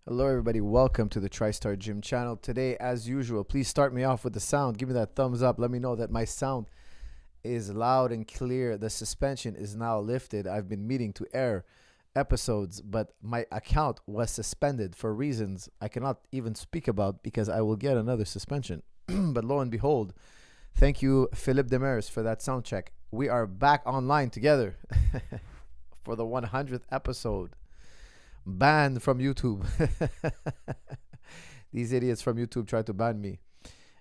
Hello everybody, welcome to the TriStar Gym channel. Today, as usual, please start me off with the sound. Give me that thumbs up. Let me know that my sound is loud and clear. The suspension is now lifted. I've been meaning to air episodes, but my account was suspended for reasons I cannot even speak about because I will get another suspension. But lo and behold, thank you, Philip Demers, for that sound check. We are back online together for the 100th episode. Banned from YouTube. These idiots from YouTube tried to ban me.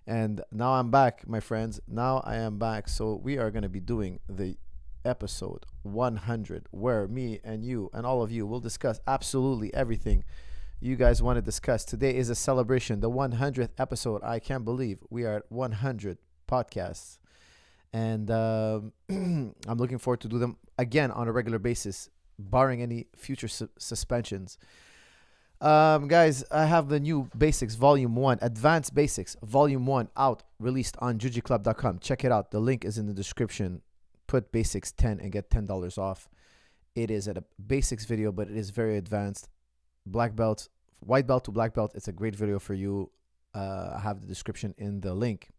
And now I'm back, my friends. Now I am back. So we are going to be doing the episode 100, where me and you and all of you will discuss absolutely everything you guys want to discuss. Today is a celebration, the 100th episode. I can't believe we are at 100 podcasts. And I'm looking forward to do them again on a regular basis, barring any future suspensions. Guys, I have the new Basics Volume 1, Advanced Basics Volume 1 out, released on jujiclub.com. Check it out. The link is in the description. Put Basics 10 and get $10 off. It is a basics video, but it is very advanced. Black belt, white belt to black belt. It's a great video for you. I have the description in the link.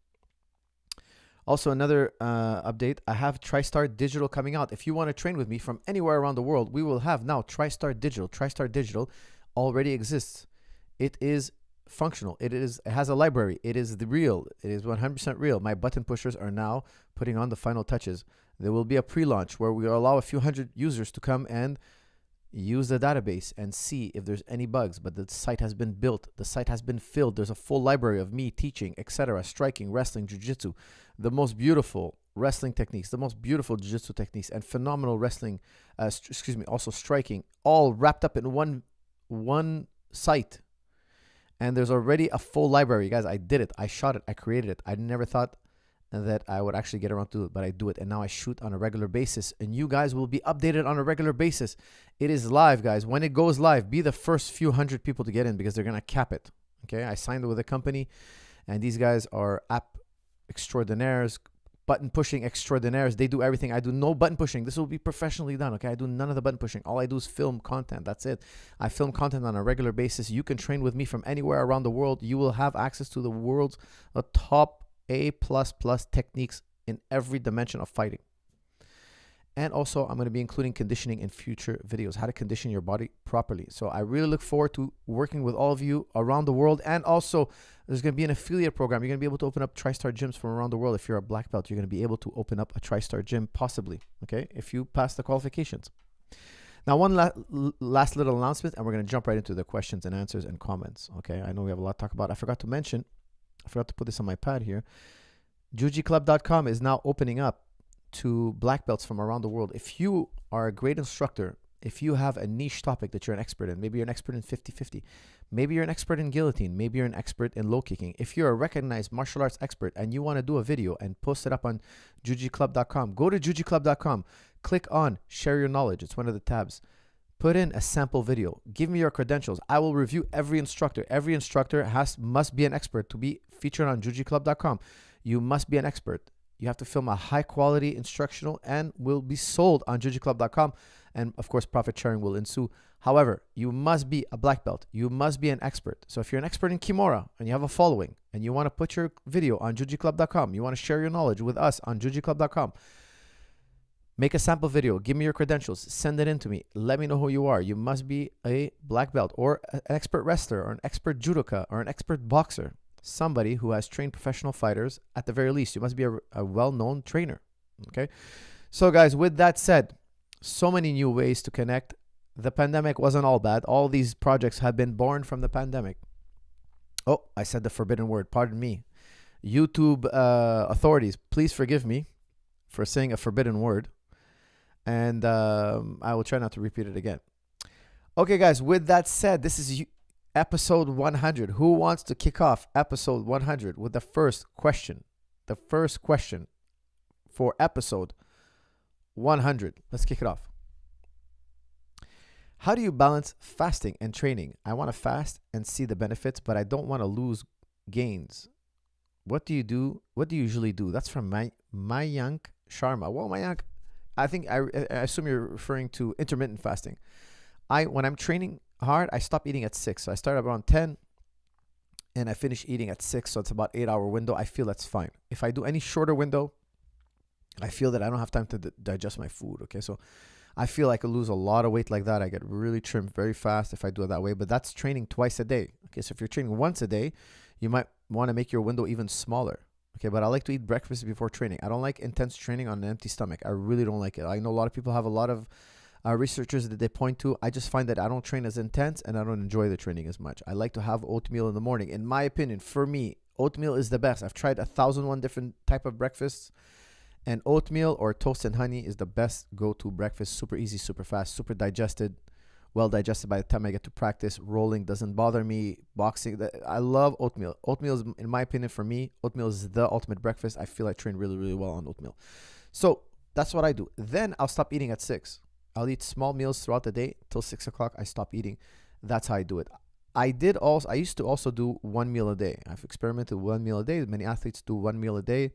Also, another update, I have TriStar Digital coming out. If you want to train with me from anywhere around the world, we will have now TriStar Digital. TriStar Digital already exists. It is functional. It has a library. It is the real. It is 100% real. My button pushers are now putting on the final touches. There will be a pre-launch where we will allow a few hundred users to come and use the database and see if there's any bugs. But the site has been built. The site has been filled. There's a full library of me teaching, etc., striking, wrestling, jiu-jitsu, the most beautiful wrestling techniques, the most beautiful jiu-jitsu techniques, and phenomenal wrestling, also striking, all wrapped up in one site. And there's already a full library. Guys, I did it. I shot it. I created it. I never thought that I would actually get around to it, but I do it. And now I shoot on a regular basis. And you guys will be updated on a regular basis. It is live, guys. When it goes live, be the first few hundred people to get in because they're going to cap it. Okay, I signed with a company, and these guys are app extraordinaires, button pushing extraordinaires. They do everything. I do no button pushing. This will be professionally done. Okay, I do none of the button pushing. All I do is film content. That's it. I film content on a regular basis. You can train with me from anywhere around the world. You will have access to the world's top A++ techniques in every dimension of fighting. And also, I'm going to be including conditioning in future videos, how to condition your body properly. So I really look forward to working with all of you around the world. And also, there's going to be an affiliate program. You're going to be able to open up TriStar gyms from around the world. If you're a black belt, you're going to be able to open up a TriStar gym, possibly, okay, if you pass the qualifications. Now, one last little announcement, and we're going to jump right into the questions and answers and comments, okay? I know we have a lot to talk about. I forgot to put this on my pad here. jujiclub.com is now opening up to black belts from around the world. If you are a great instructor, if you have a niche topic that you're an expert in, maybe you're an expert in 50-50, maybe you're an expert in guillotine, maybe you're an expert in low kicking. If you're a recognized martial arts expert and you want to do a video and post it up on jujiclub.com, go to jujiclub.com, click on share your knowledge. It's one of the tabs. Put in a sample video. Give me your credentials. I will review every instructor. Every instructor must be an expert to be featured on jujiclub.com. You must be an expert. You have to film a high quality instructional and will be sold on jujiclub.com. And of course, profit sharing will ensue. However, you must be a black belt. You must be an expert. So if you're an expert in Kimura and you have a following and you want to put your video on jujiclub.com, you want to share your knowledge with us on jujiclub.com, make a sample video. Give me your credentials. Send it in to me. Let me know who you are. You must be a black belt or an expert wrestler or an expert judoka or an expert boxer. Somebody who has trained professional fighters at the very least. You must be a well-known trainer. Okay. So guys, with that said, so many new ways to connect. The pandemic wasn't all bad. All these projects have been born from the pandemic. Oh, I said the forbidden word. Pardon me. YouTube authorities, please forgive me for saying a forbidden word. And I will try not to repeat it again. Okay, guys, with that said, this is episode 100. Who wants to kick off episode 100 with the first question? The first question for episode 100. Let's kick it off. How do you balance fasting and training? I want to fast and see the benefits, but I don't want to lose gains. What do you do? What do you usually do? That's from Mayank Sharma. Well, Mayank, I think I assume you're referring to intermittent fasting. When I'm training hard, I stop eating at 6. So I start around 10 and I finish eating at 6. So it's about 8-hour window. I feel that's fine. If I do any shorter window, I feel that I don't have time to digest my food. Okay, so I feel I could lose a lot of weight like that. I get really trimmed very fast if I do it that way. But that's training twice a day. Okay, so if you're training once a day, you might want to make your window even smaller. Okay, but I like to eat breakfast before training. I don't like intense training on an empty stomach. I really don't like it. I know a lot of people have a lot of researchers that they point to. I just find that I don't train as intense and I don't enjoy the training as much. I like to have oatmeal in the morning. In my opinion, for me, oatmeal is the best. I've tried 1,001 different type of breakfasts, and oatmeal or toast and honey is the best go-to breakfast. Super easy, super fast, super digested, well digested by the time I get to practice. Rolling doesn't bother me. Boxing, I love oatmeal. Oatmeal is, in my opinion, for me, oatmeal is the ultimate breakfast. I feel I train really, really well on oatmeal. So that's what I do. Then I'll stop eating at 6. I'll eat small meals throughout the day till 6 o'clock. I stop eating. That's how I do it. I used to also do 1 meal a day. I've experimented 1 meal a day. Many athletes do 1 meal a day.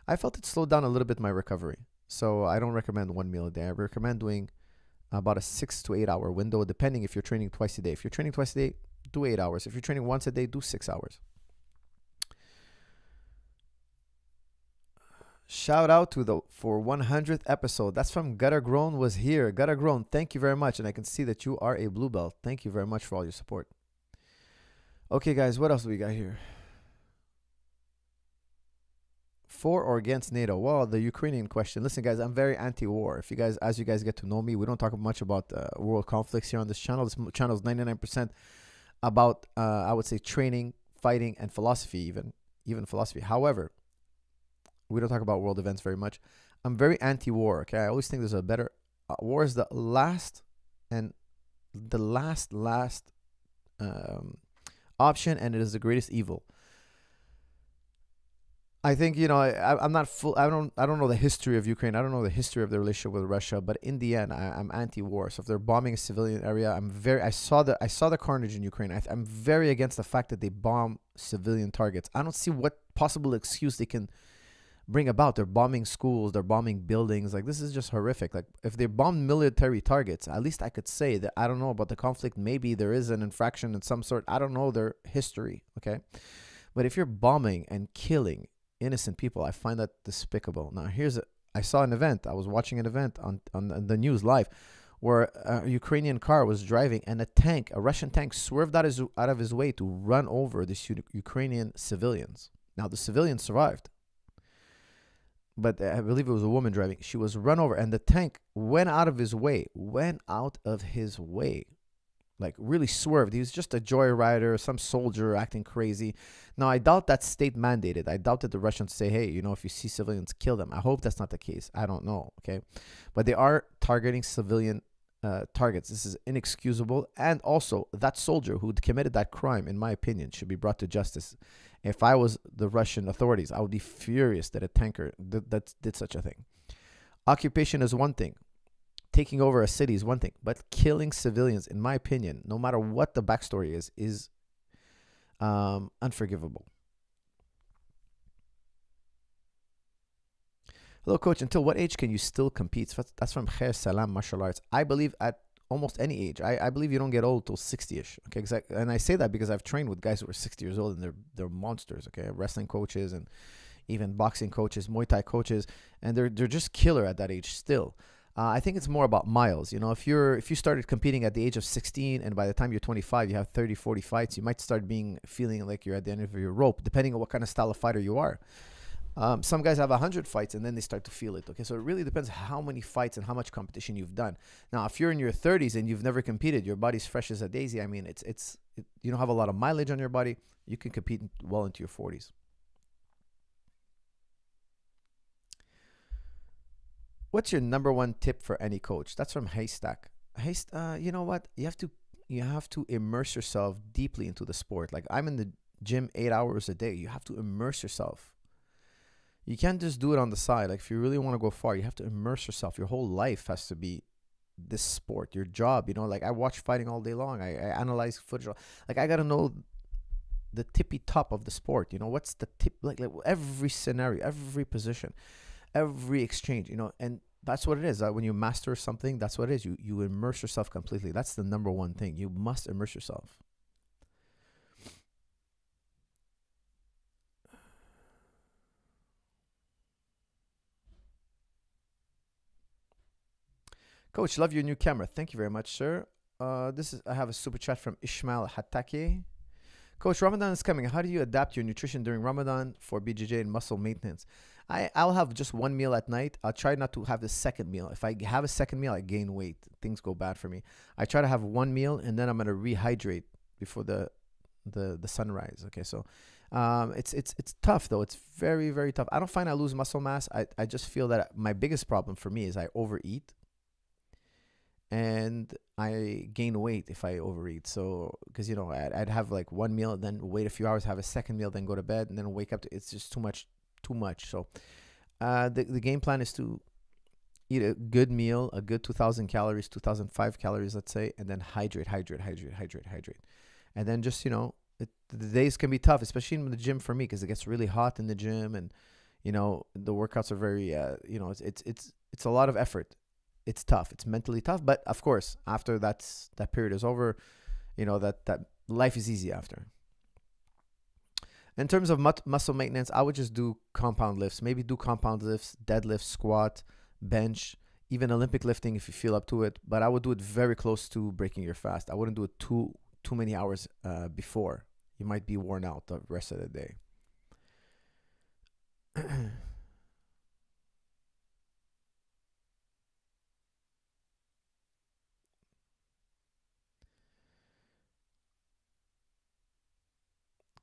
I felt it slowed down a little bit my recovery. So I don't recommend 1 meal a day. I recommend doing about a 6 to 8 hour window, depending if you're training twice a day. If you're training twice a day, do 8 hours. If you're training once a day, do 6 hours. Shout out to the for 100th episode. That's from Gutter Grown was here. Gutter Grown, thank you very much. And I can see that you are a blue belt. Thank you very much for all your support. Okay, guys, what else do we got here? For or against NATO? Well, the Ukrainian question. Listen, guys, I'm very anti-war. If you guys, as you guys get to know me, we don't talk much about world conflicts here on this channel. This channel is 99% about, I would say, training, fighting, and philosophy, even philosophy. However, we don't talk about world events very much. I'm very anti-war. Okay, I always think there's a better. War is the last option, and it is the greatest evil. I think, I'm not full. I don't know the history of Ukraine. I don't know the history of the relationship with Russia. But in the end, I'm anti-war. So if they're bombing a civilian area, I saw the carnage in Ukraine. I'm very against the fact that they bomb civilian targets. I don't see what possible excuse they can bring about. They're bombing schools. They're bombing buildings. Like, this is just horrific. Like, if they bomb military targets, at least I could say that I don't know about the conflict. Maybe there is an infraction in some sort. I don't know their history. Okay, but if you're bombing and killing innocent people, I find that despicable. Now, I saw an event. I was watching an event on the news live, where a Ukrainian car was driving and a Russian tank, swerved out of his way to run over these Ukrainian civilians. Now, the civilians survived, but I believe it was a woman driving. She was run over, and the tank went out of his way. Like, really swerved. He was just a joyrider, some soldier acting crazy. Now, I doubt that's state mandated. I doubt that the Russians say, hey, if you see civilians, kill them. I hope that's not the case. I don't know, okay? But they are targeting civilian targets. This is inexcusable. And also, that soldier who committed that crime, in my opinion, should be brought to justice. If I was the Russian authorities, I would be furious that a tanker that did such a thing. Occupation is one thing. Taking over a city is one thing, but killing civilians, in my opinion, no matter what the backstory is unforgivable. Hello, coach. Until what age can you still compete? That's from Khair Salam Martial Arts. I believe at almost any age. I believe you don't get old till 60-ish. Okay, exactly. And I say that because I've trained with guys who are 60 years old, and they're monsters. Okay, wrestling coaches and even boxing coaches, Muay Thai coaches, and they're just killer at that age still. I think it's more about miles. If you started competing at the age of 16 and by the time you're 25, you have 30, 40 fights, you might start feeling like you're at the end of your rope, depending on what kind of style of fighter you are. Some guys have 100 fights and then they start to feel it. Okay, so it really depends how many fights and how much competition you've done. Now, if you're in your 30s and you've never competed, your body's fresh as a daisy. I mean, you don't have a lot of mileage on your body. You can compete well into your 40s. What's your number one tip for any coach? That's from Haystack. You know what? You have to immerse yourself deeply into the sport. Like, I'm in the gym 8 hours a day. You have to immerse yourself. You can't just do it on the side. Like, if you really want to go far, you have to immerse yourself. Your whole life has to be this sport, your job. Like, I watch fighting all day long. I analyze footage. Like, I got to know the tippy top of the sport. What's the tip? Like every scenario, every position, every exchange, and That's what it is. When you master something, that's what it is. You immerse yourself completely. That's the number one thing. You must immerse yourself. Coach, love your new camera. Thank you very much, sir. I have a super chat from Ishmael Hatake. Coach, Ramadan is coming. How do you adapt your nutrition during Ramadan for BJJ and muscle maintenance? I'll have just one meal at night. I'll try not to have the second meal. If I have a second meal, I gain weight. Things go bad for me. I try to have one meal and then I'm gonna rehydrate before the sunrise. Okay, so it's tough though. It's very, very tough. I don't find I lose muscle mass. I just feel that my biggest problem for me is I overeat and I gain weight if I overeat. So, because I'd have like one meal, and then wait a few hours, have a second meal, then go to bed, and then wake up. It's just too much. So, the game plan is to eat a good meal, a good 2,000 calories, 2,005 calories, let's say, and then hydrate, and then just the days can be tough, especially in the gym for me, because it gets really hot in the gym, and the workouts are very it's a lot of effort. It's tough. It's mentally tough. But of course, after that period is over, that life is easy after. In terms of muscle maintenance, I would just do compound lifts. Maybe do compound lifts, deadlift, squat, bench, even Olympic lifting if you feel up to it. But I would do it very close to breaking your fast. I wouldn't do it too many hours before. You might be worn out the rest of the day.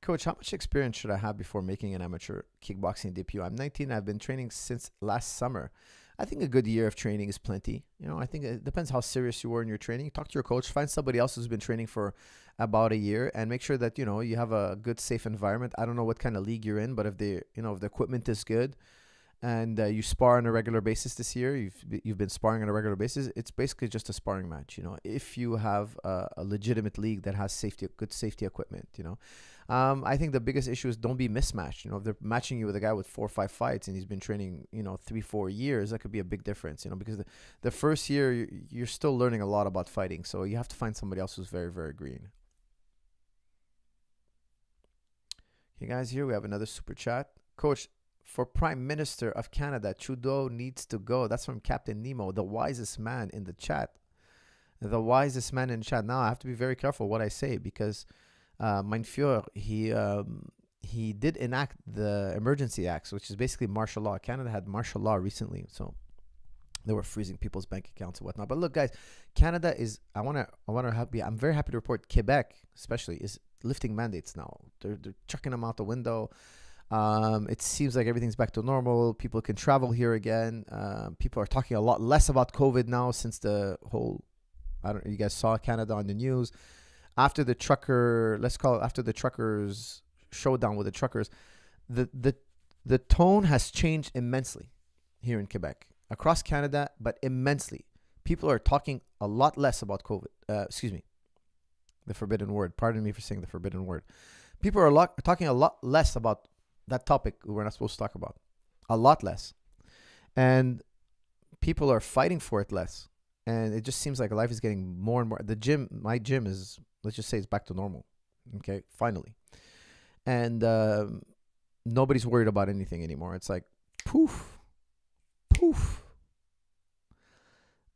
Coach, how much experience should I have before making an amateur kickboxing debut? I'm 19. I've been training since last summer. I think a good year of training is plenty. I think it depends how serious you are in your training. Talk to your coach. Find somebody else who's been training for about a year, and make sure that you have a good, safe environment. I don't know what kind of league you're in, but if the equipment is good, and you spar on a regular basis this year, you've been sparring on a regular basis, it's basically just a sparring match. If you have a legitimate league that has good safety equipment. I think the biggest issue is don't be mismatched. If they're matching you with a guy with 4 or 5 fights and he's been training 3-4 years, that could be a big difference. Because the first year you're still learning a lot about fighting, so you have to find somebody else who's very, very green. Okay, guys, here we have another super chat. Coach, for Prime Minister of Canada, Trudeau needs to go. That's from Captain Nemo, the wisest man in the chat. The wisest man in the chat. Now I have to be very careful what I say, because Mein Führer, he did enact the Emergency Acts, which is basically martial law. Canada had martial law recently, so they were freezing people's bank accounts and whatnot. But look, guys, Canada is. I'm very happy to report Quebec, especially, is lifting mandates now. They're chucking them out the window. It seems like everything's back to normal. People can travel here again. People are talking a lot less about COVID now since the whole. You guys saw Canada on the news. After the truckers showdown with the truckers, the tone has changed immensely here in Quebec, across Canada, but immensely. People are talking a lot less about COVID. Excuse me, the forbidden word. Pardon me for saying the forbidden word. People are talking a lot less about that topic we're not supposed to talk about. A lot less. And people are fighting for it less. And it just seems like life is getting more and more. My gym is, let's just say, it's back to normal. Okay, finally. And nobody's worried about anything anymore. It's like, poof, poof.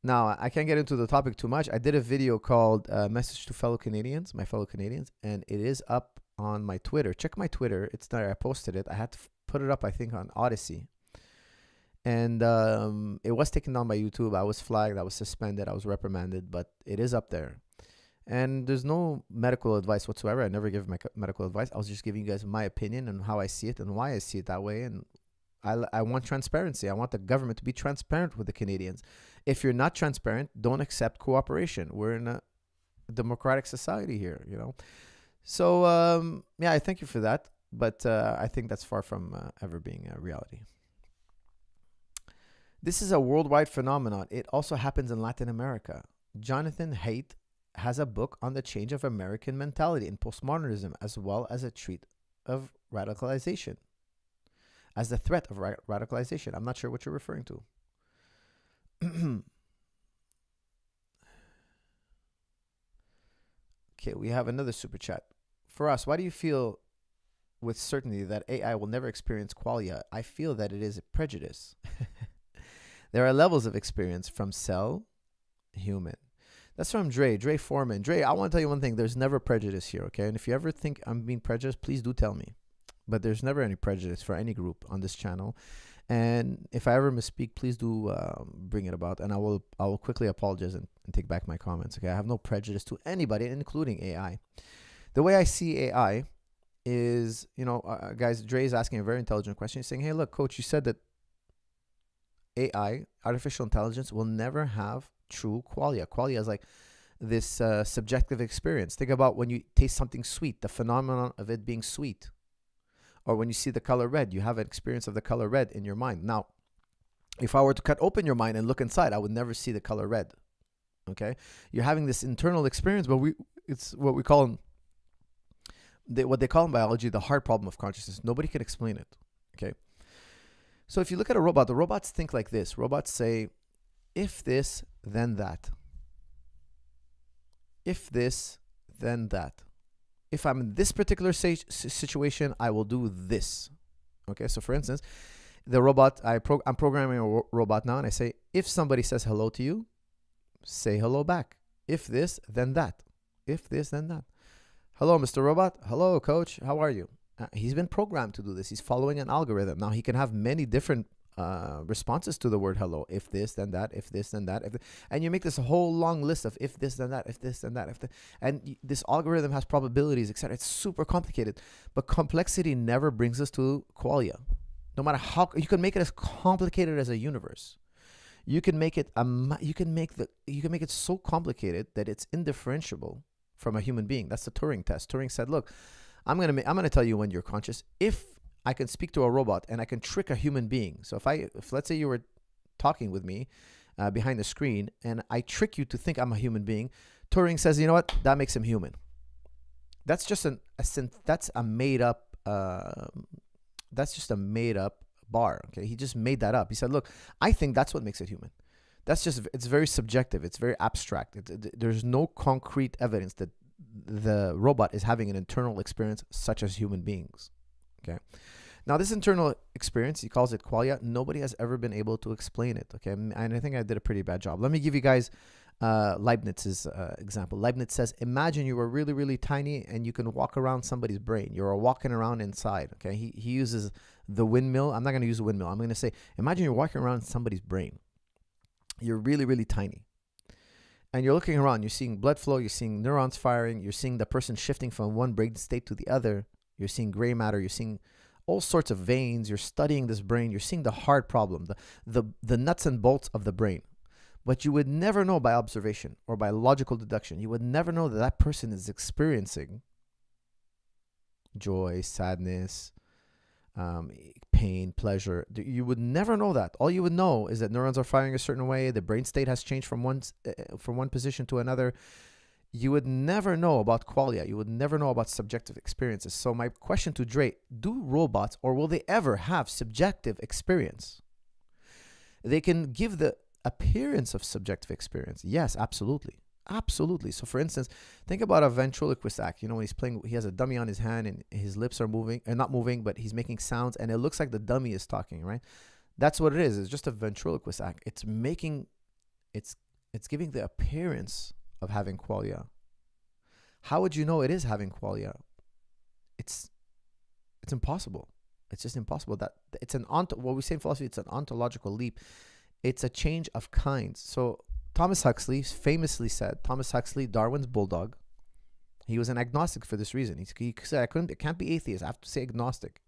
Now, I can't get into the topic too much. I did a video called Message to My Fellow Canadians, and it is up on my Twitter. Check my Twitter. It's there. I posted it. I had to put it up, I think, on Odyssey. And it was taken down by YouTube. I was flagged. I was suspended. I was reprimanded. But it is up there. And there's no medical advice whatsoever. I never give medical advice. I was just giving you guys my opinion and how I see it and why I see it that way. And I want transparency. I want the government to be transparent with the Canadians. If you're not transparent, don't accept cooperation. We're in a democratic society here, So, I thank you for that. But I think that's far from ever being a reality. This is a worldwide phenomenon. It also happens in Latin America. Jonathan Haidt has a book on the change of American mentality in postmodernism, as well as a treat of radicalization. As the threat of radicalization. I'm not sure what you're referring to. Okay, we have another super chat. For us, why do you feel with certainty that AI will never experience qualia? I feel that it is a prejudice. There are levels of experience from cell, human. That's from Dre Foreman. Dre, I want to tell you one thing. There's never prejudice here, okay? And if you ever think I'm being prejudiced, please do tell me. But there's never any prejudice for any group on this channel. And if I ever misspeak, please do bring it about. And I will quickly apologize and take back my comments, okay? I have no prejudice to anybody, including AI. The way I see AI is, guys, Dre is asking a very intelligent question. He's saying, hey, look, coach, you said that AI, artificial intelligence, will never have true qualia. Qualia is like this subjective experience. Think about when you taste something sweet, the phenomenon of it being sweet. Or when you see the color red, you have an experience of the color red in your mind. Now, if I were to cut open your mind and look inside, I would never see the color red. Okay? You're having this internal experience, but it's what we call, what they call in biology, the hard problem of consciousness. Nobody can explain it. Okay? So if you look at a robot, the robots think like this. Robots say, if this, then that. If this, then that. If I'm in this particular situation, I will do this. Okay, so for instance, the robot, I'm programming a robot now, and I say, if somebody says hello to you, say hello back. If this, then that. If this, then that. Hello, Mr. Robot. Hello, coach. How are you? He's been programmed to do this. He's following an algorithm. Now, he can have many different responses to the word hello. If this, then that. If this, then that. And you make this whole long list of if this, then that. If this, then that. And this algorithm has probabilities, etc. It's super complicated. But complexity never brings us to qualia. No matter how you can make it as complicated as a universe. You can make it so complicated that it's indifferentiable from a human being. That's the Turing test. Turing said, look, I'm gonna tell you when you're conscious. If I can speak to a robot and I can trick a human being. So if let's say you were talking with me behind the screen and I trick you to think I'm a human being, Turing says, you know what? That makes him human. That's just that's a made up. That's just a made up bar. Okay, he just made that up. He said, look, I think that's what makes it human. It's very subjective. It's very abstract. There's no concrete evidence that the robot is having an internal experience such as human beings. Okay. Now, this internal experience, he calls it qualia. Nobody has ever been able to explain it. Okay. And I think I did a pretty bad job. Let me give you guys Leibniz's example. Leibniz says, imagine you were really, really tiny and you can walk around somebody's brain. You're walking around inside. Okay. He uses the windmill. I'm not going to use a windmill. I'm going to say, imagine you're walking around somebody's brain. You're really, really tiny. And you're looking around. You're seeing blood flow. You're seeing neurons firing. You're seeing the person shifting from one brain state to the other. You're seeing gray matter. You're seeing all sorts of veins. You're studying this brain. You're seeing the hard problem, the nuts and bolts of the brain. But you would never know by observation or by logical deduction. You would never know that that person is experiencing joy, sadness, pain, pleasure. You would never know that. All you would know is that neurons are firing a certain way. The brain state has changed from one position to another. You would never know about qualia. You would never know about subjective experiences. So my question to Dre, do robots, or will they ever have subjective experience? They can give the appearance of subjective experience. Yes, absolutely. Absolutely. So for instance, think about a ventriloquist act. When he's playing, he has a dummy on his hand and his lips are moving, and not moving, but he's making sounds and it looks like the dummy is talking, right? That's what it is. It's just a ventriloquist act. It's giving the appearance of having qualia. How would you know it is having qualia? It's impossible. It's just impossible. That it's what we say in philosophy, it's an ontological leap. It's a change of kinds. So Thomas Huxley famously said, Darwin's bulldog, he was an agnostic for this reason. He said, it can't be atheist. I have to say agnostic.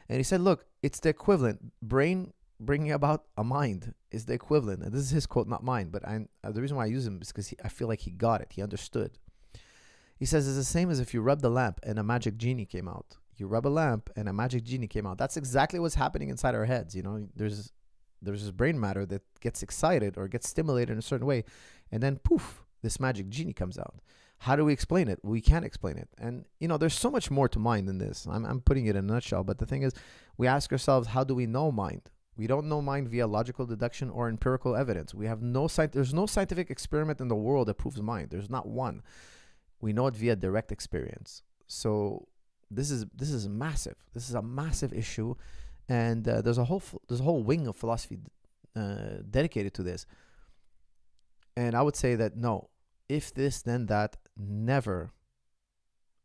And he said, look, it's the equivalent. Brain bringing about a mind is the equivalent. And this is his quote, not mine. But the reason why I use him is because I feel like he got it. He understood. He says it's the same as if you rubbed a lamp and a magic genie came out. You rub a lamp and a magic genie came out. That's exactly what's happening inside our heads. There's this brain matter that gets excited or gets stimulated in a certain way. And then poof, this magic genie comes out. How do we explain it? We can't explain it. And, there's so much more to mind than this. I'm putting it in a nutshell. But the thing is, we ask ourselves, how do we know mind? We don't know mind via logical deduction or empirical evidence. We have there's no scientific experiment in the world that proves mind. There's not one. We know it via direct experience. So this is massive. This is a massive issue, and there's a whole wing of philosophy dedicated to this. And I would say that no, if this then that, never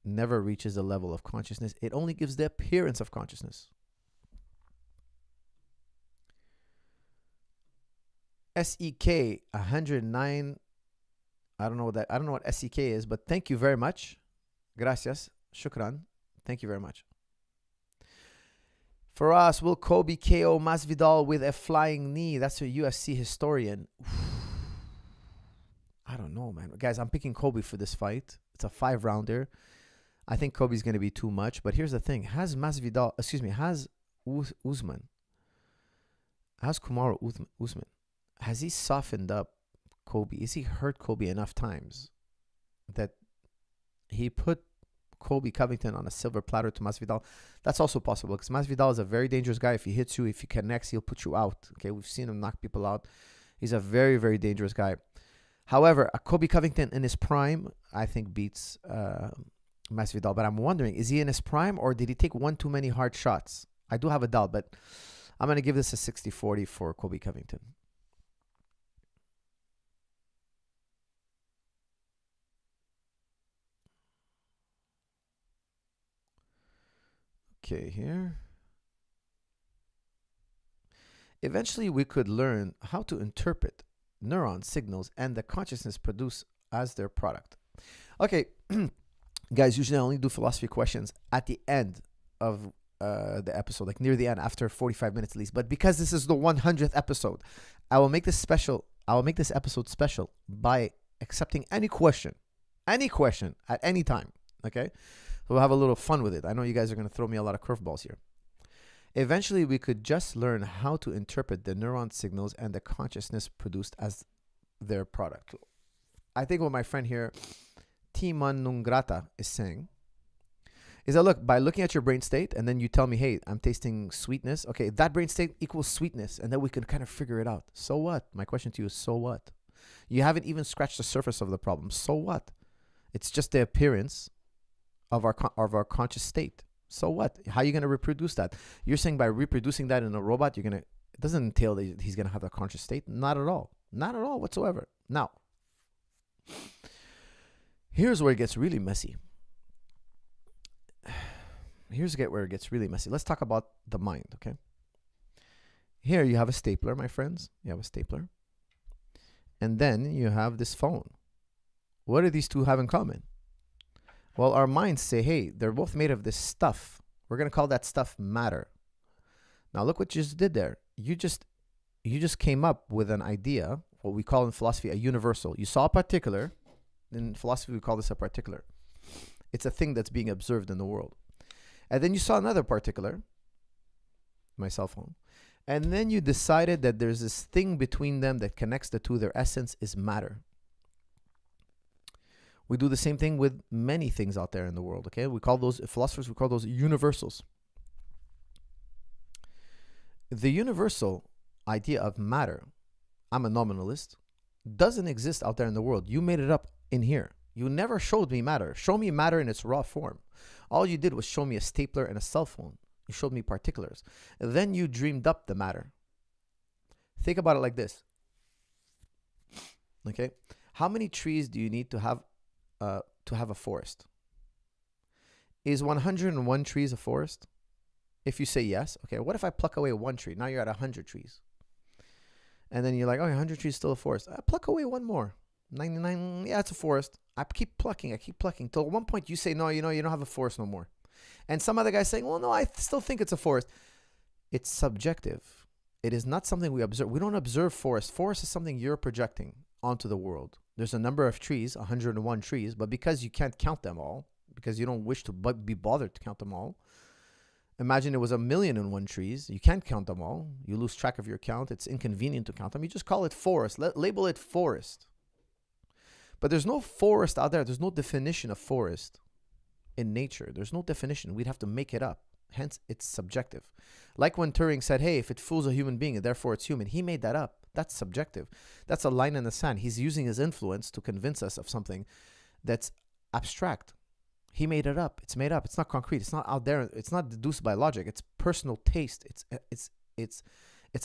reaches the level of consciousness. It only gives the appearance of consciousness. SEK 109. I don't know what SEK is, but thank you very much. Gracias. Shukran. Thank you very much. For us, will Kobe KO Masvidal with a flying knee? That's a UFC historian. I don't know, man. Guys, I'm picking Kobe for this fight. It's a 5-rounder. I think Kobe's going to be too much. But here's the thing. Has Kamaru Usman, has he softened up Kobe? Is he hurt Kobe enough times that he put Kobe Covington on a silver platter to Masvidal? That's also possible, because Masvidal is a very dangerous guy. If he hits you, if he connects, he'll put you out. Okay, we've seen him knock people out. He's a very, very dangerous guy. However, a Kobe Covington in his prime, I think, beats Masvidal. But I'm wondering, is he in his prime, or did he take one too many hard shots? I do have a doubt, but I'm going to give this a 60-40 for Kobe Covington. Okay, here. Eventually, we could learn how to interpret neuron signals and the consciousness produced as their product. Okay, guys, usually I only do philosophy questions at the end of the episode, like near the end, after 45 minutes at least. But because this is the 100th episode, I will make this special. I will make this episode special by accepting any question at any time. Okay, so we'll have a little fun with it. I know you guys are going to throw me a lot of curveballs here. Eventually, we could just learn how to interpret the neuron signals and the consciousness produced as their product. I think what my friend here, Timan Nungrata, is saying is that, look, by looking at your brain state, and then you tell me, hey, I'm tasting sweetness. Okay, that brain state equals sweetness, and then we can kind of figure it out. So what? My question to you is, so what? You haven't even scratched the surface of the problem. So what? It's just the appearance of our conscious state. So what? How are you going to reproduce that? You're saying by reproducing that in a robot, it doesn't entail that he's going to have a conscious state. Not at all. Not at all whatsoever. Now, here's where it gets really messy. Let's talk about the mind, okay? Here you have a stapler, my friends. You have a stapler. And then you have this phone. What do these two have in common? Well, our minds say, hey, they're both made of this stuff. We're going to call that stuff matter. Now, look what you just did there. You just came up with an idea, what we call in philosophy a universal. You saw a particular. In philosophy, we call this a particular. It's a thing that's being observed in the world. And then you saw another particular, my cell phone. And then you decided that there's this thing between them that connects the two. Their essence is matter. We do the same thing with many things out there in the world, okay? Philosophers call those universals. The universal idea of matter, I'm a nominalist, doesn't exist out there in the world. You made it up in here. You never showed me matter. Show me matter in its raw form. All you did was show me a stapler and a cell phone. You showed me particulars. And then you dreamed up the matter. Think about it like this. Okay? How many trees do you need to have a forest? Is 101 trees a forest? If you say yes, okay, what if I pluck away one tree? Now you're at 100 trees. And then you're like, oh, 100 trees is still a forest. I pluck away one more. 99, yeah, it's a forest. I keep plucking. Till at one point you say, no, you don't have a forest no more. And some other guy's saying, well, no, I still think it's a forest. It's subjective. It is not something we observe. We don't observe forest. Forest is something you're projecting onto the world. There's a number of trees, 101 trees, but because you can't count them all, because you don't wish to be bothered to count them all, imagine it was 1,000,001 trees. You can't count them all. You lose track of your count. It's inconvenient to count them. You just call it forest. Label it forest. But there's no forest out there. There's no definition of forest in nature. There's no definition. We'd have to make it up. Hence, it's subjective. Like when Turing said, hey, if it fools a human being, therefore it's human. He made that up. That's subjective. That's a line in the sand. He's using his influence to convince us of something that's abstract. He made it up. It's made up. It's not concrete. It's not out there. It's not deduced by logic. It's personal taste. It's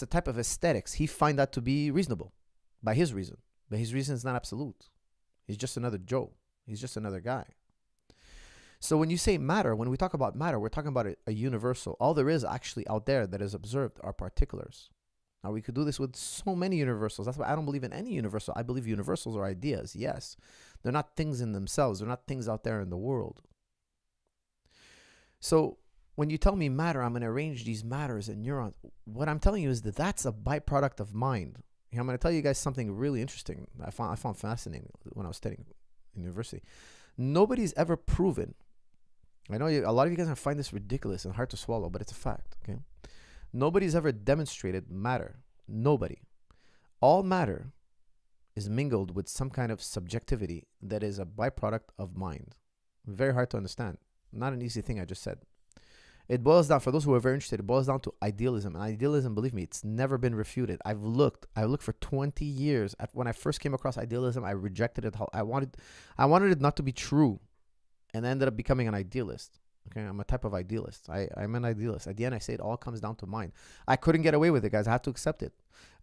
a type of aesthetics. He find that to be reasonable by his reason. But his reason is not absolute. He's just another Joe. He's just another guy. So when you say matter, when we talk about matter, we're talking about a universal. All there is actually out there that is observed are particulars. Now, we could do this with so many universals. That's why I don't believe in any universal. I believe universals are ideas, yes. They're not things in themselves. They're not things out there in the world. So when you tell me matter, I'm going to arrange these matters and neurons. What I'm telling you is that that's a byproduct of mind. I'm going to tell you guys something really interesting I found fascinating when I was studying in university. Nobody's ever proven, I know a lot of you guys are going to find this ridiculous and hard to swallow, but it's a fact, okay? Nobody's ever demonstrated matter. Nobody. All matter is mingled with some kind of subjectivity that is a byproduct of mind. Very hard to understand. Not an easy thing I just said. It boils down, for those who are very interested, it boils down to idealism. And idealism, believe me, it's never been refuted. I looked for 20 years. When I first came across idealism, I rejected it. I wanted it not to be true. And I ended up becoming an idealist. Okay, I'm a type of idealist. I'm an idealist. At the end, I say it all comes down to mind. I couldn't get away with it, guys. I had to accept it.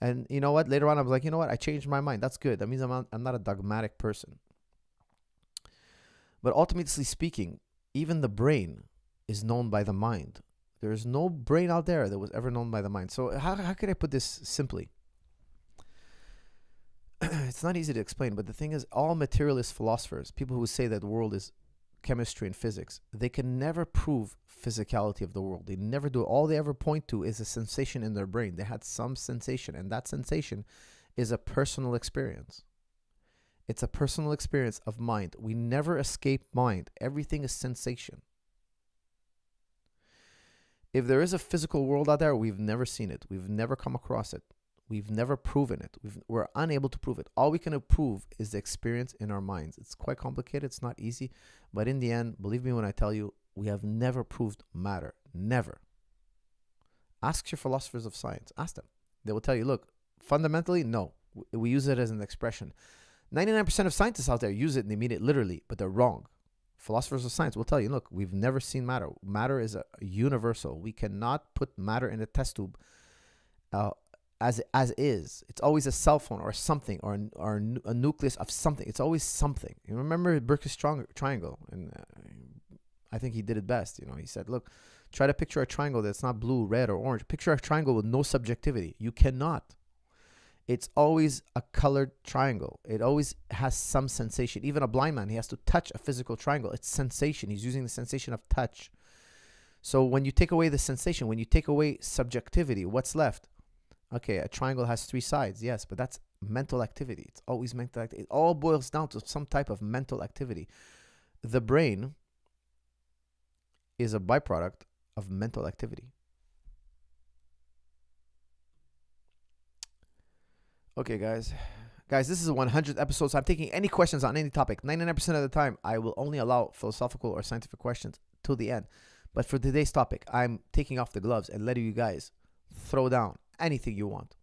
And you know what? Later on, I was like, you know what? I changed my mind. That's good. That means I'm not a dogmatic person. But ultimately speaking, even the brain is known by the mind. There is no brain out there that was ever known by the mind. So how can I put this simply? It's not easy to explain, but the thing is, all materialist philosophers, people who say that the world is chemistry and physics, they can never prove physicality of the world. They never do. All they ever point to is a sensation in their brain. They had some sensation, and that sensation is a personal experience. It's a personal experience of mind. We never escape mind. Everything is sensation. If there is a physical world out there, we've never seen it. We've never come across it. We've never proven it. We're unable to prove it. All we can prove is the experience in our minds. It's quite complicated. It's not easy. But in the end, believe me when I tell you, we have never proved matter. Never. Ask your philosophers of science. Ask them. They will tell you, look, fundamentally, no. We use it as an expression. 99% of scientists out there use it and they mean it literally, but they're wrong. Philosophers of science will tell you, look, we've never seen matter. Matter is a universal. We cannot put matter in a test tube as is. It's always a cell phone or something or a nucleus of something. It's always something. You remember Burke's triangle? And I think he did it best. You know, he said, look, try to picture a triangle that's not blue, red, or orange. Picture a triangle with no subjectivity. You cannot. It's always a colored triangle. It always has some sensation. Even a blind man, he has to touch a physical triangle. It's sensation. He's using the sensation of touch. So when you take away the sensation, when you take away subjectivity, what's left? Okay, a triangle has 3 sides. Yes, but that's mental activity. It's always mental activity. It all boils down to some type of mental activity. The brain is a byproduct of mental activity. Okay, guys, this is a 100th episode, so I'm taking any questions on any topic. 99% of the time, I will only allow philosophical or scientific questions till the end. But for today's topic, I'm taking off the gloves and letting you guys throw down anything you want.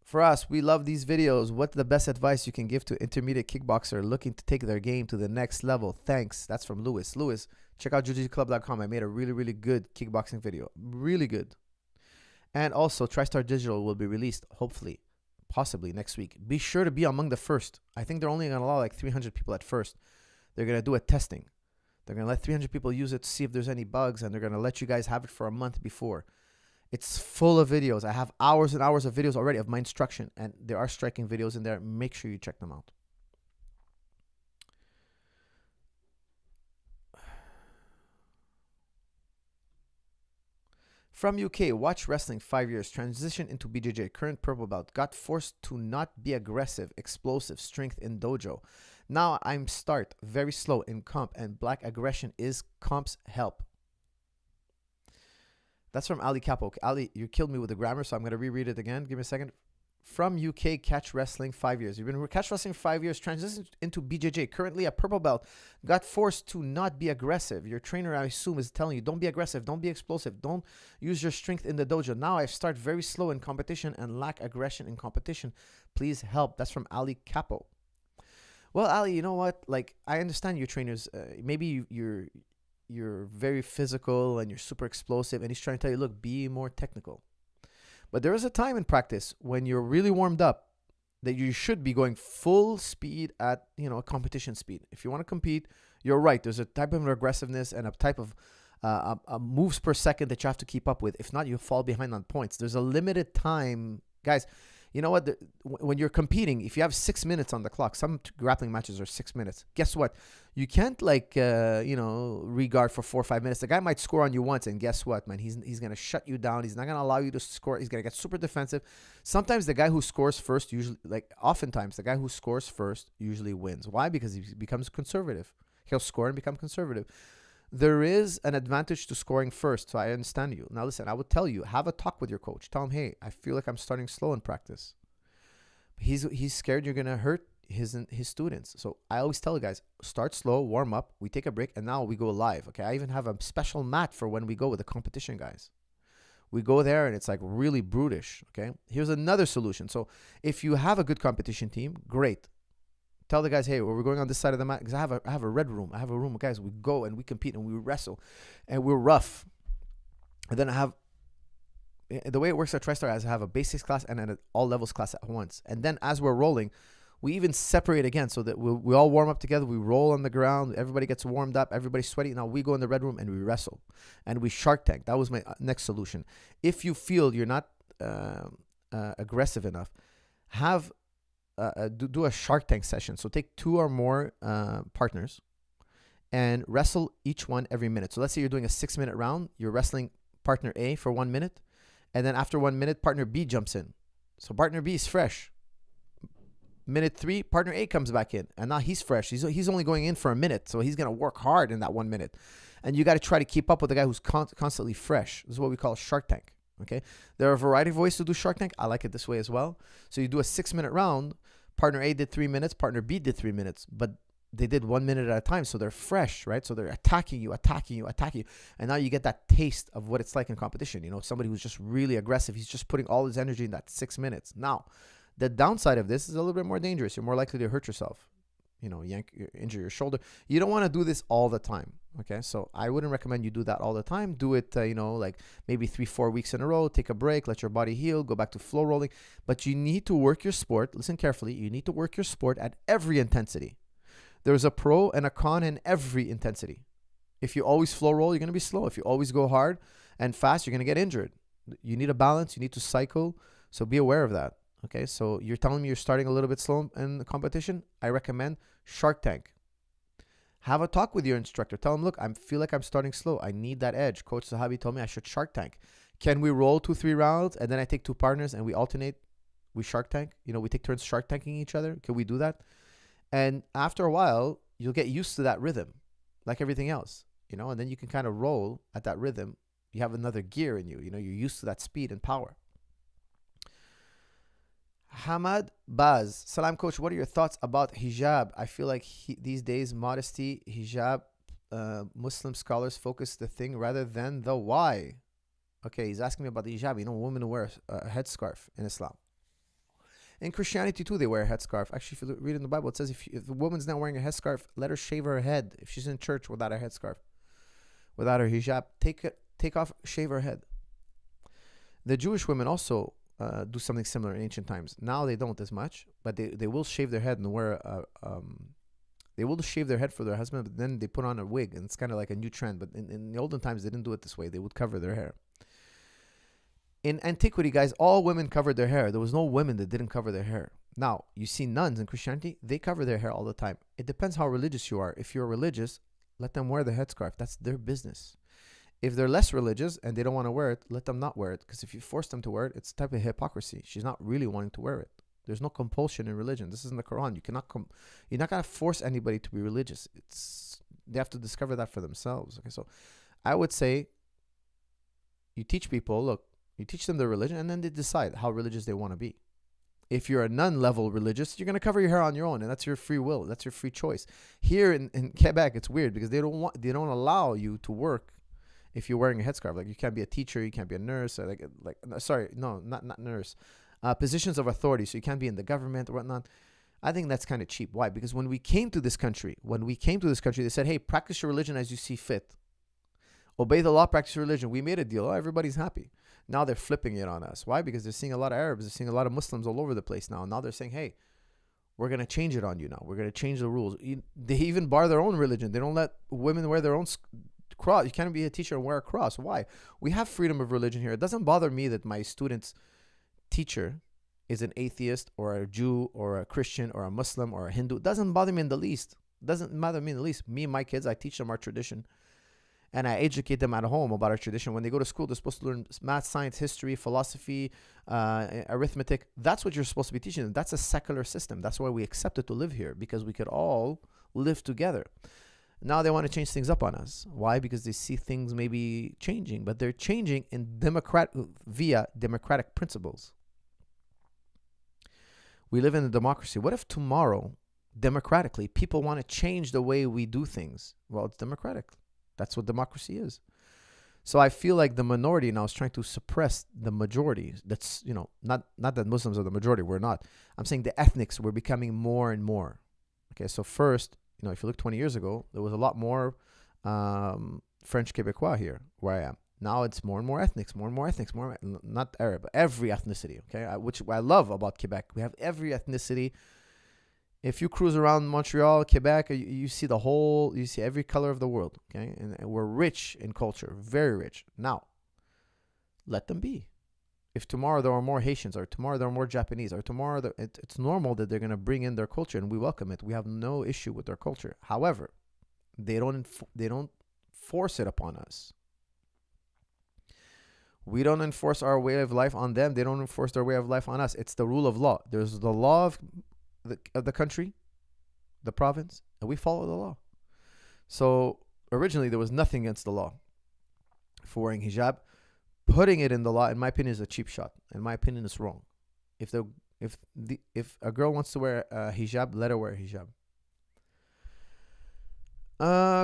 For us, we love these videos. What's the best advice you can give to intermediate kickboxer looking to take their game to the next level? Thanks. That's from Lewis. Lewis, check out jiu-jitsuclub.com. I made a really, really good kickboxing video. Really good. And also, TriStar Digital will be released, hopefully, possibly next week. Be sure to be among the first. I think they're only going to allow like 300 people at first. They're going to do a testing. They're going to let 300 people use it to see if there's any bugs, and they're going to let you guys have it for a month before. It's full of videos. I have hours and hours of videos already of my instruction, and there are striking videos in there. Make sure you check them out. From UK, watch wrestling 5 years, transition into BJJ, current purple belt, got forced to not be aggressive, explosive, strength in dojo. Now I'm start, very slow in comp, and black aggression is comp's help. That's from Ali Capo. Ali, you killed me with the grammar, so I'm going to reread it again. Give me a second. from UK, catch wrestling 5 years. You've been catch wrestling 5 years, transitioned into BJJ, currently a purple belt, got forced to not be aggressive. Your trainer, I assume, is telling you, don't be aggressive, don't be explosive, don't use your strength in the dojo. Now I start very slow in competition and lack aggression in competition. Please help. That's from Ali Capo. Well, Ali, you know what? Like, I understand your trainers. Maybe you're very physical and you're super explosive, and he's trying to tell you, look, be more technical. But there is a time in practice when you're really warmed up that you should be going full speed at, a competition speed. If you want to compete, you're right. There's a type of aggressiveness and a type of moves per second that you have to keep up with. If not, you fall behind on points. There's a limited time. Guys, you know what? When you're competing, if you have 6 minutes on the clock, some grappling matches are 6 minutes. Guess what? You can't regard for 4 or 5 minutes. The guy might score on you once, and guess what, man? He's going to shut you down. He's not going to allow you to score. He's going to get super defensive. Sometimes the guy who scores first oftentimes the guy who scores first usually wins. Why? Because he becomes conservative. He'll score and become conservative. There is an advantage to scoring first, so I understand you. Now listen, I would tell you, have a talk with your coach. Tell him, hey, I feel like I'm starting slow in practice. He's scared you're going to hurt his students. So I always tell you guys, start slow, warm up, we take a break, and now we go live. Okay, I even have a special mat for when we go with the competition guys. We go there and it's like really brutish. Okay, here's another solution. So if you have a good competition team, great. Tell the guys, hey, we're going on this side of the mat because I have a red room. I have a room, guys. We go and we compete and we wrestle, and we're rough. And then the way it works at TriStar is I have a basics class and an all levels class at once. And then as we're rolling, we even separate again so that we all warm up together. We roll on the ground. Everybody gets warmed up. Everybody's sweaty. Now we go in the red room and we wrestle and we shark tank. That was my next solution. If you feel you're not aggressive enough, do a shark tank session. So take 2 or more partners and wrestle each one every minute. So let's say you're doing a 6-minute round. You're wrestling partner A for 1 minute. And then after 1 minute, partner B jumps in. So partner B is fresh. Minute 3, partner A comes back in. And now he's fresh. He's only going in for a minute. So he's going to work hard in that 1 minute. And you got to try to keep up with the guy who's constantly fresh. This is what we call a shark tank. Okay, there are a variety of ways to do shark tank. I like it this way as well. So you do a 6-minute round. Partner A did 3 minutes. Partner B did 3 minutes. But they did 1 minute at a time. So they're fresh, right? So they're attacking you. And now you get that taste of what it's like in competition. Somebody who's just really aggressive. He's just putting all his energy in that 6 minutes. Now, the downside of this is a little bit more dangerous. You're more likely to hurt yourself. Injure your shoulder. You don't want to do this all the time. Okay, so I wouldn't recommend you do that all the time. Do it, like maybe 3-4 weeks in a row. Take a break, let your body heal, go back to flow rolling. But you need to work your sport. Listen carefully. You need to work your sport at every intensity. There's a pro and a con in every intensity. If you always flow roll, you're going to be slow. If you always go hard and fast, you're going to get injured. You need a balance. You need to cycle. So be aware of that. Okay, so you're telling me you're starting a little bit slow in the competition. I recommend Shark Tank. Have a talk with your instructor. Tell him, look, I feel like I'm starting slow. I need that edge. Coach Zahabi told me I should Shark Tank. Can we roll 2-3 rounds and then I take 2 partners and we alternate? We Shark Tank. We take turns Shark Tanking each other. Can we do that? And after a while, you'll get used to that rhythm, like everything else. And then you can kind of roll at that rhythm. You have another gear in you. You're used to that speed and power. Hamad Baz. Salam, coach. What are your thoughts about hijab? I feel like these days, modesty, hijab, Muslim scholars focus the thing rather than the why. Okay, he's asking me about the hijab. Women wear a headscarf in Islam. In Christianity, too, they wear a headscarf. Actually, if you read in the Bible, it says if the woman's not wearing a headscarf, let her shave her head. If she's in church without a headscarf, without her hijab, take off, shave her head. The Jewish women also do something similar in ancient times. Now they don't as much, but they will shave their head and wear they will shave their head for their husband, but then they put on a wig, and it's kind of like a new trend. But in the olden times, they didn't do it this way. They would cover their hair. In antiquity, guys, all women covered their hair. There was no women that didn't cover their hair. Now, you see nuns in Christianity, they cover their hair all the time. It depends how religious you are. If you're religious, let them wear the headscarf. That's their business. If they're less religious and they don't want to wear it, let them not wear it. Because if you force them to wear it, it's a type of hypocrisy. She's not really wanting to wear it. There's no compulsion in religion. This isn't the Quran. You're not going to force anybody to be religious. They have to discover that for themselves. Okay, so I would say you teach people, look, you teach them their religion, and then they decide how religious they want to be. If you're a nun-level religious, you're going to cover your hair on your own, and that's your free will. That's your free choice. Here in Quebec, it's weird because they don't allow you to work if you're wearing a headscarf. Like, you can't be a teacher, you can't be a nurse, or not nurse. Positions of authority, so you can't be in the government or whatnot. I think that's kind of cheap. Why? Because when we came to this country, they said, hey, practice your religion as you see fit. Obey the law, practice your religion. We made a deal. Oh, everybody's happy. Now they're flipping it on us. Why? Because they're seeing a lot of Arabs. They're seeing a lot of Muslims all over the place now. Now they're saying, hey, we're going to change it on you now. We're going to change the rules. They even bar their own religion. They don't let women wear their own cross. You can't be a teacher and wear a cross. Why? We have freedom of religion here. It doesn't bother me that my student's teacher is an atheist or a Jew or a Christian or a Muslim or a Hindu. It doesn't bother me in the least. It doesn't bother me in the least. Me and my kids, I teach them our tradition. And I educate them at home about our tradition. When they go to school, they're supposed to learn math, science, history, philosophy, arithmetic. That's what you're supposed to be teaching them. That's a secular system. That's why we accepted to live here, because we could all live together. Now they want to change things up on us. Why? Because they see things maybe changing, but they're changing via democratic principles. We live in a democracy. What if tomorrow, democratically, people want to change the way we do things? Well, it's democratic. That's what democracy is. So I feel like the minority now is trying to suppress the majority. That's, not that Muslims are the majority. We're not. I'm saying the ethnics were becoming more and more. Okay, so first, if you look 20 years ago, there was a lot more French Quebecois here where I am. Now it's more and more ethnics, not Arab, every ethnicity, okay? Which I love about Quebec. We have every ethnicity. If you cruise around Montreal, Quebec, you see every color of the world, okay? And we're rich in culture, very rich. Now, let them be. If tomorrow there are more Haitians, or tomorrow there are more Japanese, or tomorrow it's normal that they're going to bring in their culture, and we welcome it. We have no issue with their culture. However, they don't force it upon us. We don't enforce our way of life on them. They don't enforce their way of life on us. It's the rule of law. There's the law of the country, the province, and we follow the law. So originally there was nothing against the law for wearing hijab. Putting it in the law, in my opinion, is a cheap shot. In my opinion, it's wrong. If a girl wants to wear a hijab, let her wear a hijab.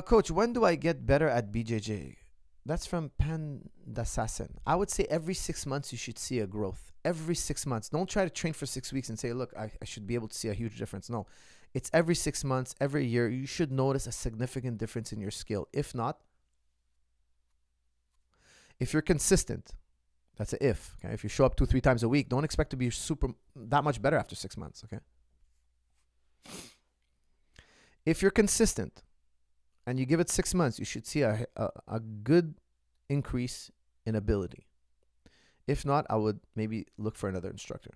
Coach, when do I get better at BJJ? That's from Pandassassin. I would say every 6 months you should see a growth. Every 6 months. Don't try to train for 6 weeks and say, look, I should be able to see a huge difference. No, it's every 6 months, every year. You should notice a significant difference in your skill. If not, if you're consistent, that's an if. Okay? If you show up 2-3 times a week, don't expect to be that much better after 6 months. Okay. If you're consistent and you give it 6 months, you should see a good increase in ability. If not, I would maybe look for another instructor.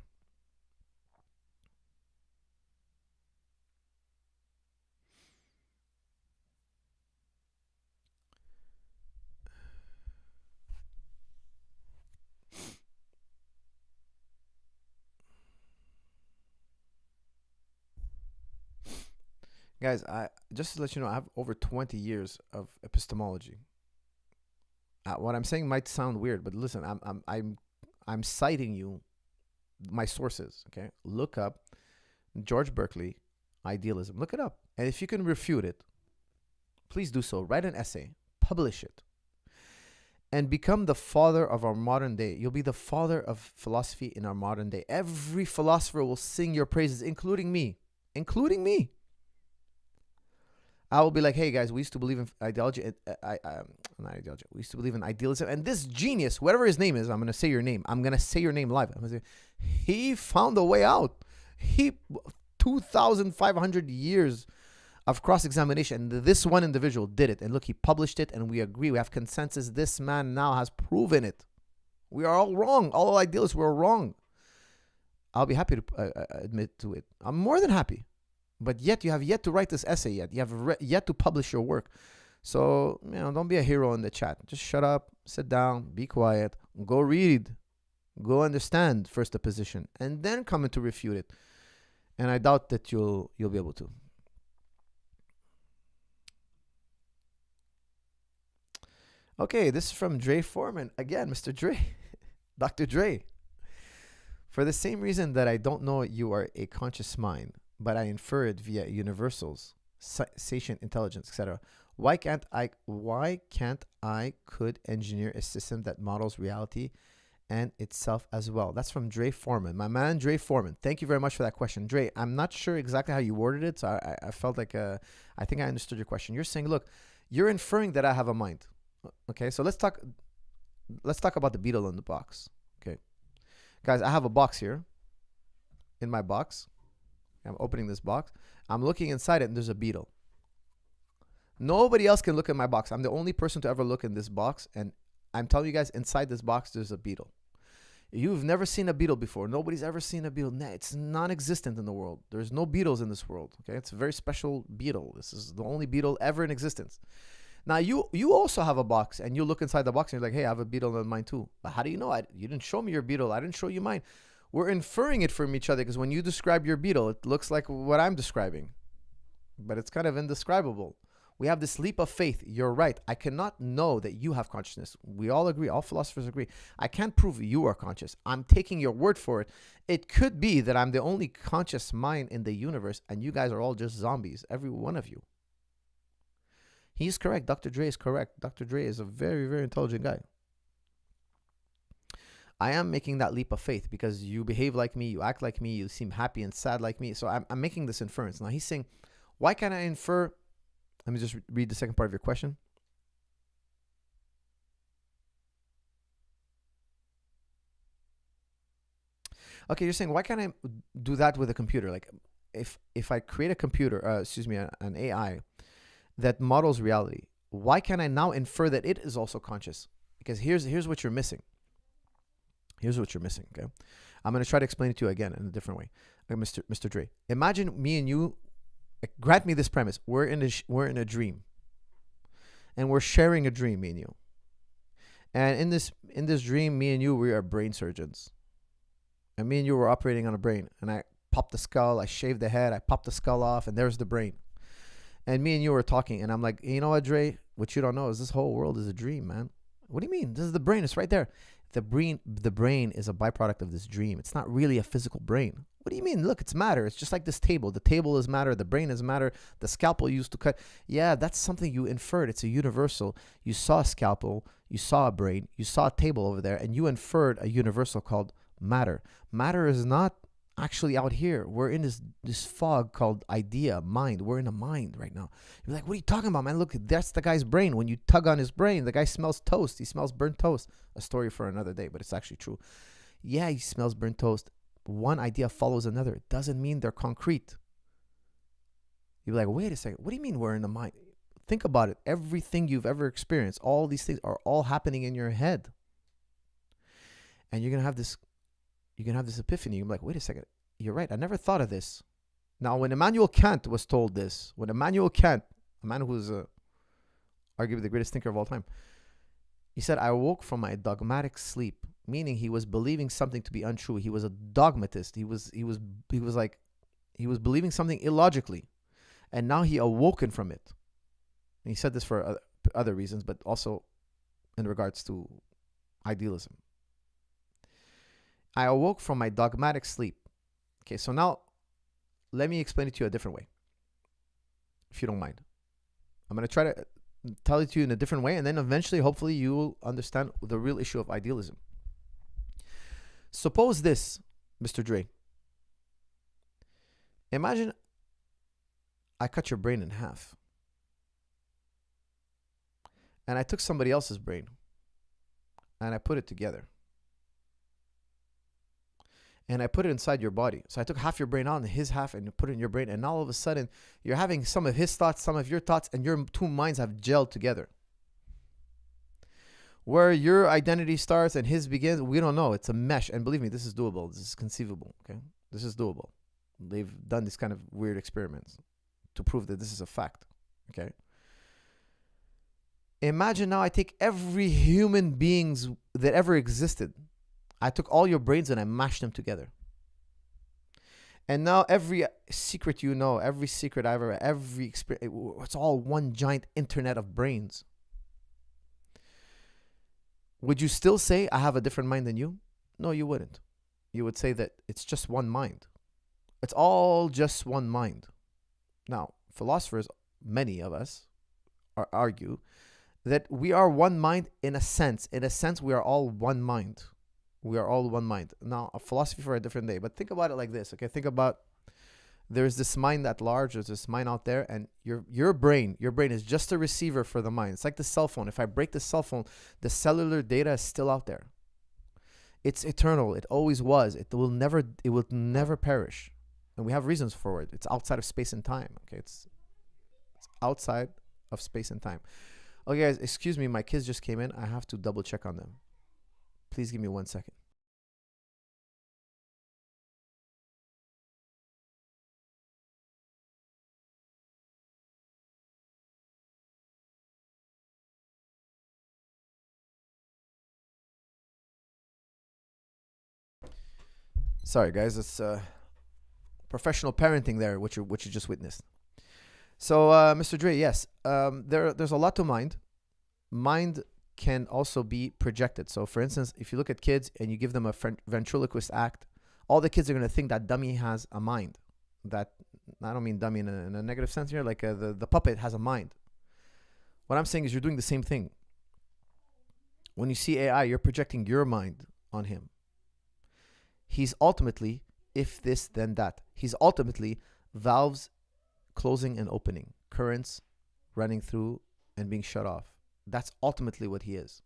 Guys, just to let you know, I have over 20 years of epistemology. What I'm saying might sound weird, but listen, I'm citing you my sources. Okay, look up George Berkeley, idealism. Look it up, and if you can refute it, please do so. Write an essay, publish it, and become the father of our modern day. You'll be the father of philosophy in our modern day. Every philosopher will sing your praises, including me. I will be like, hey guys, we used to believe in ideology. Not ideology. We used to believe in idealism. And this genius, whatever his name is, I'm going to say your name. I'm going to say your name live. I'm gonna say, he found a way out. 2,500 years of cross-examination. This one individual did it. And look, he published it and we agree. We have consensus. This man now has proven it. We are all wrong. All idealists were wrong. I'll be happy to admit to it. I'm more than happy. But yet you have yet to write this essay yet. You have yet to publish your work. So, don't be a hero in the chat. Just shut up, sit down, be quiet, go read, go understand first the position, and then come in to refute it. And I doubt that you'll be able to. Okay, this is from Dre Foreman. Again, Mr. Dre. Dr. Dre. For the same reason that I don't know you are a conscious mind, but I infer it via universals, sentient intelligence, etc. Why can't I could engineer a system that models reality and itself as well? That's from Dre Foreman. My man, Dre Foreman. Thank you very much for that question. Dre, I'm not sure exactly how you worded it, so I felt like I think I understood your question. You're saying, look, you're inferring that I have a mind. Okay, so let's talk about the beetle in the box. Okay. Guys, I have a box here. In my box, I'm opening this box. I'm looking inside it, and there's a beetle. Nobody else can look at my box. I'm the only person to ever look in this box, and I'm telling you guys, inside this box, there's a beetle. You've never seen a beetle before. Nobody's ever seen a beetle. It's non-existent in the world. There's no beetles in this world. Okay, it's a very special beetle. This is the only beetle ever in existence. Now, you also have a box, and you look inside the box, and you're like, hey, I have a beetle in mine too. But how do you know? You didn't show me your beetle. I didn't show you mine. We're inferring it from each other because when you describe your beetle, it looks like what I'm describing. But it's kind of indescribable. We have this leap of faith. You're right. I cannot know that you have consciousness. We all agree. All philosophers agree. I can't prove you are conscious. I'm taking your word for it. It could be that I'm the only conscious mind in the universe, and you guys are all just zombies, every one of you. He's correct. Dr. Dre is correct. Dr. Dre is a very, very intelligent guy. I am making that leap of faith because you behave like me, you act like me, you seem happy and sad like me. So I'm making this inference. Now he's saying, why can't I infer? Let me just read the second part of your question. Okay, you're saying, why can't I do that with a computer? Like if I create a computer, an AI that models reality, why can't I now infer that it is also conscious? Because here's what you're missing. Here's what you're missing, okay? I'm going to try to explain it to you again in a different way. Okay, Mr. Dre, imagine me and you, grant me this premise. We're in a dream. And we're sharing a dream, me and you. And in this dream, me and you, we are brain surgeons. And me and you were operating on a brain. And I popped the skull, I shaved the head, I popped the skull off, and there's the brain. And me and you were talking, and I'm like, you know what, Dre? What you don't know is this whole world is a dream, man. What do you mean? This is the brain. It's right there. The brain is a byproduct of this dream. It's not really a physical brain. What do you mean? Look, it's matter. It's just like this table. The table is matter. The brain is matter. The scalpel used to cut. Yeah, that's something you inferred. It's a universal. You saw a scalpel. You saw a brain. You saw a table over there, and you inferred a universal called matter. Matter is not actually out here. We're in this fog called idea, mind. We're in a mind right now. You're like, what are you talking about, man? Look, that's the guy's brain. When you tug on his brain, the guy smells toast. He smells burnt toast. A story for another day, but it's actually true. Yeah, he smells burnt toast. One idea follows another. It doesn't mean they're concrete. You're like, wait a second. What do you mean we're in the mind? Think about it. Everything you've ever experienced, all these things are all happening in your head. And you're going to have this epiphany. You're like, wait a second. You're right. I never thought of this. Now, when Immanuel Kant was told this, a man who's arguably the greatest thinker of all time, he said, I awoke from my dogmatic sleep, meaning he was believing something to be untrue. He was a dogmatist. He was believing something illogically. And now he awoken from it. And he said this for other reasons, but also in regards to idealism. I awoke from my dogmatic sleep. Okay, so now let me explain it to you a different way, if you don't mind. I'm going to try to tell it to you in a different way, and then eventually, hopefully, you will understand the real issue of idealism. Suppose this, Mr. Dre. Imagine I cut your brain in half, and I took somebody else's brain, and I put it together. And I put it inside your body. So I took half your brain out and his half and put it in your brain. And all of a sudden, you're having some of his thoughts, some of your thoughts, and your two minds have gelled together. Where your identity starts and his begins, we don't know. It's a mesh. And believe me, this is doable. This is conceivable. Okay, this is doable. They've done these kind of weird experiments to prove that this is a fact. Okay. Imagine now I take every human beings that ever existed. I took all your brains and I mashed them together. And now every secret you know, every secret I've ever, every experience, it's all one giant internet of brains. Would you still say I have a different mind than you? No, you wouldn't. you would say that it's just one mind. It's all just one mind. Now, philosophers, many of us, argue that we are one mind in a sense. In a sense, we are all one mind. We are all one mind. Now, a philosophy for a different day. But think about it like this, okay? Think about there's this mind at large, there's this mind out there, and your brain is just a receiver for the mind. It's like the cell phone. If I break the cell phone, the cellular data is still out there. It's eternal. It always was. It will never perish. And we have reasons for it. It's outside of space and time. Okay, it's outside of space and time. Okay, guys, excuse me. My kids just came in. I have to double check on them. Please give me 1 second. Sorry, guys. It's professional parenting there, which you just witnessed. So, Mr. Dre, yes, there's a lot to mind. Mind can also be projected. So, for instance, if you look at kids and you give them a ventriloquist act, all the kids are going to think that dummy has a mind. That, I don't mean dummy in a negative sense here, like the puppet has a mind. What I'm saying is you're doing the same thing. When you see AI, you're projecting your mind on him. He's ultimately, if this, then that. He's ultimately valves closing and opening, currents running through and being shut off. That's ultimately what he is.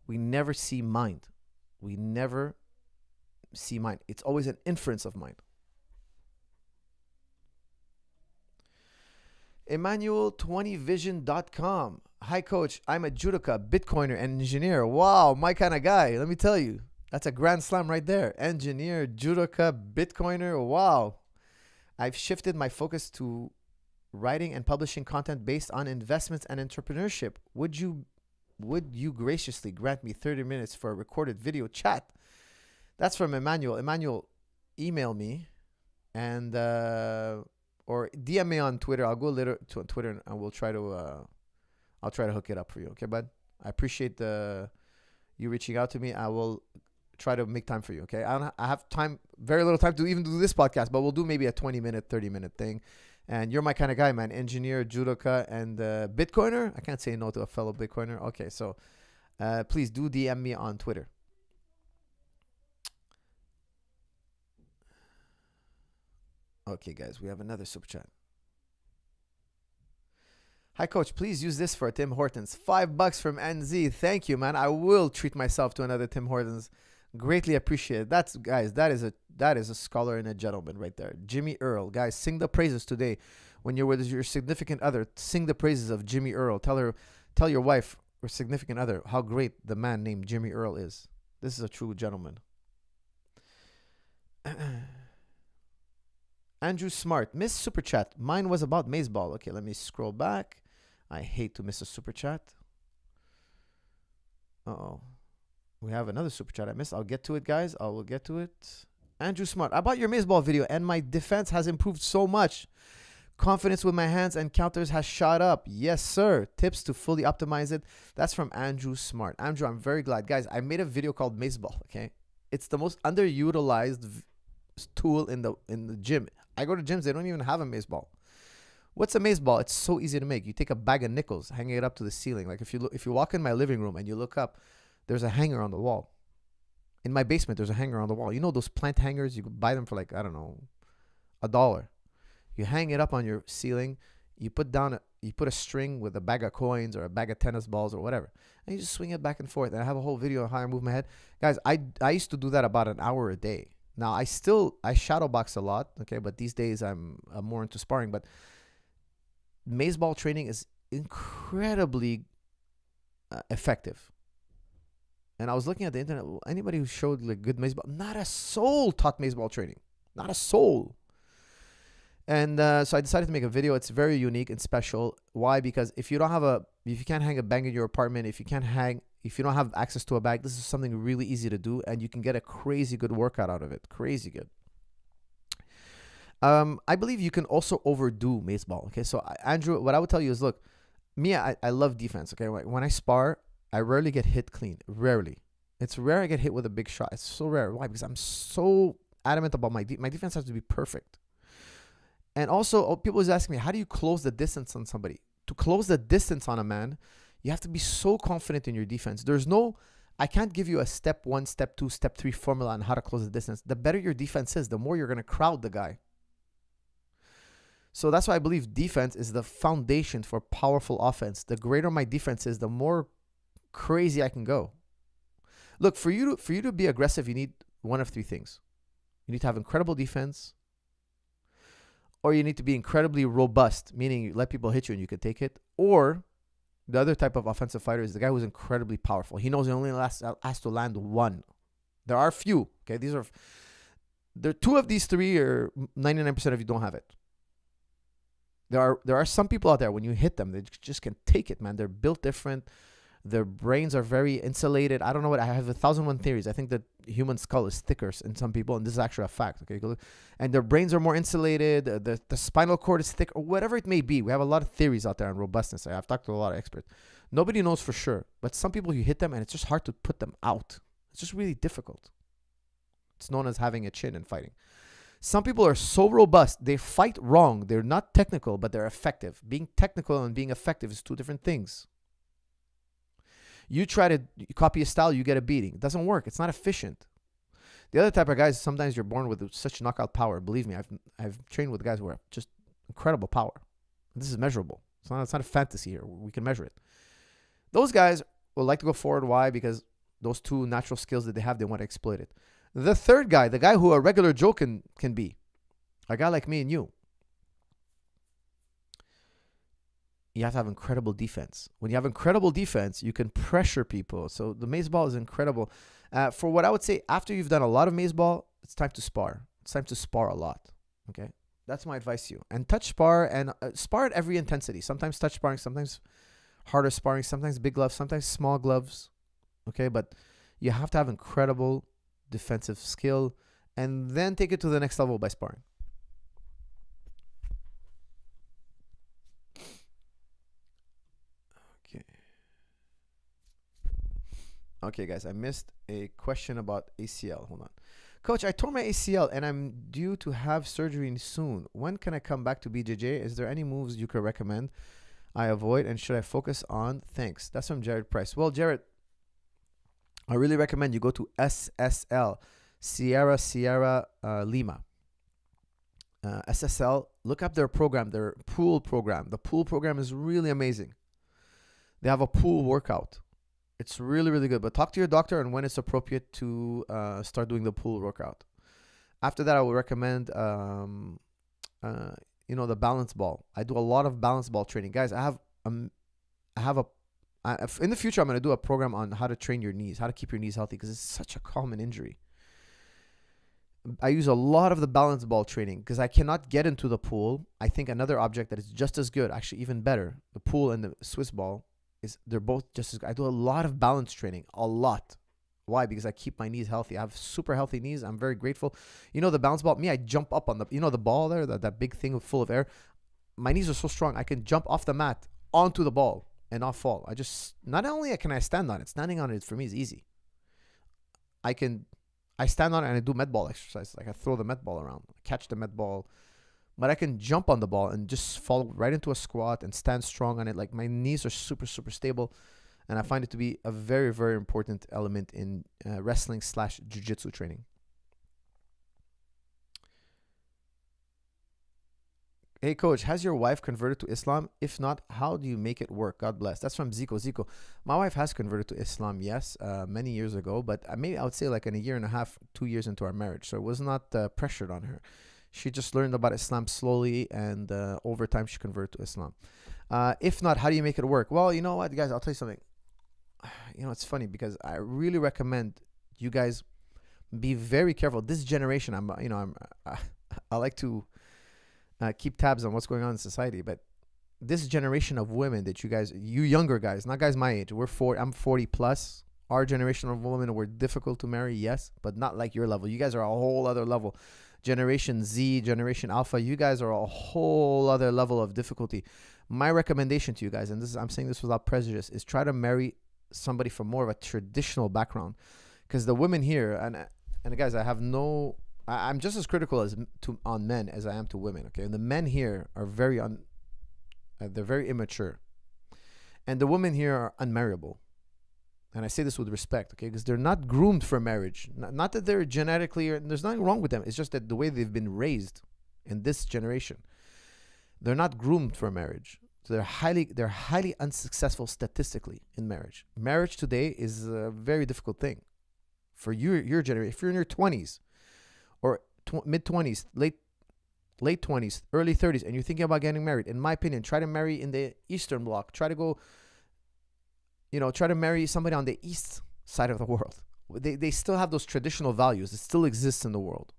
We never see mind. We never see mind. It's always an inference of mind. Emmanuel20vision.com. Hi, coach. I'm a judoka, Bitcoiner, and engineer. Wow, my kind of guy. Let me tell you. That's a grand slam right there. Engineer, judoka, Bitcoiner. Wow. I've shifted my focus to writing and publishing content based on investments and entrepreneurship. Would you graciously grant me 30 minutes for a recorded video chat? That's from Emmanuel. Emmanuel, email me and or DM me on Twitter. I'll go later to Twitter and we'll try to I'll try to hook it up for you. Okay, bud? I appreciate you reaching out to me. I will try to make time for you. Okay, I have time, very little time to even do this podcast, but we'll do maybe a 20-minute, 30-minute thing. And you're my kind of guy, man. Engineer, judoka, and Bitcoiner. I can't say no to a fellow Bitcoiner. Okay, so please do DM me on Twitter. Okay, guys, we have another super chat. Hi, coach. Please use this for Tim Hortons. $5 from NZ. Thank you, man. I will treat myself to another Tim Hortons. Greatly appreciate it. That's, guys, that is a scholar and a gentleman right there. Jimmy Earl. Guys, sing the praises today. When you're with your significant other, sing the praises of Jimmy Earl. Tell your wife or significant other how great the man named Jimmy Earl is. This is a true gentleman. Andrew Smart. Miss Super Chat. Mine was about Maze-ball. Okay, let me scroll back. I hate to miss a super chat. Uh-oh. We have another super chat I missed. I'll get to it, guys. I will get to it. Andrew Smart. I bought your Maze-ball video and my defense has improved so much. Confidence with my hands and counters has shot up. Yes, sir. Tips to fully optimize it. That's from Andrew Smart. Andrew, I'm very glad. Guys, I made a video called Maze-ball, okay? It's the most underutilized tool in the gym. I go to gyms, they don't even have a Maze-ball. What's a Maze-ball? It's so easy to make. You take a bag of nickels, hang it up to the ceiling. Like if you walk in my living room and you look up, there's a hanger on the wall. In my basement, there's a hanger on the wall. You know those plant hangers? You could buy them for like, I don't know, $1. You hang it up on your ceiling. You put a string with a bag of coins or a bag of tennis balls or whatever. And you just swing it back and forth. And I have a whole video on how I move my head. Guys, I used to do that about an hour a day. Now, I shadow box a lot, okay? But these days, I'm more into sparring. But Maze-ball training is incredibly effective. And I was looking at the internet. Anybody who showed like good Maze-ball, not a soul taught Maze-ball training. Not a soul. And so I decided to make a video. It's very unique and special. Why? Because if you can't hang a bag in your apartment, if you don't have access to a bag, this is something really easy to do, and you can get a crazy good workout out of it. Crazy good. I believe you can also overdo Maze-ball. Okay, so Andrew, what I would tell you is, look, me, I love defense. Okay, when I spar, I rarely get hit clean. Rarely. It's rare I get hit with a big shot. It's so rare. Why? Because I'm so adamant about my defense has to be perfect. And also, people always ask me, how do you close the distance on somebody? To close the distance on a man, you have to be so confident in your defense. I can't give you a step 1, step 2, step 3 formula on how to close the distance. The better your defense is, the more you're going to crowd the guy. So that's why I believe defense is the foundation for powerful offense. The greater my defense is, the more crazy I can go. Look, for you to be aggressive, you need one of 3 things. You need to have incredible defense, or you need to be incredibly robust, meaning you let people hit you and you can take it. Or the other type of offensive fighter is the guy who's incredibly powerful. He knows he only has to land one. There are few. Okay, there are 2 of these 3, or 99% of you don't have it. There are some people out there, when you hit them, they just can take it, man. They're built different. Their brains are very insulated. I don't know what. I have 1,001 theories. I think that human skull is thicker in some people, and this is actually a fact. Okay, and their brains are more insulated. The spinal cord is thick, or whatever it may be. We have a lot of theories out there on robustness. I've talked to a lot of experts. Nobody knows for sure, but some people, you hit them, and it's just hard to put them out. It's just really difficult. It's known as having a chin in fighting. Some people are so robust, they fight wrong. They're not technical, but they're effective. Being technical and being effective is 2 different things. You try to copy a style, you get a beating. It doesn't work. It's not efficient. The other type of guys, sometimes you're born with such knockout power. Believe me, I've trained with guys who are just incredible power. This is measurable. It's not a fantasy here. We can measure it. Those guys will like to go forward. Why? Because those 2 natural skills that they have, they want to exploit it. The third guy, the guy who a regular Joe can be, a guy like me and you have to have incredible defense. When you have incredible defense, you can pressure people. So the mace ball is incredible. For what I would say, after you've done a lot of mace ball, it's time to spar. It's time to spar a lot. Okay, that's my advice to you. And touch spar, and spar at every intensity. Sometimes touch sparring, sometimes harder sparring, sometimes big gloves, sometimes small gloves. Okay, but you have to have incredible defensive skill, and then take it to the next level by sparring. Okay, guys, I missed a question about ACL. Hold on. Coach, I tore my ACL and I'm due to have surgery soon. When can I come back to BJJ? Is there any moves you could recommend I avoid, and should I focus on? Thanks. That's from Jared Price. Well, Jared, I really recommend you go to SSL, Sierra Lima. SSL, look up their program, their pool program. The pool program is really amazing. They have a pool workout. It's really, really good. But talk to your doctor and when it's appropriate to start doing the pool workout. After that, I would recommend, the balance ball. I do a lot of balance ball training. Guys, in the future, I'm going to do a program on how to train your knees, how to keep your knees healthy, because it's such a common injury. I use a lot of the balance ball training because I cannot get into the pool. I think another object that is just as good, actually even better, the pool and the Swiss ball, they're both just as good. I do a lot of balance training, a lot. Why? Because I keep my knees healthy. I have super healthy knees. I'm very grateful. You know, the balance ball, I jump up on the ball there, that big thing full of air. My knees are so strong. I can jump off the mat onto the ball and not fall. Not only can I stand on it, standing on it for me is easy. I stand on it and I do med ball exercise. Like I throw the med ball around, catch the med ball. But I can jump on the ball and just fall right into a squat and stand strong on it. Like my knees are super, super stable. And I find it to be a very, very important element in wrestling / jiu-jitsu training. Hey, coach, has your wife converted to Islam? If not, how do you make it work? God bless. That's from Zico. Zico, my wife has converted to Islam, yes, many years ago. But maybe I would say like in a year and a half, 2 years into our marriage. So it was not pressured on her. She just learned about Islam slowly, and over time she converted to Islam. If not, how do you make it work? Well, you know what, guys, I'll tell you something. You know, it's funny because I really recommend you guys be very careful. This generation, I like to keep tabs on what's going on in society, but this generation of women that you younger guys, not guys my age, I'm 40 plus. Our generation of women were difficult to marry, yes, but not like your level. You guys are a whole other level. Generation Z, Generation Alpha, you guys are a whole other level of difficulty. My recommendation to you guys, and I'm saying this without prejudice, is try to marry somebody from more of a traditional background. because the women here, and guys, I'm just as critical on men as I am to women. Okay, and the men here are they're very immature, and the women here are unmarriable. And I say this with respect, okay, because they're not groomed for marriage. Not that they're genetically, there's nothing wrong with them. It's just that the way they've been raised in this generation, they're not groomed for marriage. So they're highly unsuccessful statistically in marriage. Marriage today is a very difficult thing for your generation. If you're in your 20s or mid 20s, late 20s, early 30s, and you're thinking about getting married, in my opinion, try to marry in the Eastern Bloc. Try to marry somebody on the east side of the world. They still have those traditional values. It still exists in the world.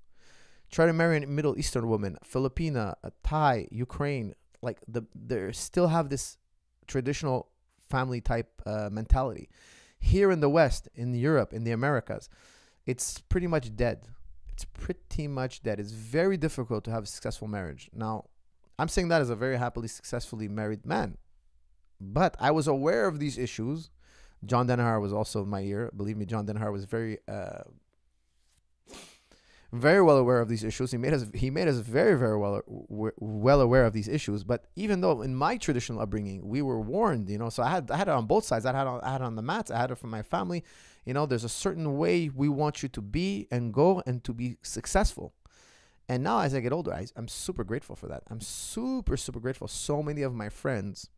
Try to marry a Middle Eastern woman, Filipina, a Thai, Ukraine. Like they still have this traditional family type mentality. Here in the West, in Europe, in the Americas, it's pretty much dead. It's pretty much dead. It's very difficult to have a successful marriage. Now, I'm saying that as a very happily, successfully married man. But I was aware of these issues. John Denhar was also in my ear. Believe me, John Denhar was very well aware of these issues. He made us very, very well aware of these issues. But even though in my traditional upbringing, we were warned, so I had it on both sides. I had it on the mats. I had it from my family. There's a certain way we want you to be and go and to be successful. And now as I get older, I'm super grateful for that. I'm super, super grateful. So many of my friends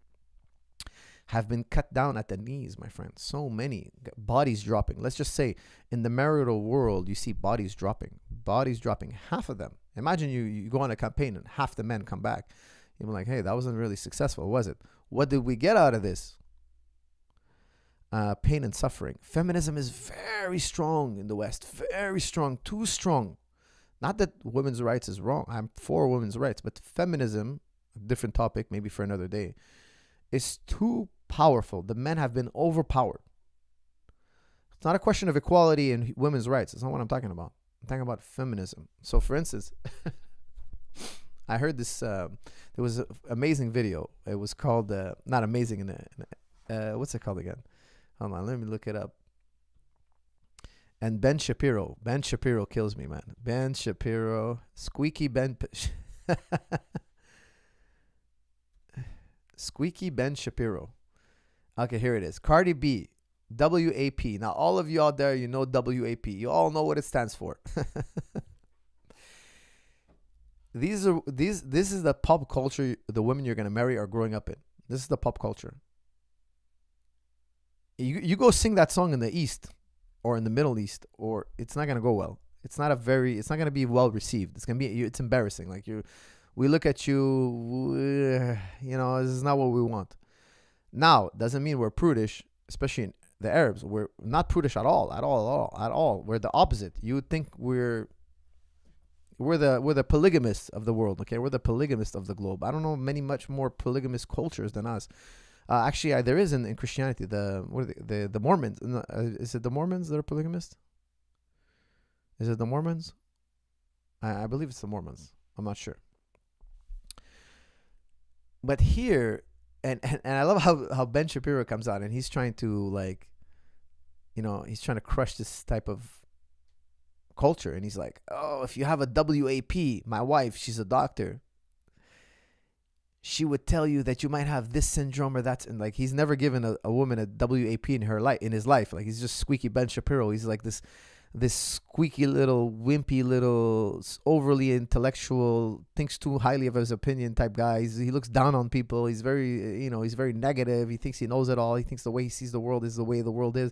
have been cut down at the knees, my friends. So many bodies dropping. Let's just say in the marital world, you see bodies dropping. Half of them. Imagine you go on a campaign and half the men come back. You're like, hey, that wasn't really successful, was it? What did we get out of this? Pain and suffering. Feminism is very strong in the West. Very strong. Too strong. Not that women's rights is wrong. I'm for women's rights. But feminism, a different topic, maybe for another day, is too powerful. The men have been overpowered. It's not a question of equality and women's rights. That's not what I'm talking about. I'm talking about feminism. So, for instance, I heard this. There was an amazing video. It was called not amazing. What's it called again? Hold on, let me look it up. And Ben Shapiro kills me, man. Ben Shapiro, Squeaky Ben. Squeaky Ben Shapiro. Okay, here it is. Cardi B, WAP. Now, all of you out there, you know WAP. You all know what it stands for. This is the pop culture the women you're going to marry are growing up in. This is the pop culture. You go sing that song in the East or in the Middle East, or it's not going to go well. It's not going to be well received. It's embarrassing. Like we look at you, this is not what we want. Now, doesn't mean we're prudish, especially in the Arabs. We're not prudish at all. We're the opposite. You would think we're the polygamists of the world. Okay, we're the polygamists of the globe. I don't know much more polygamous cultures than us. Actually, there is in Christianity the Mormons. Is it the Mormons that are polygamist? Is it the Mormons? I believe it's the Mormons. I'm not sure. But here, and I love how Ben Shapiro comes out and he's trying to he's trying to crush this type of culture. And he's like, oh, if you have a WAP, my wife, she's a doctor, she would tell you that you might have this syndrome or that. And like, he's never given a woman a WAP in his life. Like, he's just squeaky Ben Shapiro. He's like this squeaky little wimpy little overly intellectual, thinks too highly of his opinion type guy. He looks down on people. He's very he's very negative. He thinks he knows it all. He thinks the way he sees the world is the way the world is.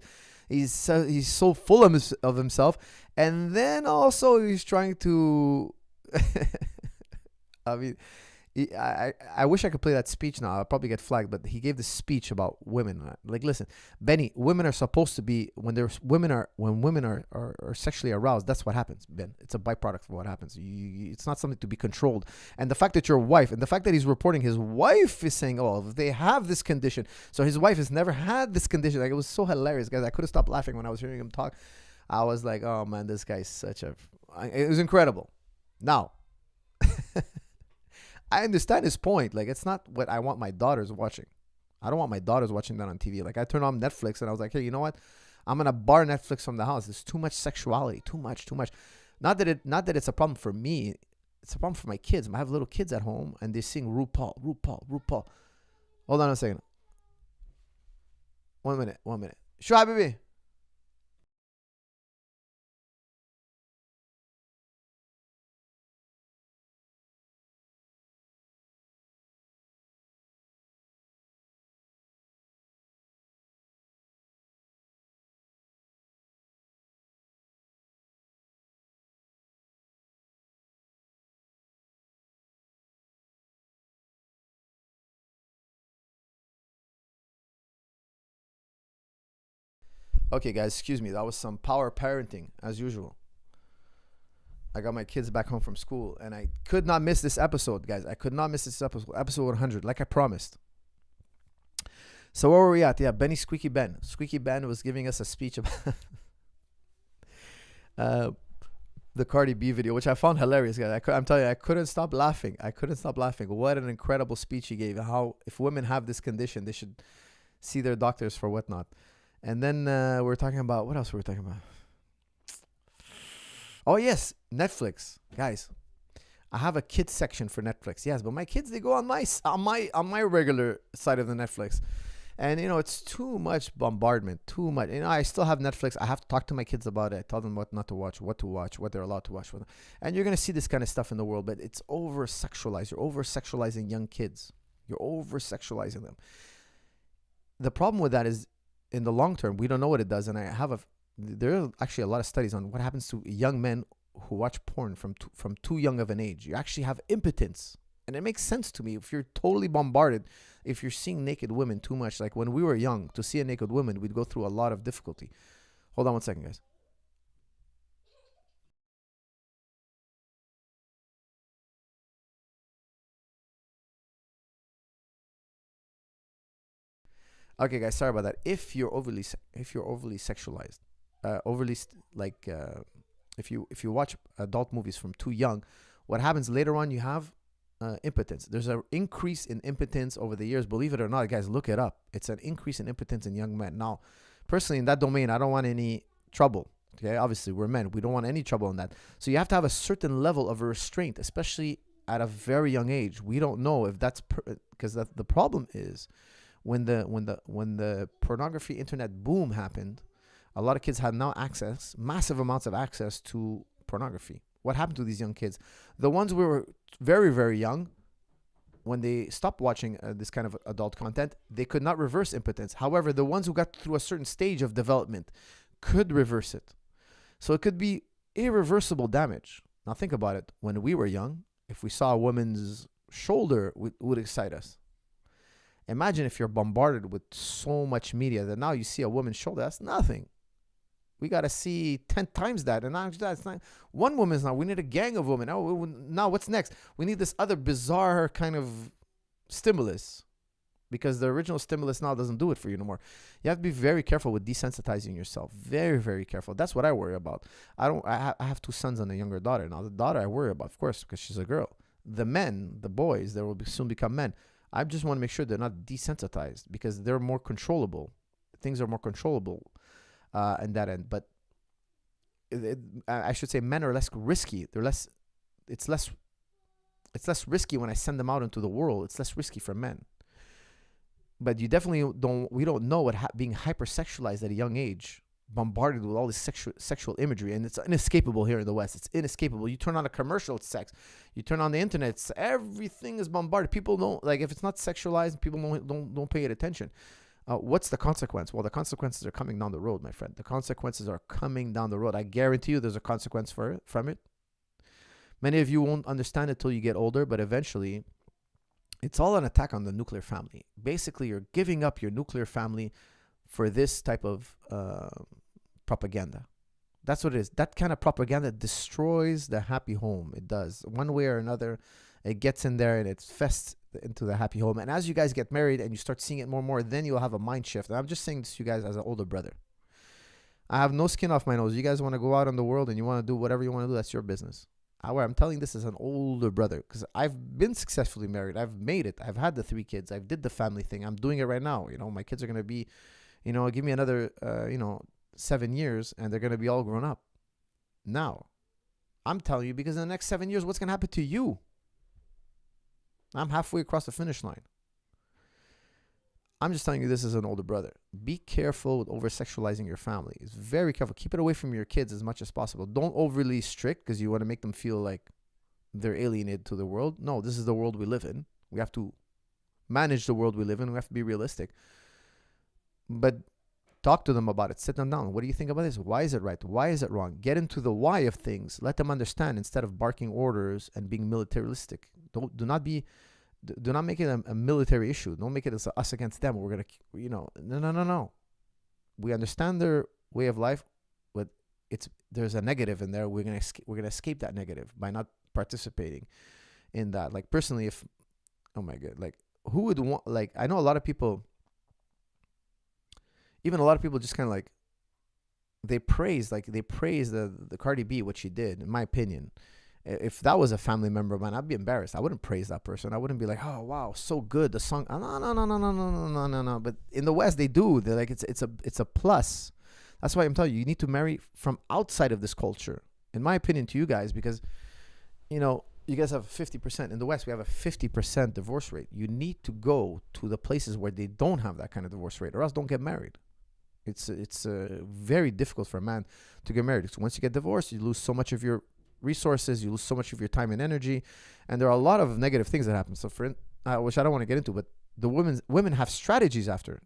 He's so full of himself. And then also he's trying to I mean, I wish I could play that speech now. I'll probably get flagged, but he gave this speech about women. Like, listen, Benny, women are supposed to be when women are sexually aroused. That's what happens, Ben. It's a byproduct of what happens. It's not something to be controlled. And the fact that your wife, and the fact that he's reporting his wife is saying, oh, they have this condition. So his wife has never had this condition. Like, it was so hilarious, guys. I couldn't stop laughing when I was hearing him talk. I was like, oh man, this guy's it was incredible. Now, I understand his point. Like, it's not what I want my daughters watching. I don't want my daughters watching that on TV. Like, I turned on Netflix and I was like, hey, you know what? I'm gonna bar Netflix from the house. There's too much sexuality, too much. Not that it's a problem for me. It's a problem for my kids. I have little kids at home, and they sing RuPaul. Hold on a second. 1 minute. Sure, habibi. Okay, guys, excuse me. That was some power parenting, as usual. I got my kids back home from school, and I could not miss this episode, guys. I could not miss this episode 100, like I promised. So where were we at? Yeah, Squeaky Ben. Squeaky Ben was giving us a speech about the Cardi B video, which I found hilarious, guys. I'm telling you, I couldn't stop laughing. What an incredible speech he gave. How if women have this condition, they should see their doctors for whatnot. And then we're talking about, what else were we talking about? Oh, yes, Netflix. Guys, I have a kids section for Netflix. Yes, but my kids, they go on my regular side of the Netflix. And, it's too much bombardment, too much. I still have Netflix. I have to talk to my kids about it. I tell them what not to watch, what they're allowed to watch. And you're going to see this kind of stuff in the world, but it's over-sexualized. You're over-sexualizing young kids. You're over-sexualizing them. The problem with that is, in the long term, we don't know what it does. And there are actually a lot of studies on what happens to young men who watch porn from too young of an age. You actually have impotence. And it makes sense to me. If you're totally bombarded, if you're seeing naked women too much, like when we were young, to see a naked woman, we'd go through a lot of difficulty. Hold on 1 second, guys. Okay, guys, sorry about that. If you're overly sexualized, if you watch adult movies from too young, what happens later on? You have impotence. There's an increase in impotence over the years. Believe it or not, guys, look it up. It's an increase in impotence in young men. Now, personally, in that domain, I don't want any trouble. Okay, obviously, we're men. We don't want any trouble in that. So you have to have a certain level of restraint, especially at a very young age. We don't know if that's because the problem is when the pornography internet boom happened, a lot of kids had now massive amounts of access to pornography. What happened to these young kids? The ones who were very, very young, when they stopped watching this kind of adult content, they could not reverse impotence. However, the ones who got through a certain stage of development could reverse it. So it could be irreversible damage. Now think about it. When we were young, if we saw a woman's shoulder, it would excite us. Imagine if you're bombarded with so much media that now you see a woman's shoulder, that's nothing. We got to see 10 times that. And now that's not one woman's now. We need a gang of women. Now what's next? We need this other bizarre kind of stimulus, because the original stimulus now doesn't do it for you no more. You have to be very careful with desensitizing yourself. Very, very careful. That's what I worry about. I have 2 sons and a younger daughter. Now the daughter I worry about, of course, because she's a girl. The men, the boys, they will soon become men. I just want to make sure they're not desensitized, because they're more controllable. Things are more controllable in that end. But I should say men are less risky. It's less risky when I send them out into the world. It's less risky for men. But you definitely we don't know what being hypersexualized at a young age, bombarded with all this sexual imagery, and it's inescapable here in the West. It's inescapable. You turn on a commercial, it's sex. You turn on the internet, everything is bombarded. People don't, like, if it's not sexualized, people don't pay it attention. What's the consequence? Well, the consequences are coming down the road, my friend. The consequences are coming down the road. I guarantee you there's a consequence from it. Many of you won't understand it till you get older, but eventually it's all an attack on the nuclear family. Basically, you're giving up your nuclear family for this type of propaganda. That's what it is. That kind of propaganda destroys the happy home. It does. One way or another, it gets in there and it fests into the happy home. And as you guys get married and you start seeing it more and more, then you'll have a mind shift. And I'm just saying this to you guys as an older brother. I have no skin off my nose. You guys want to go out in the world and you want to do whatever you want to do, that's your business. However, I'm telling this as an older brother, because I've been successfully married. I've made it. I've had the 3 kids. I've did the family thing. I'm doing it right now. My kids are going to be, give me another, 7 years and they're going to be all grown up. Now, I'm telling you, because in the next 7 years, what's going to happen to you? I'm halfway across the finish line. I'm just telling you this as an older brother. Be careful with over-sexualizing your family. It's very careful. Keep it away from your kids as much as possible. Don't overly strict because you want to make them feel like they're alienated to the world. No, this is the world we live in. We have to manage the world we live in. We have to be realistic. But talk to them about it. Sit them down. What do you think about this? Why is it right? Why is it wrong? Get into the why of things. Let them understand instead of barking orders and being militaristic. Do not make it a military issue. Don't make it as us against them. We're gonna, no. We understand their way of life, but there's a negative in there. We're gonna escape that negative by not participating in that. Like personally, oh my God, like who would want? Like I know a lot of people. Even a lot of people just kind of like they praise the Cardi B, what she did. In my opinion, if that was a family member of mine, I'd be embarrassed. I wouldn't praise that person. I wouldn't be like, oh wow, so good the song. No. But in the West, they do. They're like it's a plus. That's why I'm telling you, you need to marry from outside of this culture. In my opinion, to you guys, because you guys have 50%. In the West, we have a 50% divorce rate. You need to go to the places where they don't have that kind of divorce rate, or else don't get married. It's very difficult for a man to get married. So once you get divorced, you lose so much of your resources, you lose so much of your time and energy, and there are a lot of negative things that happen. So which I don't want to get into, but the women have strategies after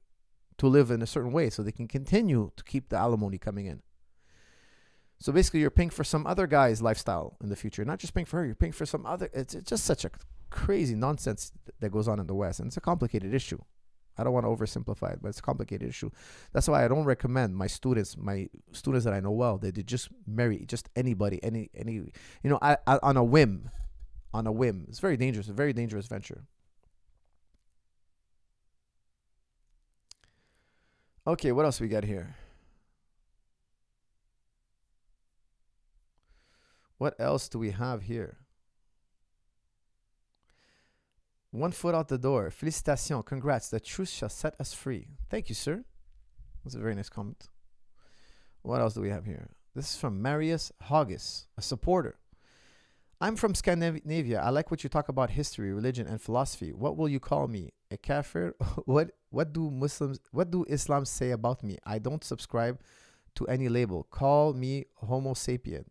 to live in a certain way so they can continue to keep the alimony coming in. So basically, you're paying for some other guy's lifestyle in the future. You're not just paying for her, you're paying for some other. It's just such a crazy nonsense that goes on in the West, and it's a complicated issue. I don't want to oversimplify it, but it's a complicated issue. That's why I don't recommend my students that I know well, they just marry just anybody, any on a whim. It's very dangerous, a very dangerous venture. Okay, what else we got here? What else do we have here? 1 foot out the door. Félicitations. Congrats. The truth shall set us free. Thank you, sir. That's a very nice comment. What else do we have here? This is from Marius Haggis, a supporter. I'm from Scandinavia. I like what you talk about history, religion, and philosophy. What will you call me? A kafir? What do Islam say about me? I don't subscribe to any label. Call me Homo sapien.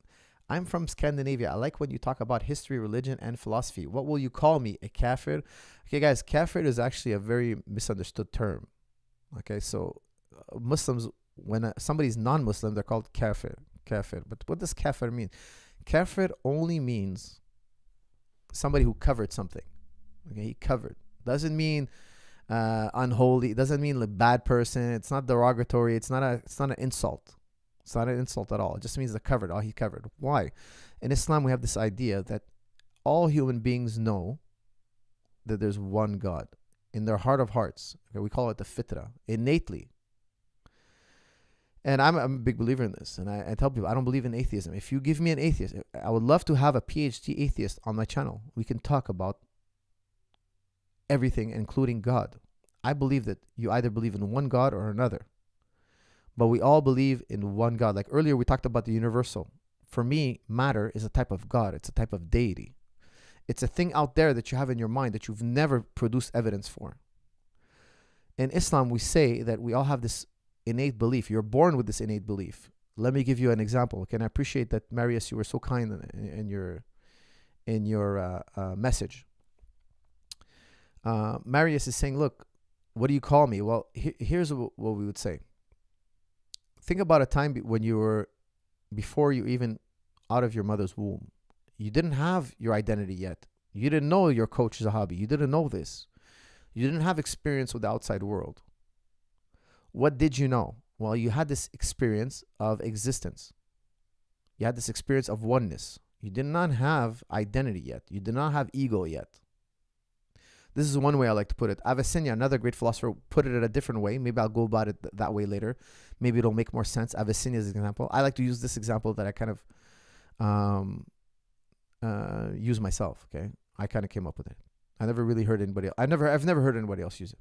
I'm from Scandinavia. I like when you talk about history, religion, and philosophy. What will you call me? A kafir? Okay, guys, kafir is actually a very misunderstood term. Okay, so Muslims, when somebody's non-Muslim, they're called kafir. But what does kafir mean? Kafir only means somebody who covered something. Okay, he covered. Doesn't mean unholy. It doesn't mean a bad person. It's not derogatory. It's not an insult. It's not an insult at all. It just means the covered. All he covered. Why? In Islam, we have this idea that all human beings know that there's one God in their heart of hearts. Okay, we call it the fitra, innately. And I'm a big believer in this. And I tell people, I don't believe in atheism. If you give me an atheist, I would love to have a PhD atheist on my channel. We can talk about everything, including God. I believe that you either believe in one God or another. But we all believe in one God. Like earlier, we talked about the universal. For me, matter is a type of God. It's a type of deity. It's a thing out there that you have in your mind that you've never produced evidence for. In Islam, we say that we all have this innate belief. You're born with this innate belief. Let me give you an example. Okay, and I appreciate that, Marius, you were so kind in your message. Marius is saying, look, what do you call me? Well, here's what we would say. Think about a time when you were, before you even out of your mother's womb. You didn't have your identity yet. You didn't know your coach Zahabi. You didn't know this. You didn't have experience with the outside world. What did you know? Well, you had this experience of existence. You had this experience of oneness. You did not have identity yet. You did not have ego yet. This is one way I like to put it. Avicenna, another great philosopher, put it in a different way. Maybe I'll go about it that way later. Maybe it'll make more sense. Avicenna is an example. I like to use this example that I kind of use myself. Okay, I kind of came up with it. I never really heard anybody else. I've never heard anybody else use it.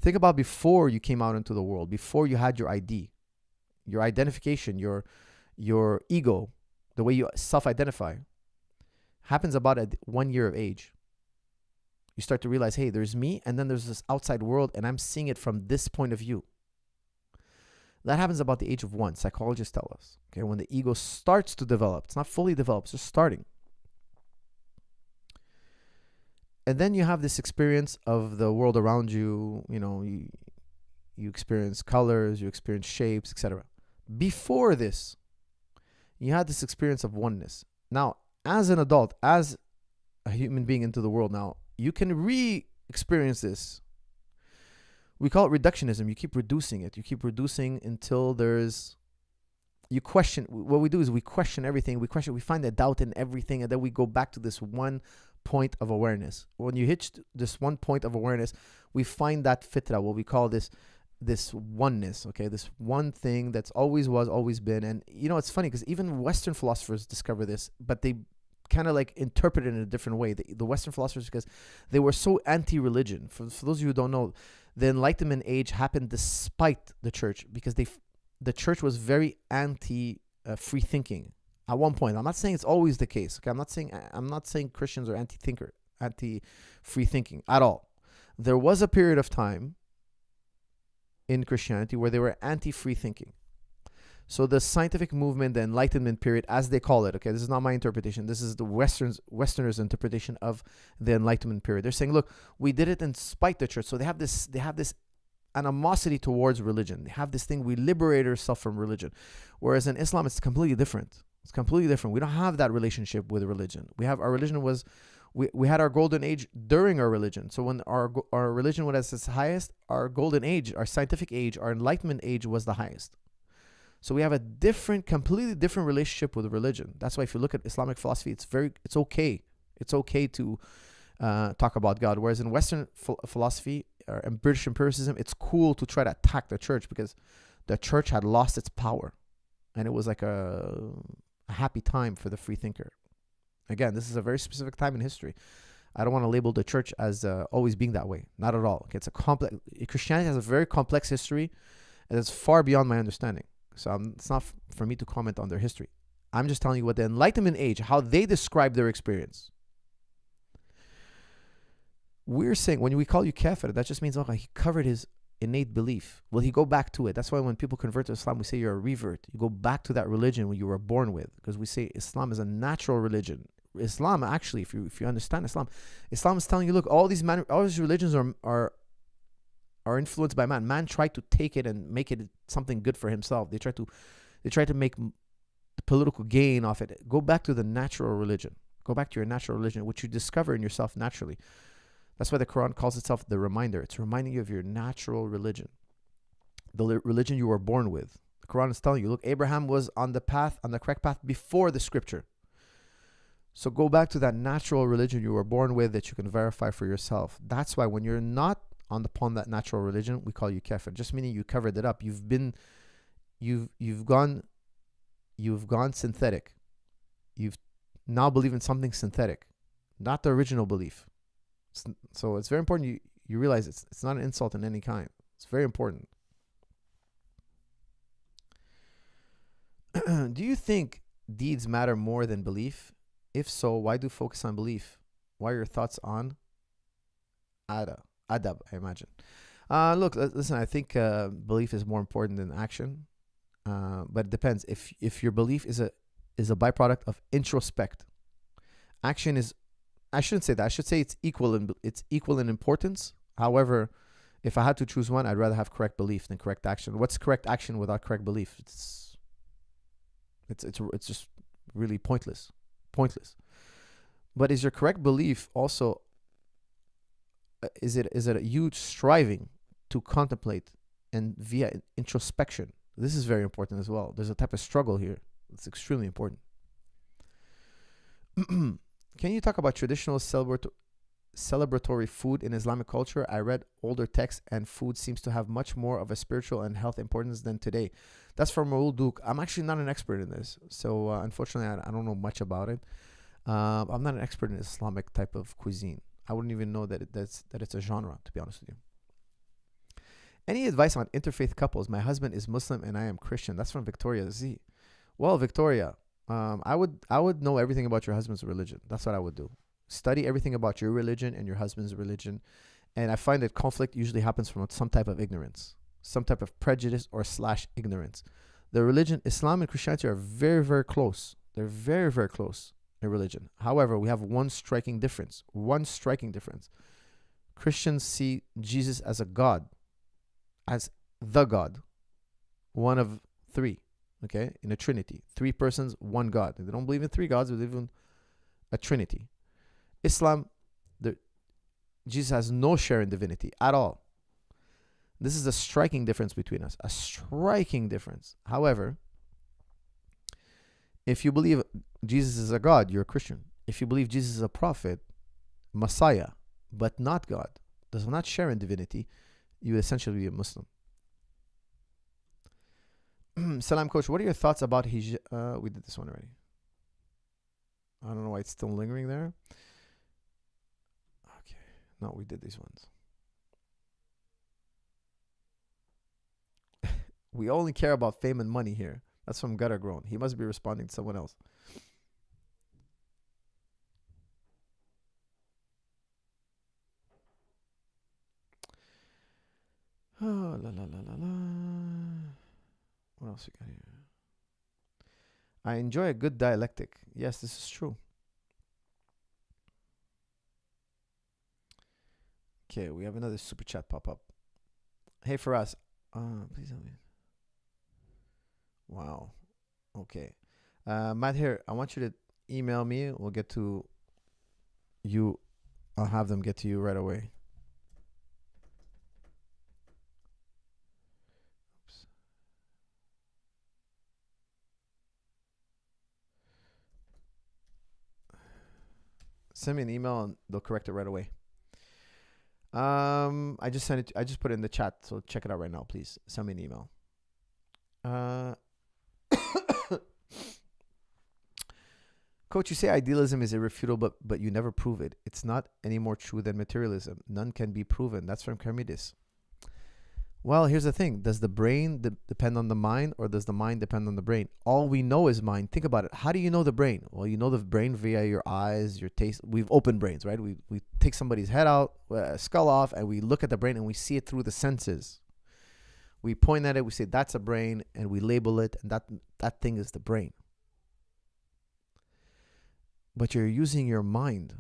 Think about before you came out into the world, before you had your ID. your identification, your ego, the way you self-identify, happens about at 1 year of age. You start to realize, hey, there's me, and then there's this outside world, and I'm seeing it from this point of view. That happens about the age of 1, psychologists tell us. Okay, when the ego starts to develop. It's not fully developed, it's just starting. And then you have this experience of the world around you. You know, you experience colors, you experience shapes, etc. Before this, you had this experience of oneness. Now, as an adult, as a human being into the world now, you can re-experience this. We call it reductionism. You keep reducing it. You keep reducing until you question. What we do is we question everything. We find a doubt in everything, and then we go back to this one point of awareness. When you hit this one point of awareness, we find that fitra, what we call this oneness, okay? This one thing that's always was, always been. And, you know, it's funny because even Western philosophers discover this, but they kind of like interpret it in a different way. The Western philosophers, because they were so anti-religion. For those of you who don't know, the Enlightenment age happened despite the church, because the church was very anti-free thinking at one point. I'm not saying it's always the case. Okay, I'm not saying Christians are anti-free thinking at all. There was a period of time in Christianity where they were anti-free thinking. So the scientific movement, the Enlightenment period, as they call it, okay, this is not my interpretation. This is the Westerners' interpretation of the Enlightenment period. They're saying, look, we did it in spite of the church. So they have this animosity towards religion. They have this thing, we liberate ourselves from religion. Whereas in Islam, it's completely different. It's completely different. We don't have that relationship with religion. Our religion was, we had our golden age during our religion. So when our religion was at its highest, our golden age, our scientific age, our Enlightenment age was the highest. So we have a completely different relationship with religion. That's why if you look at Islamic philosophy, it's okay. It's okay to talk about God. Whereas in Western philosophy and British empiricism, it's cool to try to attack the church because the church had lost its power. And it was like a happy time for the free thinker. Again, this is a very specific time in history. I don't want to label the church as always being that way. Not at all. Okay, Christianity has a very complex history, and it's far beyond my understanding. So it's not for me to comment on their history. I'm just telling you what the Enlightenment age, how they describe their experience. We're saying when we call you kafir, that just means, he covered his innate belief. Will he go back to it? That's why when people convert to Islam, we say you're a revert. You go back to that religion when you were born with, because we say Islam is a natural religion. Islam, actually, if you understand Islam is telling you, look, all these religions are influenced by man. Man tried to take it and make it something good for himself. They try to make political gain off it. Go back to the natural religion. Go back to your natural religion, which you discover in yourself naturally. That's why the Quran calls itself the reminder. It's reminding you of your natural religion, the religion you were born with. The Quran is telling you, look, Abraham was on the correct path before the scripture. So go back to that natural religion you were born with that you can verify for yourself. That's why when you're not upon that natural religion, we call you kafir. Just meaning you covered it up. You've gone synthetic. You've now believe in something synthetic, not the original belief. So it's very important you realize it's not an insult in any kind. It's very important. Do you think deeds matter more than belief? If so, why do focus on belief? Why are your thoughts on adab, I imagine? Look, listen, I think belief is more important than action. But it depends. If your belief is a byproduct of introspect, action is, I shouldn't say that. I should say it's equal in importance. However, if I had to choose one, I'd rather have correct belief than correct action. What's correct action without correct belief? It's just really pointless. But is your correct belief also, is it a huge striving to contemplate and via introspection? This is very important as well. There's a type of struggle here. It's extremely important. Can you talk about traditional celebratory food in Islamic culture? I read older texts and food seems to have much more of a spiritual and health importance than today. That's from Raul Duke. I'm actually not an expert in this. So unfortunately, I don't know much about it. I'm not an expert in Islamic type of cuisine. I wouldn't even know that it's a genre, to be honest with you. Any advice on interfaith couples? My husband is Muslim and I am Christian. That's from Victoria Z. Well, Victoria, I would know everything about your husband's religion. That's what I would do. Study everything about your religion and your husband's religion. And I find that conflict usually happens from some type of ignorance, some type of prejudice or / ignorance. The religion, Islam and Christianity are very, very close. They're very, very close in religion. However, we have one striking difference. Christians see Jesus as a God, as the God, one of three, okay, in a trinity. 3 persons, one God. They don't believe in 3 gods, they believe in a trinity. Islam, Jesus has no share in divinity at all. This is a striking difference between us, a striking difference. However, if you believe Jesus is a God, you're a Christian. If you believe Jesus is a prophet, Messiah, but not God, does not share in divinity, you would essentially be a Muslim. Salam, coach. What are your thoughts about hijab? We did this one already. I don't know why it's still lingering there. Okay. No, we did these ones. We only care about fame and money here. That's from Gutter Grown. He must be responding to someone else. Oh, la la la la la. What else we got here? I enjoy a good dialectic. Yes, this is true. Okay, we have another super chat pop up. Hey, for us. Please help me. Wow. Okay. Matt here, I want you to email me. We'll get to you. I'll have them get to you right away. Oops. Send me an email and they'll correct it right away. I just sent it. I just put it in the chat, so check it out right now, please. Send me an email. Coach, you say idealism is irrefutable, but you never prove it. It's not any more true than materialism. None can be proven. That's from Carmides. Well, here's the thing. Does the brain depend on the mind, or does the mind depend on the brain? All we know is mind. Think about it. How do you know the brain? Well, you know the brain via your eyes, your taste. We've open brains, right? We take somebody's head out, skull off, and we look at the brain and we see it through the senses. We point at it, we say that's a brain, and we label it, and that thing is the brain. But you're using your mind.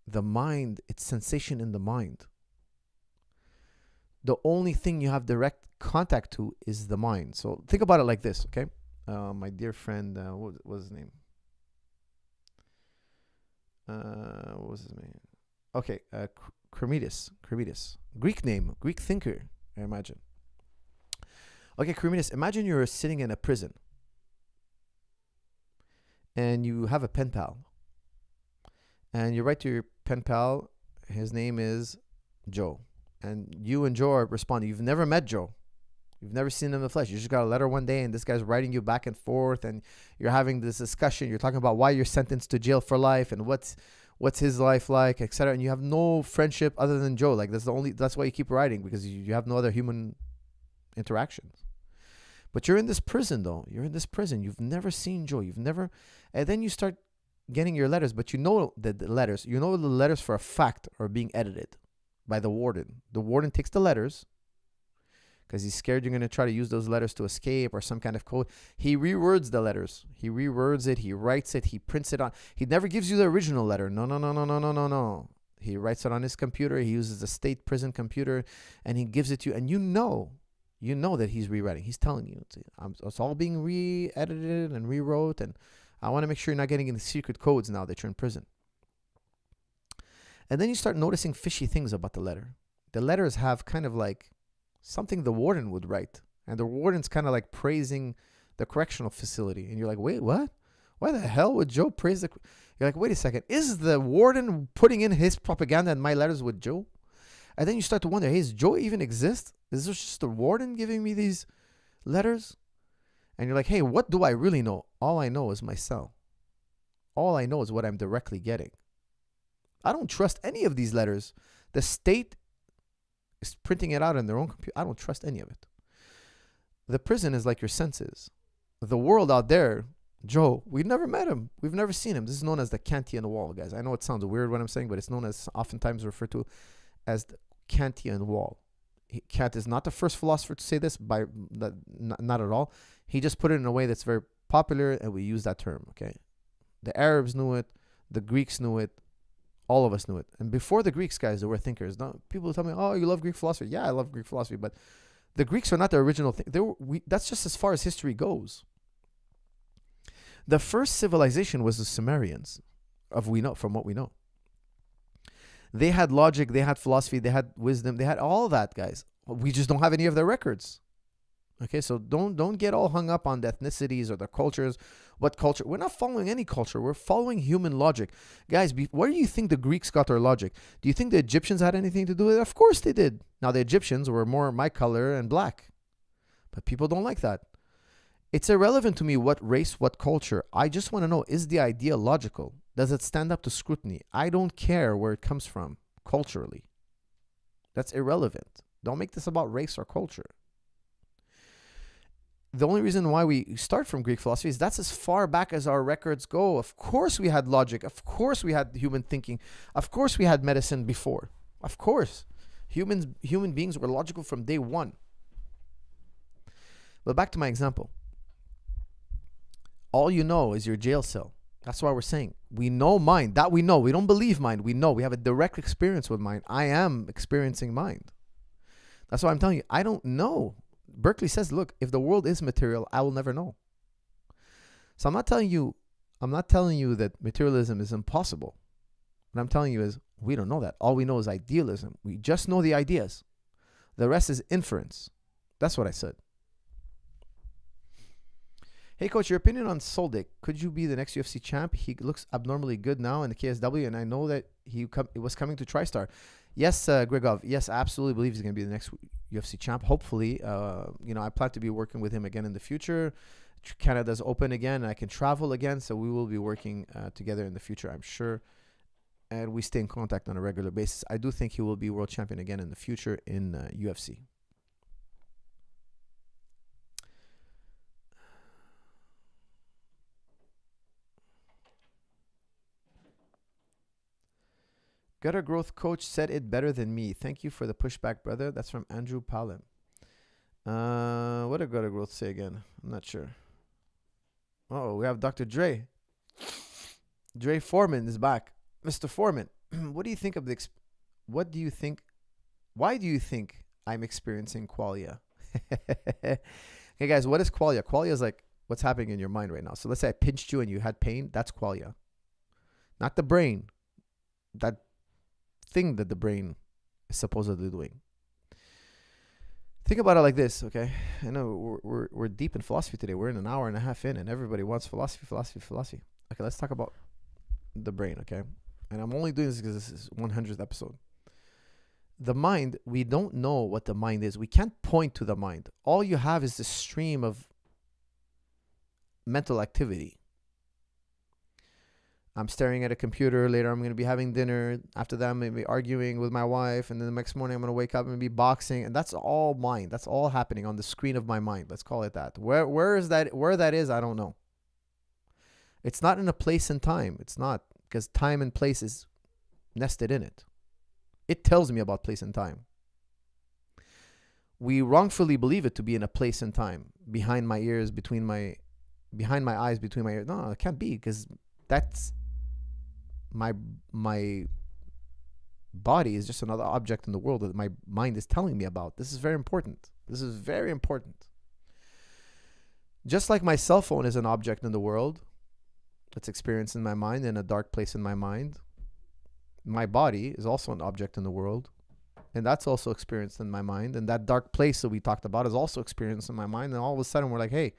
The mind, it's sensation in the mind. The only thing you have direct contact to is the mind. So think about it like this, okay? My dear friend, what was his name? What was his name? Okay, Carmides. Greek name, Greek thinker, I imagine. Okay, Carmides, imagine you're sitting in a prison and you have a pen pal. And you write to your pen pal, his name is Joe. And you and Joe are responding. You've never met Joe. You've never seen him in the flesh. You just got a letter one day and this guy's writing you back and forth and you're having this discussion. You're talking about why you're sentenced to jail for life and what's his life like, etc. And you have no friendship other than Joe. Like that's why you keep writing, because you have no other human interactions. But you're in this prison though. You're in this prison. You've never seen Joe. And then you start getting your letters, but you know that the letters for a fact are being edited by the warden. The warden takes the letters because he's scared you're going to try to use those letters to escape or some kind of code. He rewords the letters. He rewords it. He writes it. He prints it on. He never gives you the original letter. No. He writes it on his computer. He uses the state prison computer and he gives it to you. And you know that he's rewriting. He's telling you it's all being re-edited and rewrote. And I want to make sure you're not getting into secret codes now that you're in prison. And then you start noticing fishy things about the letter. The letters have kind of like something the warden would write. And the warden's kind of like praising the correctional facility. And you're like, wait, what? Why the hell would Joe praise the... You're like, wait a second. Is the warden putting in his propaganda in my letters with Joe? And then you start to wonder, hey, does Joe even exist? Is this just the warden giving me these letters? And you're like, hey, what do I really know? All I know is my cell. All I know is what I'm directly getting. I don't trust any of these letters. The state is printing it out in their own computer. I don't trust any of it. The prison is like your senses. The world out there, Joe, we've never met him. We've never seen him. This is known as the Kantian wall, guys. I know it sounds weird what I'm saying, but it's known as, oftentimes referred to as the Kantian wall. Kant is not the first philosopher to say this, not at all. He just put it in a way that's very popular, and we use that term, okay? The Arabs knew it. The Greeks knew it. All of us knew it. And before the Greeks, guys, there were thinkers. Now, people tell me, oh, you love Greek philosophy. Yeah, I love Greek philosophy, but the Greeks are not the original thing. That's just as far as history goes. The first civilization was the Sumerians, from what we know. They had logic, they had philosophy, they had wisdom, they had all that, guys. We just don't have any of their records. Okay, so don't get all hung up on the ethnicities or the cultures. What culture? We're not following any culture. We're following human logic. Guys, where do you think the Greeks got their logic? Do you think the Egyptians had anything to do with it? Of course they did. Now, the Egyptians were more my color and black. But people don't like that. It's irrelevant to me what race, what culture. I just want to know, is the idea logical? Does it stand up to scrutiny? I don't care where it comes from culturally. That's irrelevant. Don't make this about race or culture. The only reason why we start from Greek philosophy is that's as far back as our records go. Of course we had logic. Of course we had human thinking. Of course we had medicine before. Of course. Human beings were logical from day one. But back to my example. All you know is your jail cell. That's why we're saying we know mind. That we know. We don't believe mind. We know. We have a direct experience with mind. I am experiencing mind. That's why I'm telling you, I don't know. Berkeley says, look, if the world is material, I will never know. So I'm not telling you that materialism is impossible. What I'm telling you is we don't know that. All we know is idealism. We just know the ideas. The rest is inference. That's what I said. Hey, coach, your opinion on Soldic. Could you be the next UFC champ? He looks abnormally good now in the KSW, and I know that he was coming to TriStar. Yes, Grigov. Yes, I absolutely believe he's going to be the next UFC champ. Hopefully, I plan to be working with him again in the future. Canada's open again, and I can travel again, so we will be working together in the future, I'm sure. And we stay in contact on a regular basis. I do think he will be world champion again in the future in UFC. Gutter growth coach said it better than me. Thank you for the pushback, brother. That's from Andrew Palin. What did gutter growth say again? I'm not sure. Oh, we have Dr. Dre. Dre Foreman is back. Mr. Foreman, what do you think of the... Why do you think I'm experiencing qualia? Okay, guys, what is qualia? Qualia is like what's happening in your mind right now. So let's say I pinched you and you had pain. That's qualia. Not the brain. That thing that the brain is supposedly doing. Think about it like this, okay? I know we're deep in philosophy today. We're in an hour and a half in, and everybody wants philosophy. Okay, let's talk about the brain, okay? And I'm only doing this because this is 100th episode. The mind, we don't know what the mind is. We can't point to the mind. All you have is this stream of mental activity. I'm staring at a computer. Later, I'm going to be having dinner. After that, I'm going to be arguing with my wife. And then the next morning, I'm going to wake up and be boxing. And that's all mind. That's all happening on the screen of my mind. Let's call it that. Where that is, I don't know. It's not in a place and time. It's not, because time and place is nested in it. It tells me about place and time. We wrongfully believe it to be in a place and time. Behind my ears, behind my eyes, between my ears. No, it can't be, because that's... My body is just another object in the world that my mind is telling me about. This is very important. This is very important. Just like my cell phone is an object in the world that's experienced in my mind, in a dark place in my mind, my body is also an object in the world, and that's also experienced in my mind. And that dark place that we talked about is also experienced in my mind. And all of a sudden we're like, hey,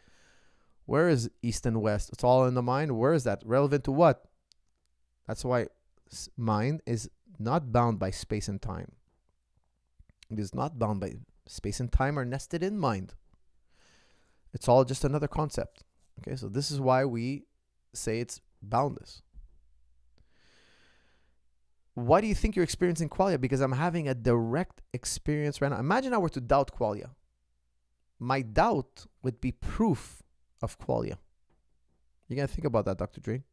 where is East and West? It's all in the mind. Where is that? Relevant to what? That's why mind is not bound by space and time. It is not bound by space and time, are nested in mind. It's all just another concept. Okay, so this is why we say it's boundless. Why do you think you're experiencing qualia? Because I'm having a direct experience right now. Imagine I were to doubt qualia. My doubt would be proof of qualia. You gotta think about that, Dr. Dre.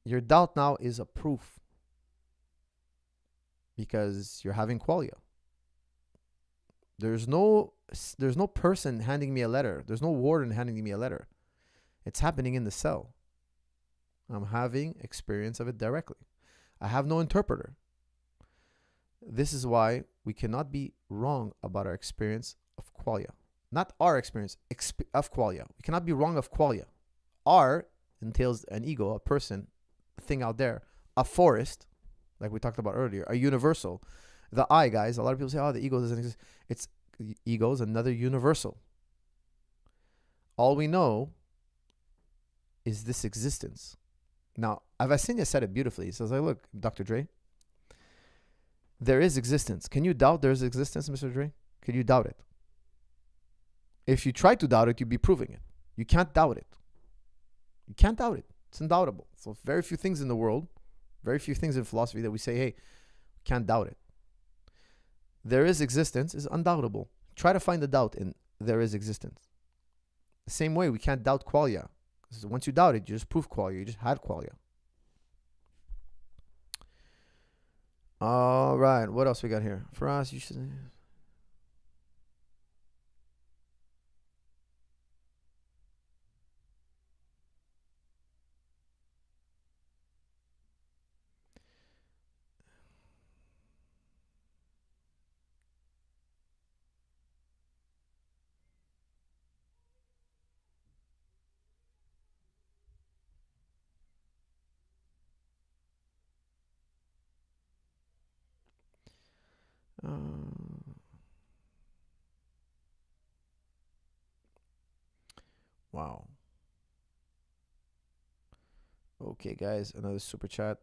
Your doubt now is a proof because you're having qualia. There's no person handing me a letter. There's no warden handing me a letter. It's happening in the cell. I'm having experience of it directly. I have no interpreter. This is why we cannot be wrong about our experience of qualia. Not our experience of qualia. We cannot be wrong of qualia. R entails an ego, a person, a thing out there, a forest, like we talked about earlier, a universal. The I, guys, a lot of people say, oh, the ego doesn't exist. It's ego is another universal. All we know is this existence. Now, Avicenna said it beautifully. He says, like, look, Dr. Dre, there is existence. Can you doubt there is existence, Mr. Dre? Can you doubt it? If you try to doubt it, you'd be proving it. You can't doubt it. You can't doubt it. It's undoubtable. So very few things in the world, very few things in philosophy that we say, hey, can't doubt it. There is existence is undoubtable. Try to find the doubt in there is existence. The same way we can't doubt qualia. Because once you doubt it, you just prove qualia. You just had qualia. All right. What else we got here? For us, you should... wow. Okay, guys, another super chat.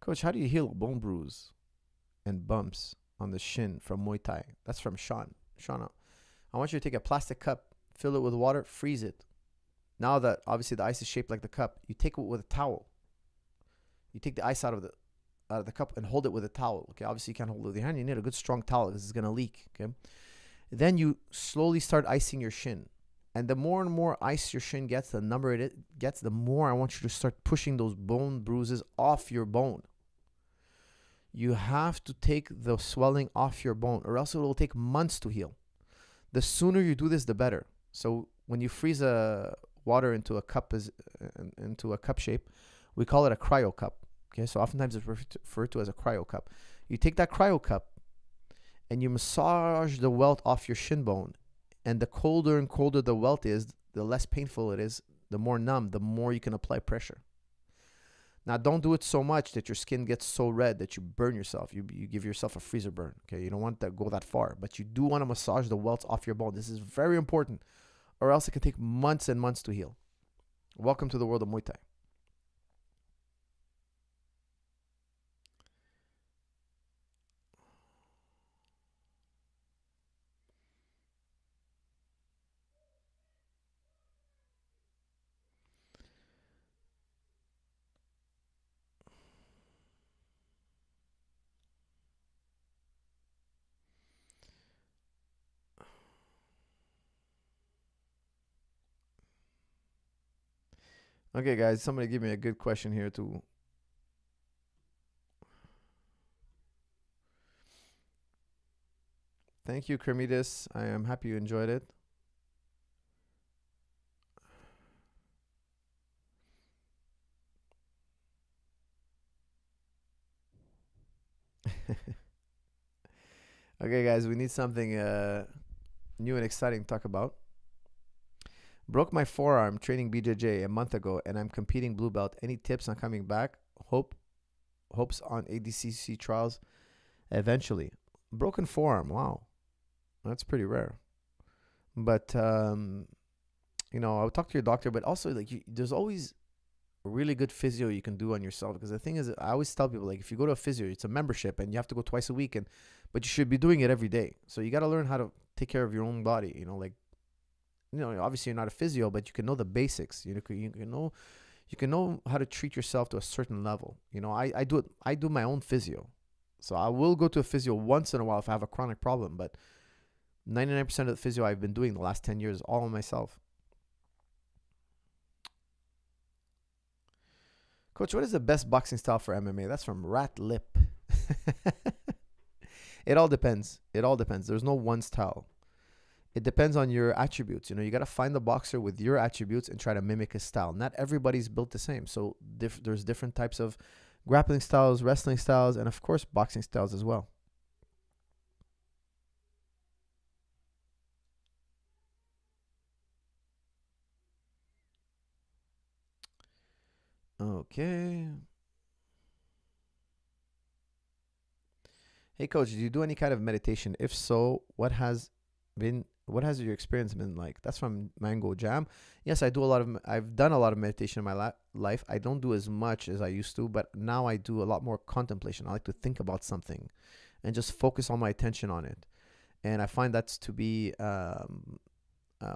Coach, how do you heal a bone bruise and bumps on the shin from Muay Thai? That's from Sean. Sean, I want you to take a plastic cup, fill it with water, freeze it. Now that obviously the ice is shaped like the cup, you take it with a towel. You take the ice out of the cup and hold it with a towel. Okay, obviously you can't hold it with your hand. You need a good strong towel because it's gonna leak. Okay, then you slowly start icing your shin, and the more and more ice your shin gets, the number it gets, the more I want you to start pushing those bone bruises off your bone. You have to take the swelling off your bone, or else it will take months to heal. The sooner you do this, the better. So when you freeze water into a cup shape, we call it a cryo cup. Okay, so oftentimes it's referred to as a cryo cup. You take that cryo cup and you massage the welt off your shin bone. And the colder and colder the welt is, the less painful it is, the more numb, the more you can apply pressure. Now, don't do it so much that your skin gets so red that you burn yourself. You give yourself a freezer burn. Okay, you don't want to go that far, but you do want to massage the welts off your bone. This is very important, or else it can take months and months to heal. Welcome to the world of Muay Thai. Okay, guys, somebody give me a good question here too. Thank you, Cremides. I am happy you enjoyed it. Okay, guys, we need something new and exciting to talk about. Broke my forearm training BJJ a month ago, and I'm competing blue belt. Any tips on coming back? Hopes on ADCC trials eventually. Broken forearm. Wow, that's pretty rare. But I'll talk to your doctor. But also, like, there's always a really good physio you can do on yourself. Because the thing is, I always tell people, like, if you go to a physio, it's a membership, and you have to go twice a week, but you should be doing it every day. So you got to learn how to take care of your own body. Obviously you're not a physio, but you can know the basics. You can know You can know how to treat yourself to a certain level. You know, I do it. I do my own physio. So I will go to a physio once in a while if I have a chronic problem, but 99% of the physio I've been doing the last 10 years is all on myself. Coach, what is the best boxing style for MMA? That's from Rat Lip. It all depends. It all depends. There's no one style. It depends on your attributes. You know, you got to find the boxer with your attributes and try to mimic his style. Not everybody's built the same. So there's different types of grappling styles, wrestling styles, and of course, boxing styles as well. Okay. Hey, coach, do you do any kind of meditation? If so, what has your experience been like? That's from Mango Jam. Yes, I've done a lot of meditation in my life. I don't do as much as I used to, but now I do a lot more contemplation. I like to think about something and just focus all my attention on it. And I find that's to be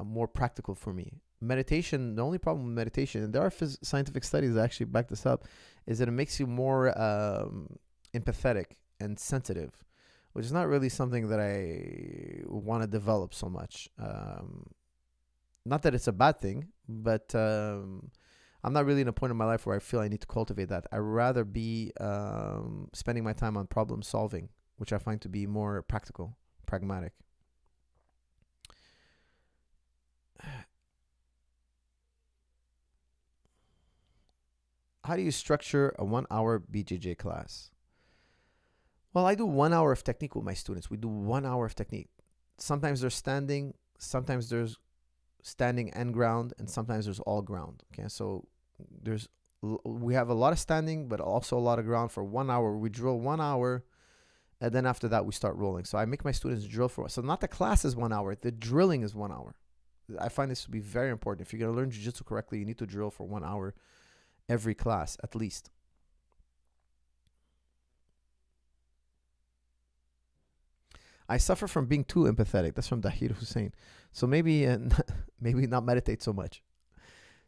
more practical for me. Meditation, the only problem with meditation, and there are scientific studies that actually back this up, is that it makes you more empathetic and sensitive, which is not really something that I want to develop so much. Not that it's a bad thing, but I'm not really in a point in my life where I feel I need to cultivate that. I'd rather be spending my time on problem solving, which I find to be more practical, pragmatic. How do you structure a 1 hour BJJ class? Well, I do 1 hour of technique with my students. We do 1 hour of technique. Sometimes there's standing, sometimes there's standing and ground, and sometimes there's all ground. Okay, so we have a lot of standing, but also a lot of ground for 1 hour. We drill 1 hour, and then after that we start rolling. So I make my students drill so not the class is 1 hour, the drilling is 1 hour. I find this to be very important. If you're going to learn jiu-jitsu correctly, you need to drill for 1 hour every class at least. I suffer from being too empathetic. That's from Dahir Hussein. So maybe maybe not meditate so much.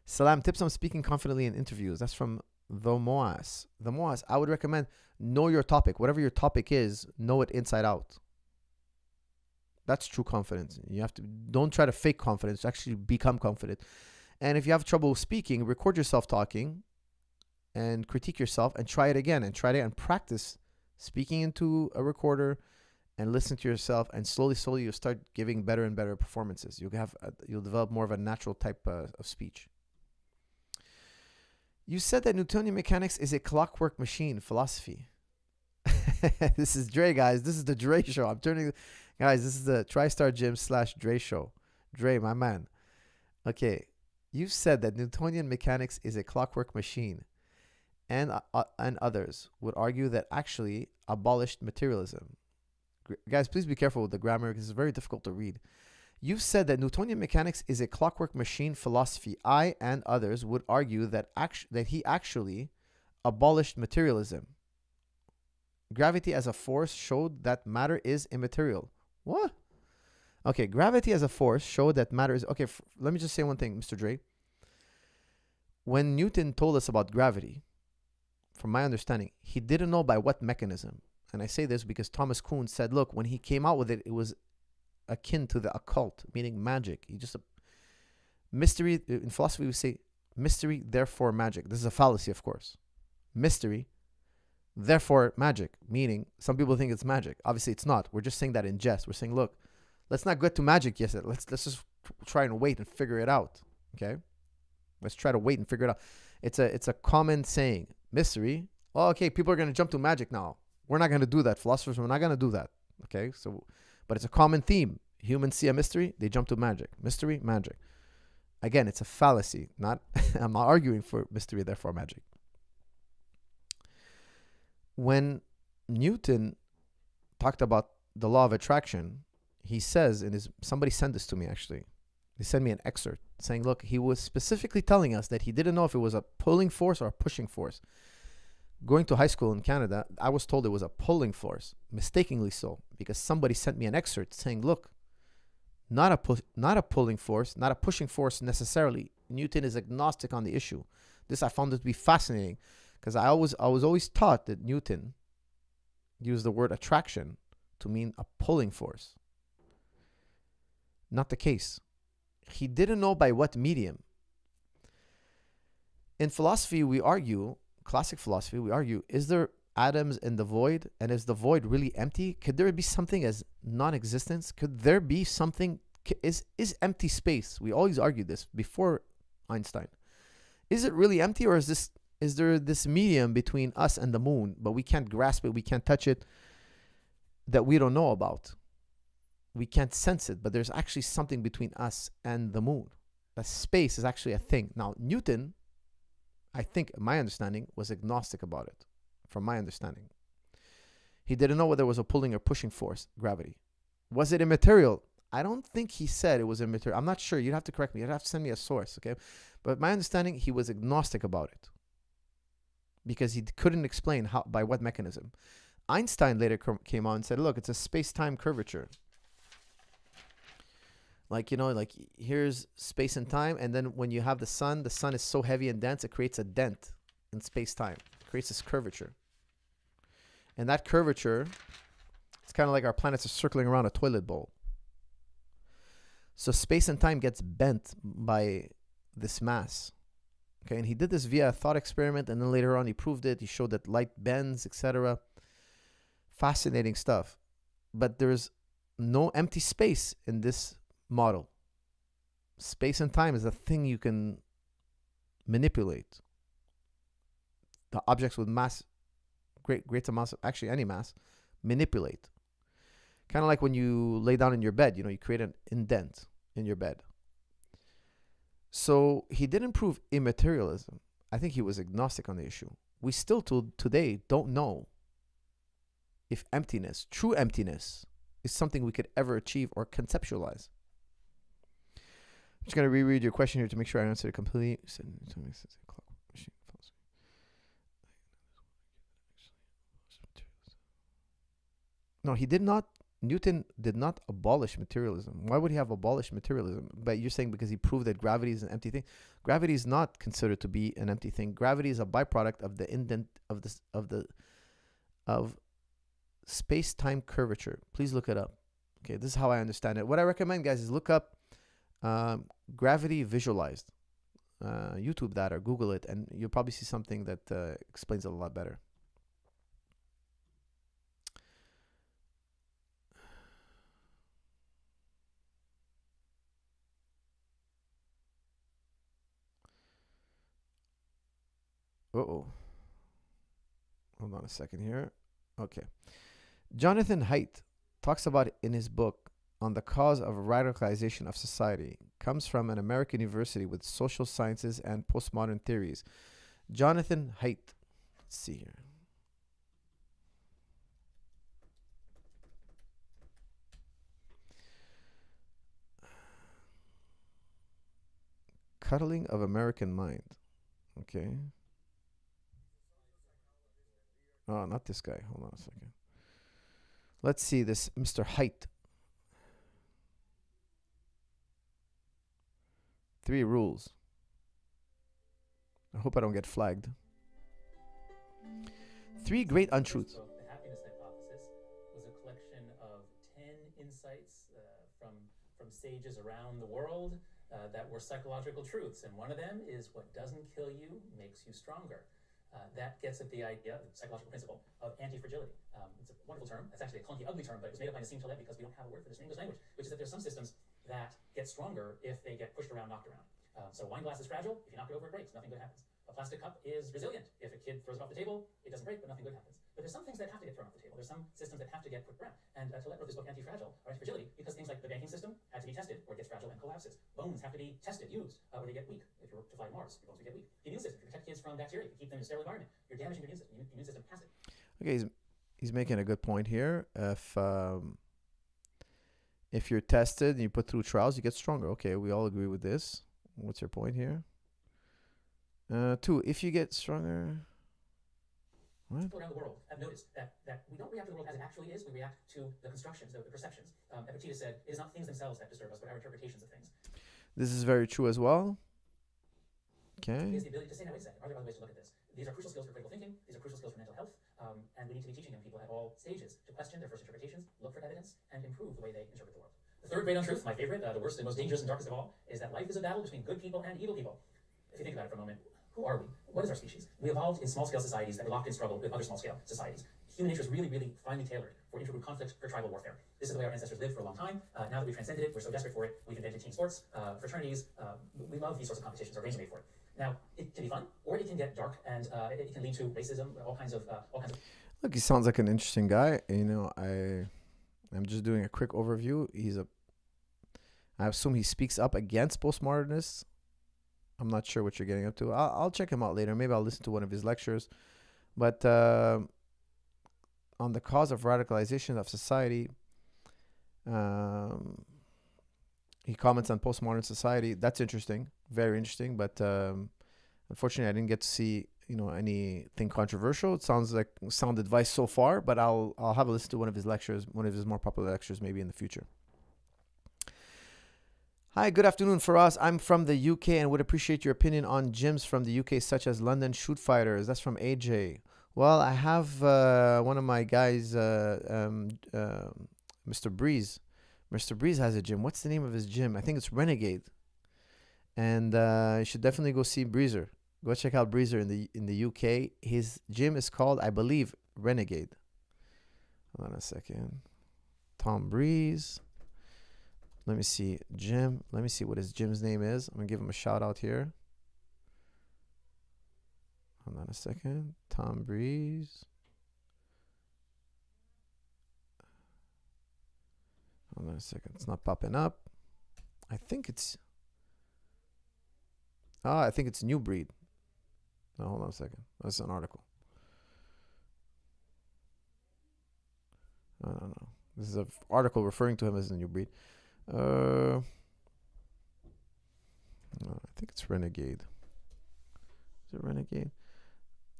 Salam, tips on speaking confidently in interviews. That's from The Moas. The Moas, I would recommend know your topic. Whatever your topic is, know it inside out. That's true confidence. You have to, don't try to fake confidence. Actually become confident. And if you have trouble speaking, record yourself talking and critique yourself and try it again and practice speaking into a recorder and listen to yourself, and slowly you'll start giving better and better performances. You'll develop more of a natural type of speech. You said that Newtonian mechanics is a clockwork machine philosophy. This is Dre, guys. This is the Dre show. Guys, this is the TriStar Gym / Dre show. Dre, my man. Okay. You said that Newtonian mechanics is a clockwork machine, and others would argue that actually abolished materialism. Guys, please be careful with the grammar because it's very difficult to read. You've said that Newtonian mechanics is a clockwork machine philosophy. I and others would argue that he actually abolished materialism. Gravity as a force showed that matter is immaterial. What? Okay, gravity as a force showed that matter is... Okay, let me just say one thing, Mr. Dre. When Newton told us about gravity, from my understanding, he didn't know by what mechanism. And I say this because Thomas Kuhn said, look, when he came out with it, it was akin to the occult, meaning magic. Mystery, in philosophy, we say mystery, therefore magic. This is a fallacy, of course. Mystery, therefore magic, meaning some people think it's magic. Obviously, it's not. We're just saying that in jest. We're saying, look, let's not get to magic yet. Let's just try and wait and figure it out. Okay? Let's try to wait and figure it out. It's a common saying. Mystery. Oh, okay, people are going to jump to magic now. We're not going to do that. Philosophers, we're not going to do that. Okay? So, but it's a common theme. Humans see a mystery, they jump to magic. Mystery, magic. Again, it's a fallacy. I'm not arguing for mystery, therefore magic. When Newton talked about the law of attraction, he says somebody sent this to me actually. They sent me an excerpt saying, look, he was specifically telling us that he didn't know if it was a pulling force or a pushing force. Going to high school in Canada, I was told it was a pulling force, mistakenly so, because somebody sent me an excerpt saying, look, not a pulling force, not a pushing force necessarily. Newton is agnostic on the issue. This I found it to be fascinating because I was always taught that Newton used the word attraction to mean a pulling force. Not the case. He didn't know by what medium. In philosophy, we argue, classic philosophy, we argue, is there atoms in the void? And is the void really empty? Could there be something as non-existence? Could there be something, is empty space? We always argue this before Einstein. Is it really empty, or is there this medium between us and the moon, but we can't grasp it, we can't touch it, that we don't know about? We can't sense it, but there's actually something between us and the moon. That space is actually a thing. Now, Newton, I think, my understanding, was agnostic about it, from my understanding. He didn't know whether there was a pulling or pushing force, gravity. Was it immaterial? I don't think he said it was immaterial. I'm not sure. You'd have to correct me. You'd have to send me a source, okay? But my understanding, he was agnostic about it because he couldn't explain how, by what mechanism. Einstein later came out and said, look, it's a space-time curvature. Like, like here's space and time, and then when you have the sun is so heavy and dense, it creates a dent in space-time. It creates this curvature. And that curvature, it's kind of like our planets are circling around a toilet bowl. So space and time gets bent by this mass. Okay, and he did this via a thought experiment, and then later on he proved it. He showed that light bends, etc. Fascinating stuff. But there's no empty space in this model. Space and time is a thing you can manipulate. The objects with mass, great amounts of, actually any mass, manipulate. Kind of like when you lay down in your bed, you create an indent in your bed. So he didn't prove immaterialism. I think he was agnostic on the issue. We still today don't know if emptiness, true emptiness, is something we could ever achieve or conceptualize. I'm just going to reread your question here to make sure I answered it completely. No, he did not. Newton did not abolish materialism. Why would he have abolished materialism? But you're saying because he proved that gravity is an empty thing. Gravity is not considered to be an empty thing. Gravity is a byproduct of the indent of space-time curvature. Please look it up. Okay, this is how I understand it. What I recommend, guys, is look up gravity visualized. YouTube that or Google it, and you'll probably see something that explains it a lot better. Uh-oh. Hold on a second here. Okay. Jonathan Haidt talks about it in his book On the Cause of Radicalization of Society. Comes from an American university with social sciences and postmodern theories. Jonathan Haidt. Let's see here. Cuddling of American Mind. Okay. Oh, not this guy. Hold on a second. Let's see this Mr. Haidt. 3 rules. I hope I don't get flagged. 3 great untruths. So the happiness hypothesis was a collection of 10 insights from sages around the world that were psychological truths. And one of them is what doesn't kill you makes you stronger. That gets at the idea, the psychological principle of anti-fragility. It's a wonderful term. It's actually a clunky, ugly term, but it was made up by Nassim Taleb because we don't have a word for this in English language, which is that there's some systems that get stronger if they get pushed around, knocked around. So a wine glass is fragile. If you knock it over, it breaks. Nothing good happens. A plastic cup is resilient. If a kid throws it off the table, it doesn't break, but nothing good happens. But there's some things that have to get thrown off the table. There's some systems that have to get put around. And Taleb wrote this book, Anti-Fragile, or Anti-Fragility, because things like the banking system had to be tested, or it gets fragile and collapses. Bones have to be tested, used, or they get weak. If you're to fly to Mars, your bones will get weak. The immune system, to protect kids from bacteria, to keep them in a sterile environment, you're damaging your immune system. Your immune system has to. Okay, he's making a good point here. If you're tested and you put through trials, you get stronger. Okay, we all agree with this. What's your point here? 2, if you get stronger. What? People around the world have noticed that we don't react to the world as it actually is. We react to the constructions, the perceptions. Epictetus said, it is not things themselves that disturb us, but our interpretations of things. This is very true as well. Okay. is the ability to say, now wait a second, are there other ways to look at this? These are crucial skills for critical thinking. These are crucial skills for mental health. And we need to be teaching young people at all stages to question their first interpretations, look for evidence, and improve the way they interpret the world. The third grade on truth, my favorite, the worst and most dangerous and darkest of all, is that life is a battle between good people and evil people. If you think about it for a moment, who are we? What is our species? We evolved in small-scale societies that were locked in struggle with other small-scale societies. Human nature is really, really finely tailored for intergroup conflict, for tribal warfare. This is the way our ancestors lived for a long time. Now that we've transcended it, we're so desperate for it, we've invented team sports, fraternities. We love these sorts of competitions, are made for it. Now, it can be fun, or it can get dark, and it can lead to racism, all kinds of. Look, he sounds like an interesting guy. You know, I'm just doing a quick overview. I assume he speaks up against postmodernists. I'm not sure what you're getting up to. I'll check him out later. Maybe I'll listen to one of his lectures. But on the cause of radicalization of society, he comments on postmodern society. That's interesting, very interesting. But unfortunately, I didn't get to see anything controversial. It sounds like sound advice so far. But I'll have a listen to one of his lectures, one of his more popular lectures, maybe in the future. Hi, good afternoon for us. I'm from the UK and would appreciate your opinion on gyms from the UK, such as London Shoot Fighters. That's from AJ. Well, I have one of my guys, Mr. Bruise. Mr. Bruise has a gym. What's the name of his gym? I think it's Renegade. And you should definitely go see Bruiser. Go check out Bruiser in the UK. His gym is called, I believe, Renegade. Hold on a second. Tom Bruise. Let me see. Gym. Let me see what his gym's name is. I'm going to give him a shout out here. Hold on a second. Tom Bruise. Hold on a second. It's not popping up. I think it's New Breed. No, hold on a second. That's an article. I don't know. This is an article referring to him as a New Breed. I think it's Renegade. Is it Renegade?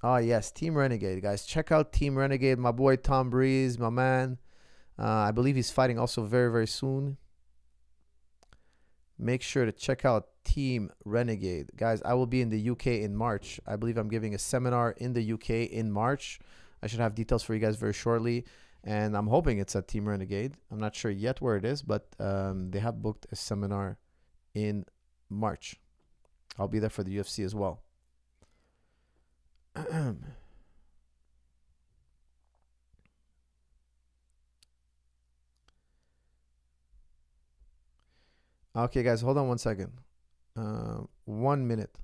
Ah, yes, Team Renegade, guys. Check out Team Renegade. My boy Tom Bruise, my man. I believe he's fighting also very, very soon. Make sure to check out Team Renegade. Guys, I will be in the UK in March. I believe I'm giving a seminar in the UK in March. I should have details for you guys very shortly. And I'm hoping it's at Team Renegade. I'm not sure yet where it is, but they have booked a seminar in March. I'll be there for the UFC as well. Okay, guys, hold on 1 second. 1 minute.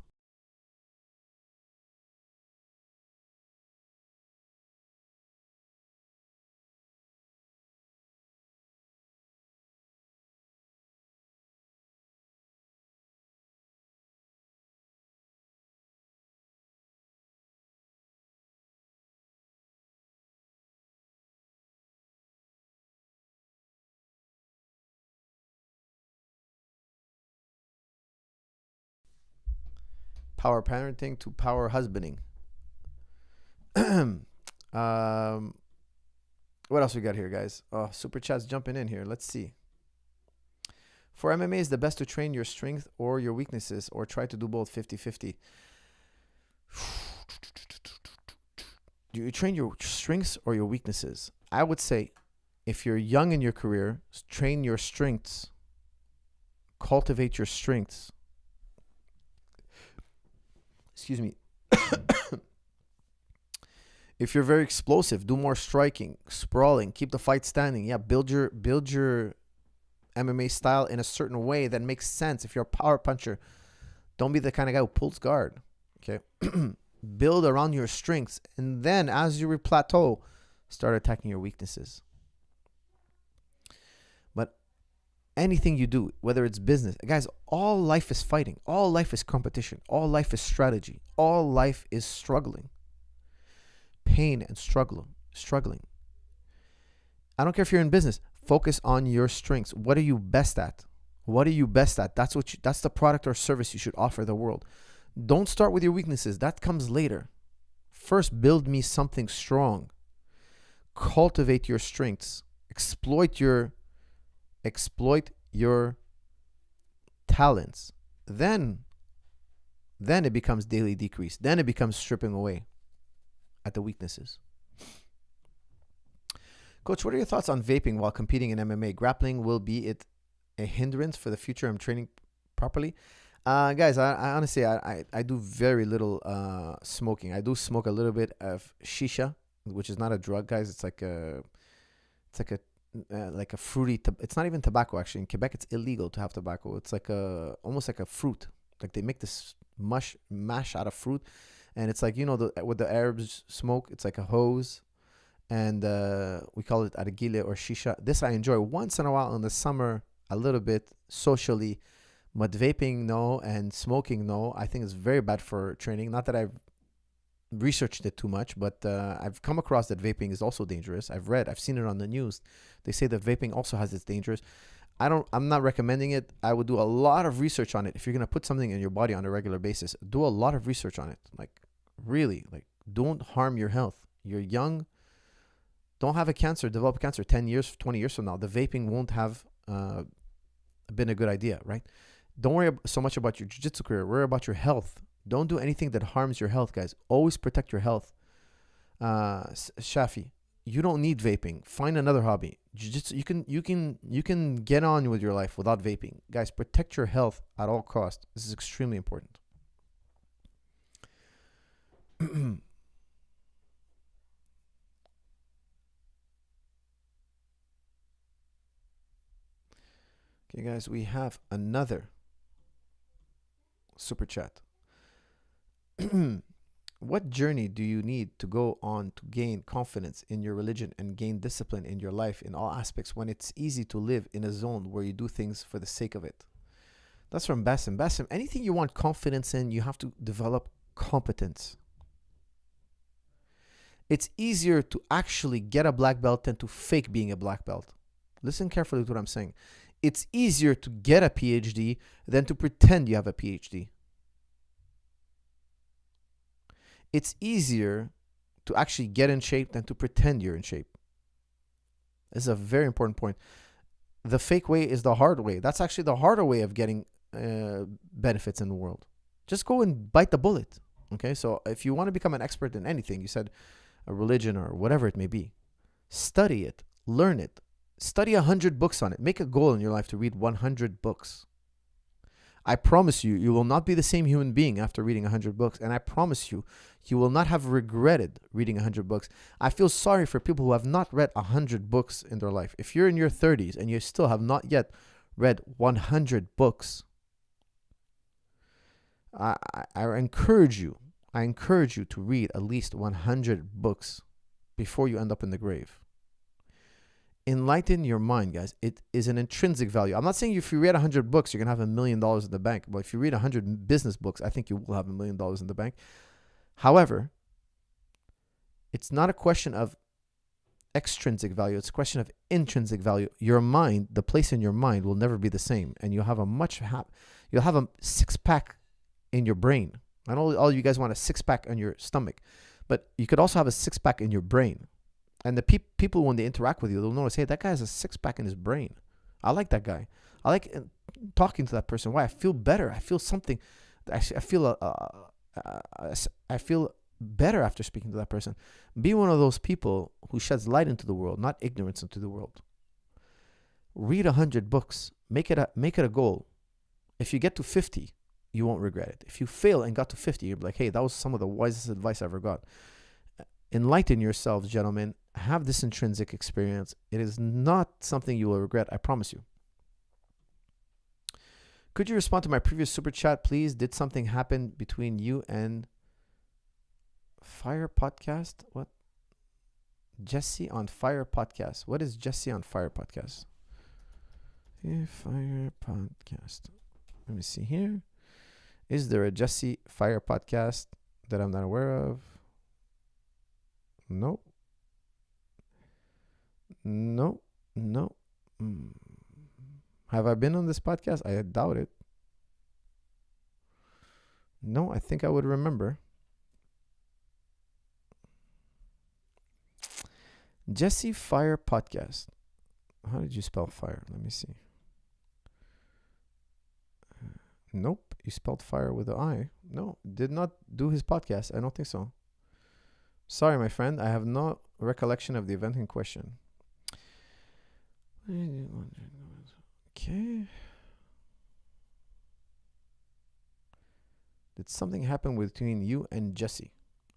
Power parenting to power husbanding. What else we got here, guys? Oh, super chat's jumping in here. Let's see. For MMA, is the best to train your strength or your weaknesses, or try to do both 50-50? Do you train your strengths or your weaknesses? I would say, if you're young in your career, train your strengths. Cultivate your strengths. Excuse me. If you're very explosive, do more striking, sprawling, keep the fight standing. Yeah, build your MMA style in a certain way that makes sense. If you're a power puncher, don't be the kind of guy who pulls guard. Okay. Build around your strengths, and then as you plateau, start attacking your weaknesses. But anything you do, whether it's business, guys, all life is fighting. All life is competition. All life is strategy. All life is struggling. Pain and struggling. I don't care if you're in business. Focus on your strengths. What are you best at? What are you best at? That's the product or service you should offer the world. Don't start with your weaknesses. That comes later. First, build me something strong. Cultivate your strengths. Exploit your talents. Then Then it becomes daily decrease. Then it becomes stripping away at the weaknesses. Coach, what are your thoughts on vaping while competing in MMA? Grappling, will be it a hindrance for the future? I'm training properly. Guys, I honestly, I do very little smoking. I do smoke a little bit of shisha, which is not a drug, guys. It's like a fruity. It's not even tobacco, actually. In Quebec, it's illegal to have tobacco. It's like almost like a fruit. Like they make this mash out of fruit, and it's like, you know, what the Arabs smoke. It's like a hose, and we call it argile or shisha. This I enjoy once in a while in the summer, a little bit socially. But vaping, no, and smoking, no. I think it's very bad for training. Not that I've researched it too much, but I've come across that vaping is also dangerous. I've seen it on the news. They say that vaping also has its dangers. I'm not recommending it. I would do a lot of research on it. If you're going to put something in your body on a regular basis, do a lot of research on it. Like, really, like, don't harm your health. You're young. Don't have a cancer, develop cancer 10 years, 20 years from now. The vaping won't have been a good idea, right? Don't worry so much about your jiu-jitsu career. Worry about your health. Don't do anything that harms your health, guys. Always protect your health. Shafi, you don't need vaping. Find another hobby. Jiu-jitsu, you can get on with your life without vaping. Guys, protect your health at all costs. This is extremely important. Okay, guys, we have another super chat. What journey do you need to go on to gain confidence in your religion and gain discipline in your life in all aspects when it's easy to live in a zone where you do things for the sake of it? That's from Bassem. Bassem, anything you want confidence in, you have to develop competence. It's easier to actually get a black belt than to fake being a black belt. Listen carefully to what I'm saying. It's easier to get a PhD than to pretend you have a PhD. It's easier to actually get in shape than to pretend you're in shape. This is a very important point. The fake way is the hard way. That's actually the harder way of getting benefits in the world. Just go and bite the bullet. Okay, so if you want to become an expert in anything, you said a religion or whatever it may be, study it, learn it, study 100 books on it. Make a goal in your life to read 100 books. I promise you, you will not be the same human being after reading 100 books. And I promise you, you will not have regretted reading 100 books. I feel sorry for people who have not read 100 books in their life. If you're in your 30s and you still have not yet read 100 books, I encourage you to read at least 100 books before you end up in the grave. Enlighten your mind, guys. It is an intrinsic value. I'm not saying if you read 100 books, you're going to have $1 million in the bank. But if you read 100 business books, I think you will have $1 million in the bank. However, it's not a question of extrinsic value. It's a question of intrinsic value. Your mind, the place in your mind will never be the same. And you'll have you'll have a six-pack in your brain. I know all you guys want a six-pack on your stomach. But you could also have a six-pack in your brain. And the people, when they interact with you, they'll notice, hey, that guy has a six-pack in his brain. I like that guy. I like talking to that person. Why? I feel better. I feel something. I feel better after speaking to that person. Be one of those people who sheds light into the world, not ignorance into the world. Read 100 books. Make it a goal. If you get to 50, you won't regret it. If you fail and got to 50, you'll be like, hey, that was some of the wisest advice I ever got. Enlighten yourselves, gentlemen. Have this intrinsic experience. It is not something you will regret, I promise you. Could you respond to my previous super chat, please? Did something happen between you and Fire Podcast? What? Jesse on Fire Podcast. What is Jesse on Fire Podcast? Fire Podcast. Let me see here. Is there a Jesse Fire Podcast that I'm not aware of? No. Have I been on this podcast? I doubt it. No, I think I would remember. Jesse Fire Podcast. How did you spell fire? Let me see. Nope. You spelled fire with an I. No, did not do his podcast. I don't think so. Sorry, my friend. I have no recollection of the event in question. Okay. Did something happen between you and Jesse?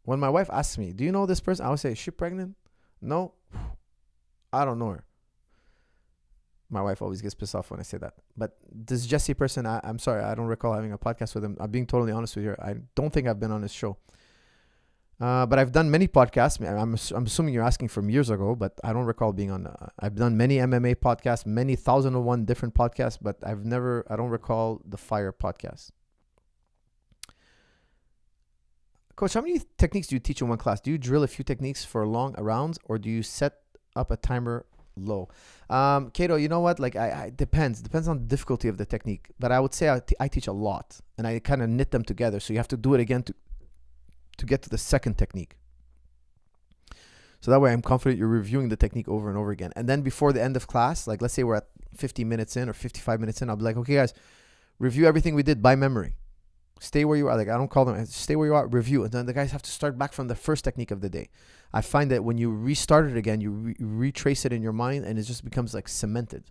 When my wife asks me, do you know this person? I would say, is she pregnant? No. I don't know her. My wife always gets pissed off when I say that. But this Jesse person, I'm sorry, I don't recall having a podcast with him. I'm being totally honest with you. I don't think I've been on his show. But I've done many podcasts. I'm assuming you're asking from years ago, but I don't recall being on. I've done many MMA podcasts, many 1001 different podcasts, but I don't recall the Fire podcast. Coach, how many techniques do you teach in one class? Do you drill a few techniques for long rounds, or do you set up a timer low? Kato, you know what? Like, I depends on the difficulty of the technique. But I would say I teach a lot, and I kind of knit them together. So you have to do it again to get to the second technique. So that way I'm confident you're reviewing the technique over and over again. And then before the end of class, like let's say we're at 50 minutes in or 55 minutes in, I'll be like, okay, guys, review everything we did by memory. Stay where you are. Like, I don't call them, stay where you are, review. And then the guys have to start back from the first technique of the day. I find that when you restart it again, you retrace it in your mind and it just becomes like cemented.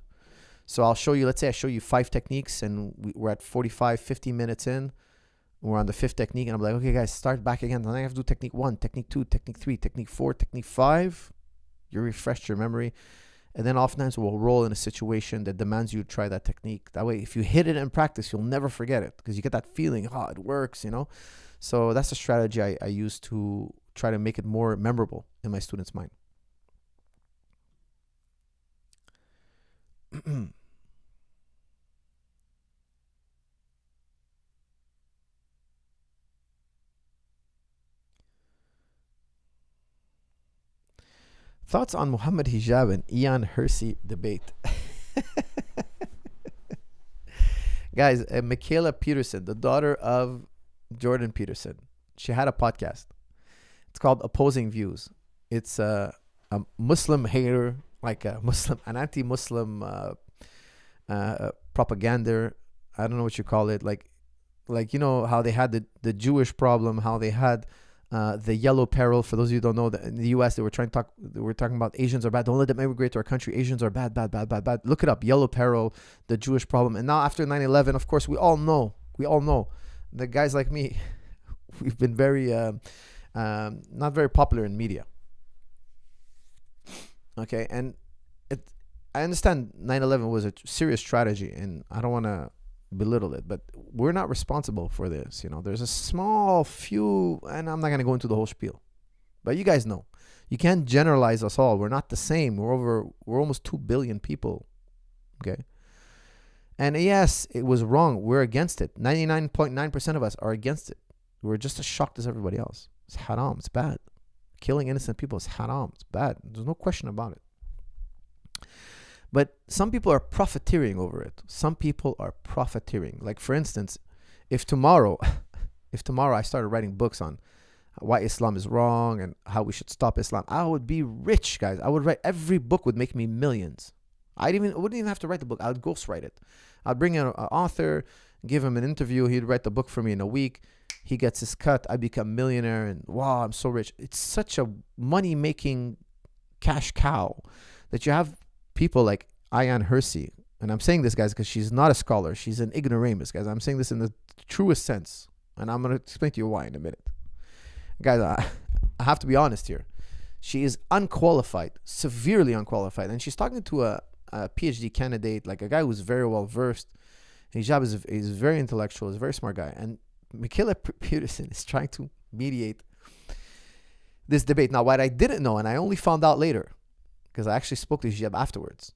So I'll show you, let's say I show you 5 techniques and we're at 45, 50 minutes in. We're on the 5th technique and I'm like, okay, guys, start back again. Then I have to do technique 1, technique 2, technique 3, technique 4, technique 5. You refresh your memory. And then oftentimes we'll roll in a situation that demands you to try that technique. That way, if you hit it in practice, you'll never forget it because you get that feeling, it works, So that's a strategy I use to try to make it more memorable in my students' mind. Thoughts on Muhammad Hijab and Ian Hersey debate? Guys, Michaela Peterson, the daughter of Jordan Peterson, she had a podcast. It's called Opposing Views. It's a Muslim hater, like an anti-Muslim propaganda. I don't know what you call it. Like how they had the Jewish problem, how they had the yellow peril. For those of you who don't know, that in the U.S. they were talking about Asians are bad. Don't let them immigrate to our country. Asians are bad. Look it up. Yellow peril, the Jewish problem. And now after 9/11, of course, we all know. The guys like me, we've been very not very popular in media. Okay, and I understand 9/11 was a serious tragedy, and I don't want to belittle it, but we're not responsible for this. There's a small few, and I'm not going to go into the whole spiel, but you guys know, you can't generalize us all. We're not the same. We're almost 2 billion people. Okay. And yes, it was wrong. We're against it. 99.9% of us are against it. We're just as shocked as everybody else. It's haram. It's bad. Killing innocent people is haram. It's bad. There's no question about it. But some people are profiteering over it. Some people are profiteering. Like, for instance, if tomorrow I started writing books on why Islam is wrong and how we should stop Islam, I would be rich, guys. I would write, every book would make me millions. I wouldn't even have to write the book. I would ghostwrite it. I'd bring in an author, give him an interview. He'd write the book for me in a week. He gets his cut. I become a millionaire, and wow, I'm so rich. It's such a money-making cash cow that you have people like Ian Hersey. And I'm saying this, guys, because she's not a scholar. She's an ignoramus, guys. I'm saying this in the truest sense. And I'm going to explain to you why in a minute. Guys, I have to be honest here. She is unqualified, severely unqualified. And she's talking to a PhD candidate, like a guy who's very well versed. Hijab is very intellectual, is a very smart guy. And Michaela Peterson is trying to mediate this debate. Now, what I didn't know, and I only found out later, because I actually spoke to Hijab afterwards,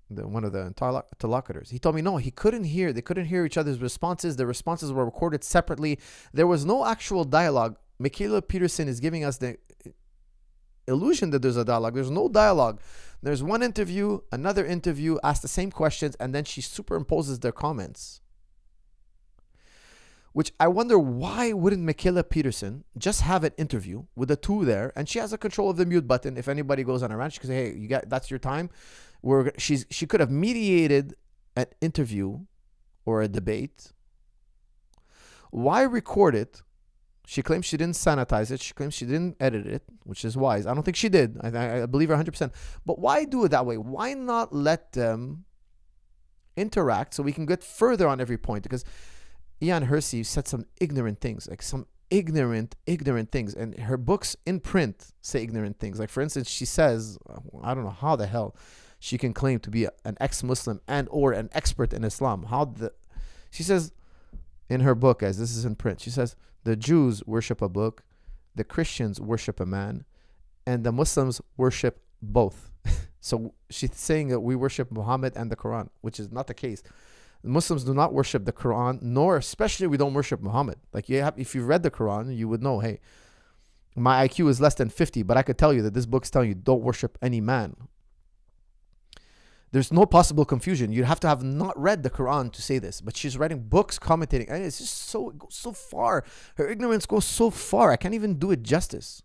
one of the interlocutors. He told me, no, they couldn't hear each other's responses. The responses were recorded separately. There was no actual dialogue. Michaela Peterson is giving us the illusion that there's a dialogue. There's no dialogue. There's one interview, another interview, ask the same questions, and then she superimposes their comments. Which I wonder, why wouldn't Michaela Peterson just have an interview with the two there, and she has a control of the mute button. If anybody goes on a rant, she can say, hey, that's your time. She could have mediated an interview or a debate Why record it? She claims she didn't sanitize it. She claims she didn't edit it, which is wise. I don't think she did. I believe her 100%. But why do it that way? Why not let them interact so we can get further on every point? Because Ian Hersey said some ignorant things, like some ignorant things. And her books in print say ignorant things. Like, for instance, she says, I don't know how the hell she can claim to be an ex-Muslim and or an expert in Islam. She says in her book, guys, this is in print, she says, the Jews worship a book, the Christians worship a man, and the Muslims worship both. So she's saying that we worship Muhammad and the Quran, which is not the case. Muslims do not worship the Quran, nor especially we don't worship Muhammad. Like, if you've read the Quran, you would know, hey, my IQ is less than 50, but I could tell you that this book's telling you don't worship any man. There's no possible confusion. You'd have to have not read the Quran to say this. But she's writing books, commentating. And it's just it goes so far. Her ignorance goes so far. I can't even do it justice.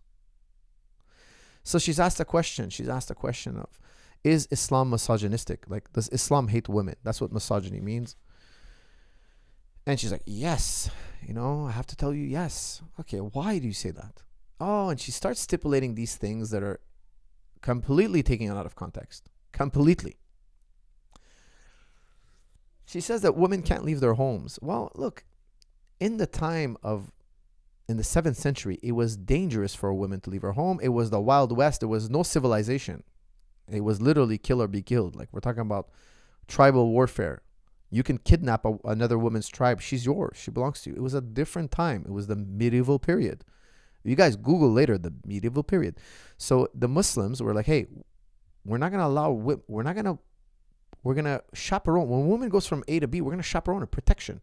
So she's asked a question. She's asked a question of, is Islam misogynistic? Like, does Islam hate women? That's what misogyny means. And she's like, yes. I have to tell you, yes. Okay, why do you say that? Oh, and she starts stipulating these things that are completely taken out of context. Completely. She says that women can't leave their homes. Well, look, in the 7th century, it was dangerous for a woman to leave her home. It was the Wild West. There was no civilization. It was literally kill or be killed. Like, we're talking about tribal warfare. You can kidnap another woman's tribe. She's yours. She belongs to you. It was a different time. It was the medieval period. You guys Google later the medieval period. So the Muslims were like, hey, we're not going to allow, we're going to chaperone. When a woman goes from A to B, we're going to chaperone her, protection.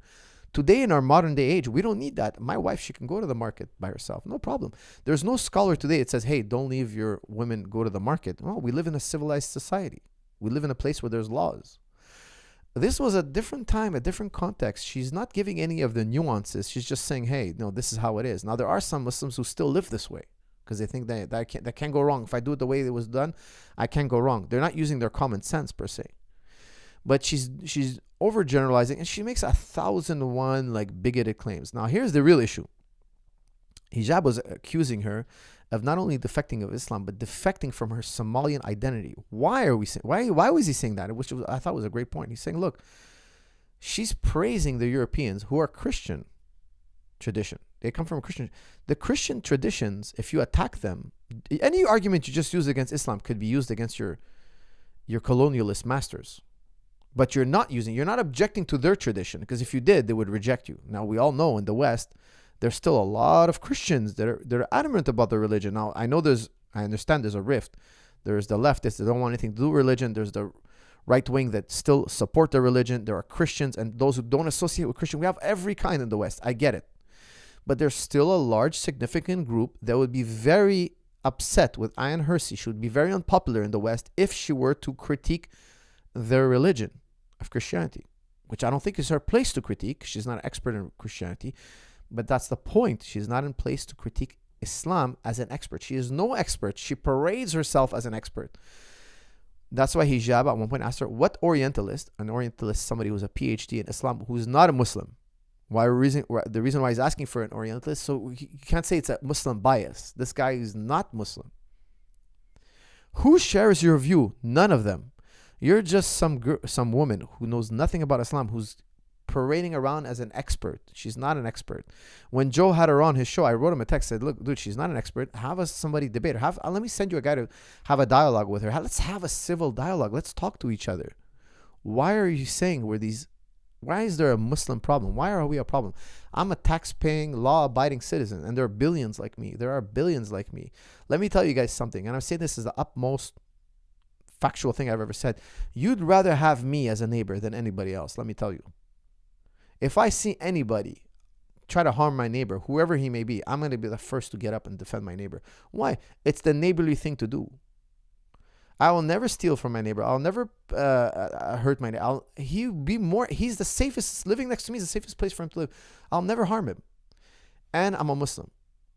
Today, in our modern day age, we don't need that. My wife, she can go to the market by herself. No problem. There's no scholar today that says, hey, don't leave your women go to the market. No, we live in a civilized society. We live in a place where there's laws. This was a different time, a different context. She's not giving any of the nuances. She's just saying, hey, no, this is how it is. Now, there are some Muslims who still live this way because they think that can't go wrong. If I do it the way it was done, I can't go wrong. They're not using their common sense per se. But she's overgeneralizing, and she makes 1,001 like bigoted claims. Now, here's the real issue. Hijab was accusing her of not only defecting of Islam, but defecting from her Somalian identity. Why was he saying that? Which I thought was a great point. He's saying, look, she's praising the Europeans who are Christian tradition. They come from the Christian traditions. If you attack them, any argument you just use against Islam could be used against your colonialist masters. But you're not objecting to their tradition, because if you did, they would reject you. Now, we all know in the West, there's still a lot of Christians that are adamant about their religion. Now, I understand there's a rift. There's the leftists that don't want anything to do with religion. There's the right wing that still support their religion. There are Christians and those who don't associate with Christian. We have every kind in the West. I get it. But there's still a large, significant group that would be very upset with Ayaan Hirsi. She would be very unpopular in the West if she were to critique their religion of Christianity, which I don't think is her place to critique. She's not an expert in Christianity, but that's the point. She's not in place to critique Islam as an expert. She is no expert. She parades herself as an expert. That's why Hijab at one point asked her, what Orientalist, an Orientalist, somebody who's a PhD in Islam, who's not a Muslim, the reason why he's asking for an Orientalist, so you can't say it's a Muslim bias. This guy is not Muslim. Who shares your view? None of them. You're just some woman who knows nothing about Islam, who's parading around as an expert. She's not an expert. When Joe had her on his show, I wrote him a text, said, look, dude, she's not an expert. Have somebody debate her. Let me send you a guy to have a dialogue with her. Let's have a civil dialogue. Let's talk to each other. Why are you saying why is there a Muslim problem? Why are we a problem? I'm a tax-paying, law-abiding citizen, and there are billions like me. There are billions like me. Let me tell you guys something, and I'm saying this is the utmost factual thing I've ever said. You'd rather have me as a neighbor than anybody else. Let me tell you. If I see anybody try to harm my neighbor, whoever he may be, I'm going to be the first to get up and defend my neighbor. Why? It's the neighborly thing to do. I will never steal from my neighbor. I'll never hurt my neighbor. He's the safest, living next to me is the safest place for him to live. I'll never harm him. And I'm a Muslim.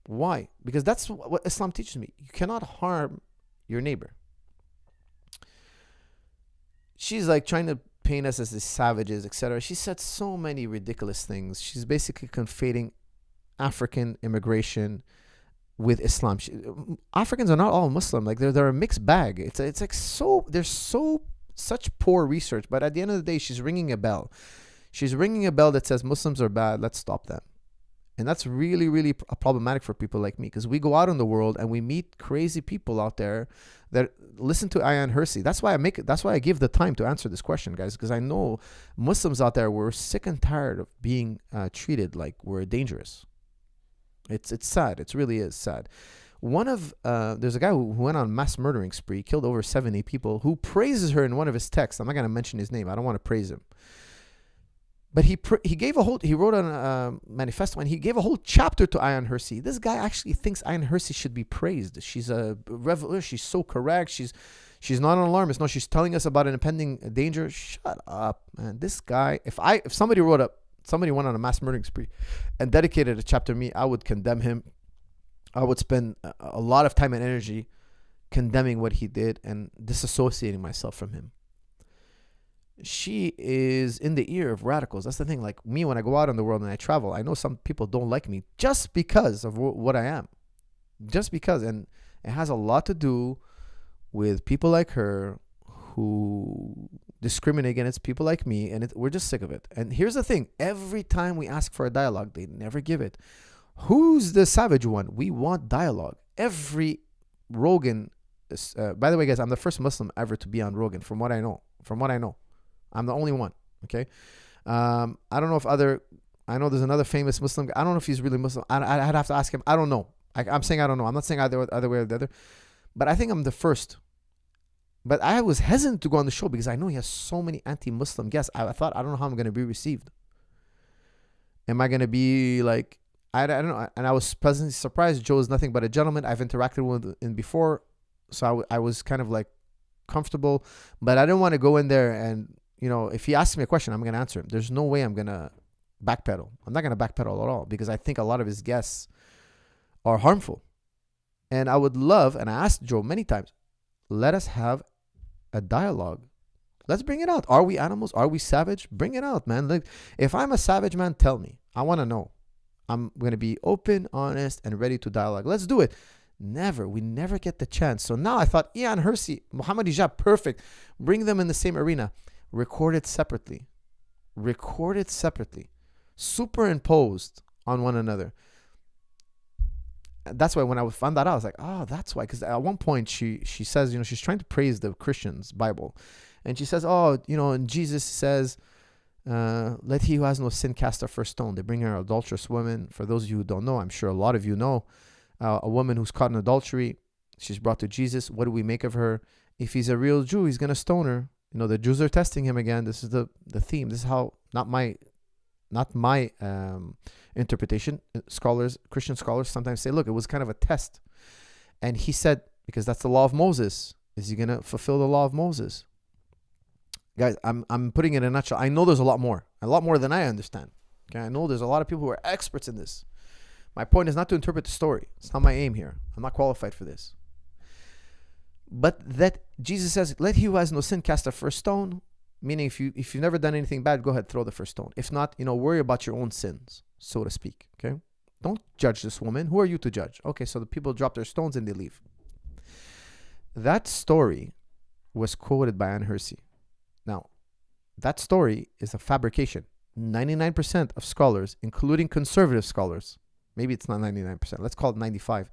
Why? Because that's what Islam teaches me. You cannot harm your neighbor. She's like trying to paint us as the savages, etc. She said so many ridiculous things. She's basically conflating African immigration with Islam. Africans are not all Muslim. Like they're a mixed bag. It's like there's such poor research. But at the end of the day, she's ringing a bell. She's ringing a bell that says Muslims are bad. Let's stop them. And that's really, really problematic for people like me, because we go out in the world and we meet crazy people out there that listen to Ayaan Hirsi. That's why I give the time to answer this question, guys, because I know Muslims out there were sick and tired of being treated like we're dangerous. It's sad. It really is sad. There's a guy who went on a mass murdering spree, killed over 70 people, who praises her in one of his texts. I'm not going to mention his name. I don't want to praise him. But he wrote a manifesto, and he gave a whole chapter to Ayaan Hirsi. This guy actually thinks Ayaan Hirsi should be praised. She's a revolutionary. She's so correct. She's not an alarmist. No, she's telling us about an impending danger. Shut up, man. This guy, if somebody went on a mass murdering spree and dedicated a chapter to me, I would condemn him. I would spend a lot of time and energy condemning what he did and disassociating myself from him. She is in the ear of radicals. That's the thing. Like me, when I go out in the world and I travel, I know some people don't like me just because of what I am. Just because. And it has a lot to do with people like her who discriminate against people like me. And we're just sick of it. And here's the thing. Every time we ask for a dialogue, they never give it. Who's the savage one? We want dialogue. Every Rogan. By the way, guys, I'm the first Muslim ever to be on Rogan, from what I know. I'm the only one. Okay. I don't know if I know there's another famous Muslim. I don't know if he's really Muslim. I'd have to ask him. I don't know. I'm saying I don't know. I'm not saying either way or the other. But I think I'm the first. But I was hesitant to go on the show because I know he has so many anti-Muslim guests. I thought, I don't know how I'm going to be received. Am I going to be like, I don't know. And I was pleasantly surprised. Joe is nothing but a gentleman. I've interacted with him before. So I was kind of like comfortable. But I didn't want to go in there and, if he asks me a question, I'm going to answer him. There's no way I'm going to backpedal. I'm not going to backpedal at all because I think a lot of his guests are harmful. And I would love, and I asked Joe many times, let us have a dialogue. Let's bring it out. Are we animals? Are we savage? Bring it out, man. Like, if I'm a savage, man, tell me. I want to know. I'm going to be open, honest, and ready to dialogue. Let's do it. We never get the chance. So now I thought, Ayaan Hirsi, Muhammad Hijab, perfect. Bring them in the same arena. Recorded separately, superimposed on one another. That's why when I found that out, I was like, oh, that's why. Because at one point she says, she's trying to praise the Christians' Bible. And she says, and Jesus says, let he who has no sin cast the first stone. They bring her adulterous woman. For those of you who don't know, I'm sure a lot of you know, a woman who's caught in adultery. She's brought to Jesus. What do we make of her? If he's a real Jew, he's going to stone her. The Jews are testing him again. This is the theme. This is how, not my interpretation. Christian scholars sometimes say, look, it was kind of a test. And he said, because that's the law of Moses. Is he going to fulfill the law of Moses? Guys, I'm putting it in a nutshell. I know there's a lot more than I understand. Okay, I know there's a lot of people who are experts in this. My point is not to interpret the story. It's not my aim here. I'm not qualified for this. But that Jesus says, let he who has no sin cast the first stone, meaning if you've never done anything bad, go ahead, throw the first stone. If not, worry about your own sins, so to speak. Okay, don't judge this woman. Who are you to judge? Okay, so the people drop their stones and they leave. That story was quoted by Ayaan Hirsi. Now, that story is a fabrication. 99% of scholars, including conservative scholars, maybe it's not 99%, let's call it 95%.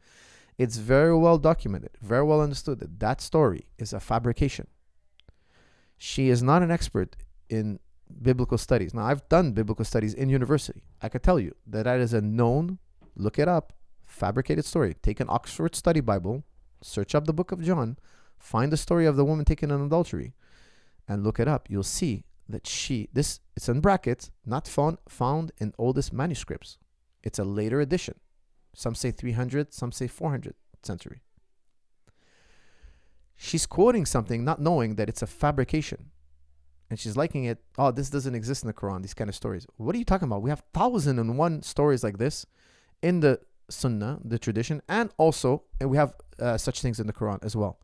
It's very well documented, very well understood that story is a fabrication. She is not an expert in biblical studies. Now, I've done biblical studies in university. I could tell you that is a known, look it up, fabricated story. Take an Oxford Study Bible, search up the book of John, find the story of the woman taken in adultery, and look it up. You'll see that it's in brackets, not found in oldest manuscripts. It's a later edition. Some say 300, some say 400th century. She's quoting something, not knowing that it's a fabrication. And she's liking it. Oh, this doesn't exist in the Quran, these kind of stories. What are you talking about? We have 1,001 stories like this in the Sunnah, the tradition, and we have such things in the Quran as well.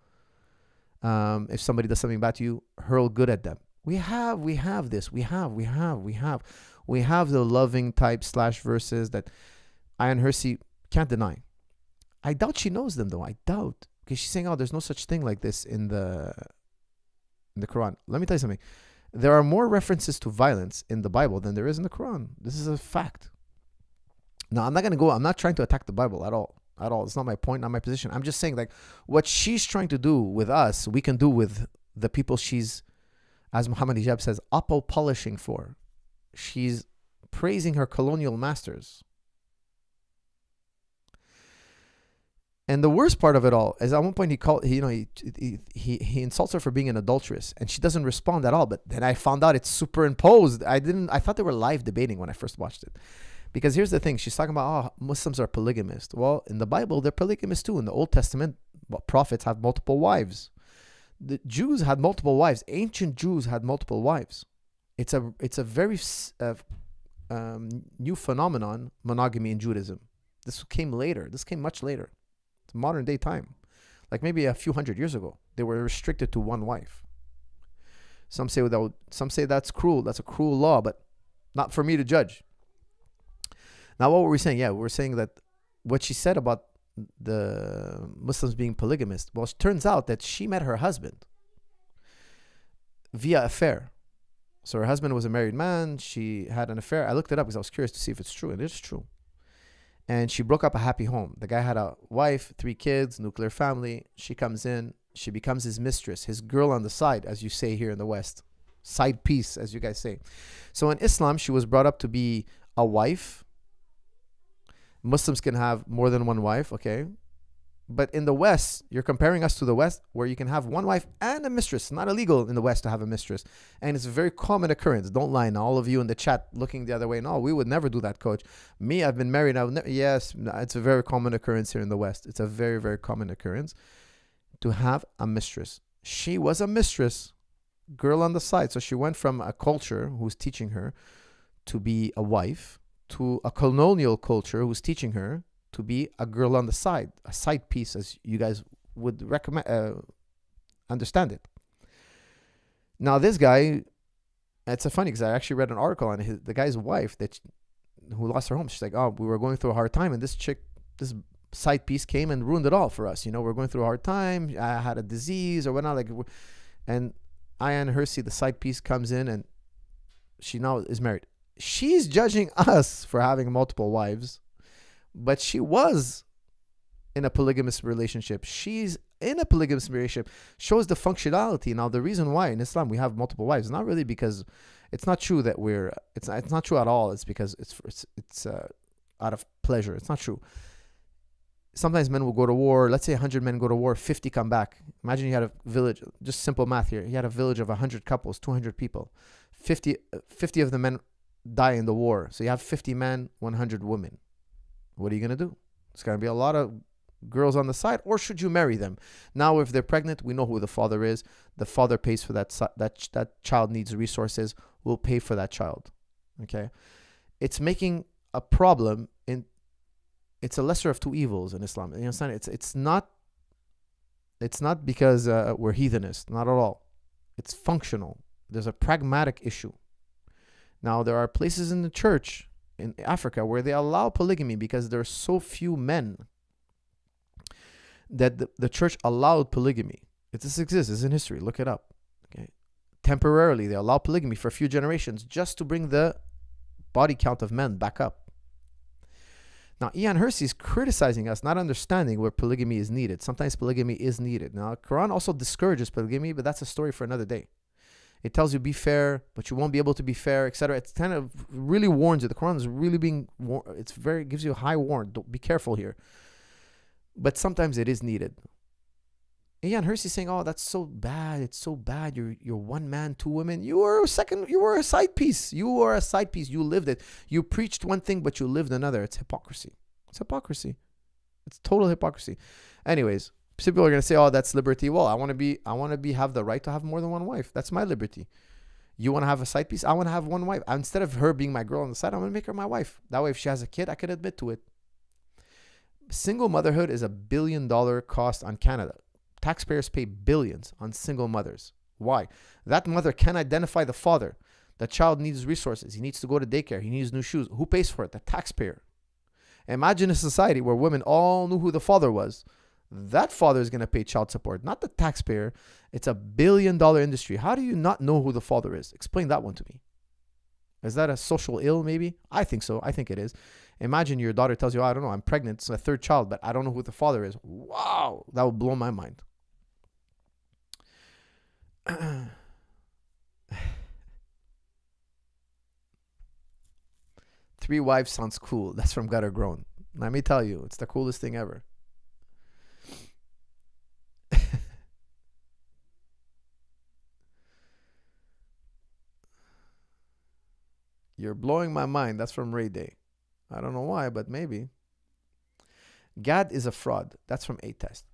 If somebody does something bad to you, hurl good at them. We have this. We have the loving type slash verses that Ayan Hersey can't deny. I doubt she knows them though. I doubt, because she's saying, "Oh, there's no such thing like this in the Quran." Let me tell you something. There are more references to violence in the Bible than there is in the Quran. This is a fact. Now, I'm not trying to attack the Bible at all. At all. It's not my point, not my position. I'm just saying, like, what she's trying to do with us, we can do with the people she's, as Muhammad Hijab says, polishing for. She's praising her colonial masters. And the worst part of it all is, at one point he insults her for being an adulteress, and she doesn't respond at all. But then I found out it's superimposed. I thought they were live debating when I first watched it. Because here's the thing, she's talking about, Muslims are polygamist. Well, in the Bible, they're polygamist too. In the Old Testament, prophets have multiple wives. The Jews had multiple wives. Ancient Jews had multiple wives. It's a very new phenomenon, monogamy in Judaism. This came later. This came much later. It's modern day time. Like maybe a few hundred years ago, they were restricted to one wife. Some say that's cruel. That's a cruel law, but not for me to judge. Now, what were we saying? Yeah, we were saying that what she said about the Muslims being polygamist. Well, it turns out that she met her husband via affair. So her husband was a married man. She had an affair. I looked it up because I was curious to see if it's true. And it's true. And she broke up a happy home. The guy had a wife, 3 kids, nuclear family. She comes in. She becomes his mistress, his girl on the side, as you say here in the West. Side piece, as you guys say. So in Islam, she was brought up to be a wife. Muslims can have more than one wife, okay? But in the West, you're comparing us to the West, where you can have one wife and a mistress. It's not illegal in the West to have a mistress. And it's a very common occurrence. Don't lie now. All of you in the chat looking the other way. No, we would never do that, coach. Me, I've been married. Yes, it's a very common occurrence here in the West. It's a very, very common occurrence to have a mistress. She was a mistress, girl on the side. So she went from a culture who's teaching her to be a wife to a colonial culture who's teaching her to be a girl on the side, a side piece, as you guys would recommend, understand it. Now, this guy, it's a funny because I actually read an article on the guy's wife who lost her home. She's like, "Oh, we were going through a hard time, and this side piece came and ruined it all for us. You know, we're going through a hard time. I had a disease or whatnot." And Ayan Hersey, the side piece, comes in, and she now is married. She's judging us for having multiple wives, but she was in a polygamous relationship. She's in a polygamous relationship. Shows the functionality. Now, the reason why in Islam we have multiple wives is not really because it's not true that it's not true at all. It's because it's out of pleasure. It's not true. Sometimes men will go to war. Let's say 100 men go to war, 50 come back. Imagine you had a village, just simple math here. You had a village of 100 couples, 200 people. 50 of the men die in the war. So you have 50 men, 100 women. What are you going to do? It's going to be a lot of girls on the side, or should you marry them? Now, if they're pregnant, we know who the father is. The father pays for that child needs resources. We'll pay for that child. Okay? It's making a problem it's a lesser of two evils in Islam. You understand? It's not because we're heathenists, not at all. It's functional. There's a pragmatic issue. Now, there are places in the church in Africa where they allow polygamy because there are so few men that the church allowed polygamy. This exists. It's in history. Look it up. Okay. Temporarily, they allow polygamy for a few generations just to bring the body count of men back up. Now, Ayan Hersey is criticizing us, not understanding where polygamy is needed. Sometimes polygamy is needed. Now, Quran also discourages polygamy, but that's a story for another day. It tells you be fair, but you won't be able to be fair, etc. It kind of really warns you. The Quran is really gives you a high warn. Don't be careful here. But sometimes it is needed. Ayan Hersey is saying, "Oh, that's so bad. It's so bad. You're one man, 2 women. You were a side piece. You are a side piece. You lived it. You preached one thing, but you lived another. It's hypocrisy. It's hypocrisy. It's total hypocrisy." Anyways, people are gonna say, "Oh, that's liberty." Well, I want to have the right to have more than one wife. That's my liberty. You want to have a side piece? I want to have one wife. Instead of her being my girl on the side, I'm gonna make her my wife. That way, if she has a kid, I can admit to it. Single motherhood is $1 billion cost on Canada. Taxpayers pay billions on single mothers. Why? That mother can identify the father. The child needs resources. He needs to go to daycare. He needs new shoes. Who pays for it? The taxpayer. Imagine a society where women all knew who the father was. That father is going to pay child support, not the taxpayer. It's a billion-dollar industry. How do you not know who the father is? Explain that one to me. Is that a social ill, maybe? I think so. I think it is. Imagine your daughter tells you, I don't know, I'm pregnant. It's my third child, but I don't know who the father is. Wow. That would blow my mind. Three wives sounds cool. That's from Gutter Grown. Let me tell you, it's the coolest thing ever. You're blowing my mind. That's from Ray Day. I don't know why, but maybe. Gad is a fraud. That's from A-Test.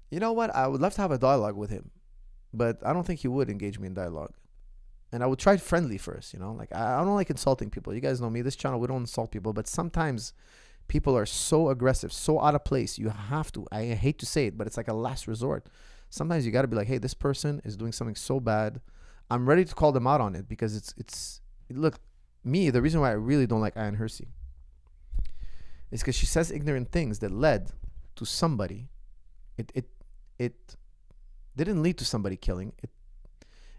You know what? I would love to have a dialogue with him, but I don't think he would engage me in dialogue. And I would try friendly first, you know? Like, I don't like insulting people. You guys know me. This channel, we don't insult people, but sometimes people are so aggressive, so out of place. You have to. I hate to say it, but it's like a last resort. Sometimes you got to be like, hey, this person is doing something so bad. I'm ready to call them out on it because it's look, me, the reason why I really don't like Ayaan Hirsi is because she says ignorant things that led to somebody. It didn't lead to somebody killing.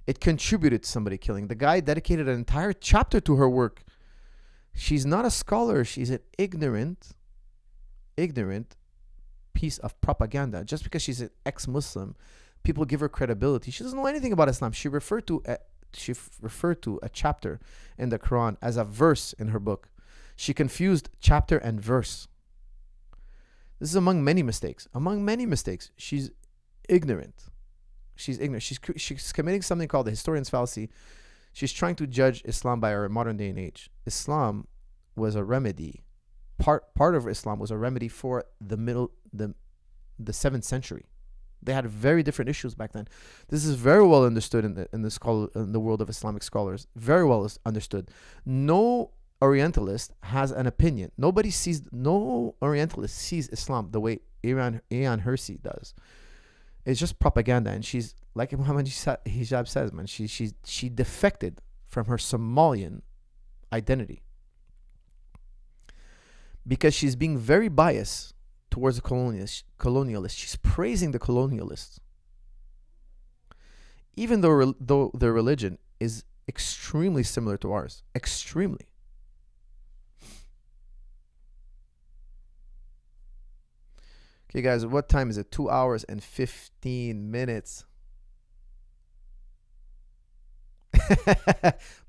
It contributed to somebody killing. The guy dedicated an entire chapter to her work. She's not a scholar. She's an ignorant piece of propaganda. Just because she's an ex-Muslim, people give her credibility. She doesn't know anything about Islam. She referred to a chapter in the Quran as a verse in her book. She confused chapter and verse. This is among many mistakes. She's ignorant. She's committing something called the historian's fallacy. She's trying to judge Islam by our modern day and age. Islam was a remedy. Part of Islam was a remedy for the 7th century. They had very different issues back then. This is very well understood in the world of Islamic scholars. Very well understood. No Orientalist has an opinion. No Orientalist sees Islam the way Ayaan Hirsi does. It's just propaganda, and she's like Muhammad Hijab says, man. She defected from her Somalian identity because she's being very biased towards the colonialist. She's praising the colonialists, even though their religion is extremely similar to ours. Extremely. Okay, guys, what time is it? 2 hours and 15 minutes.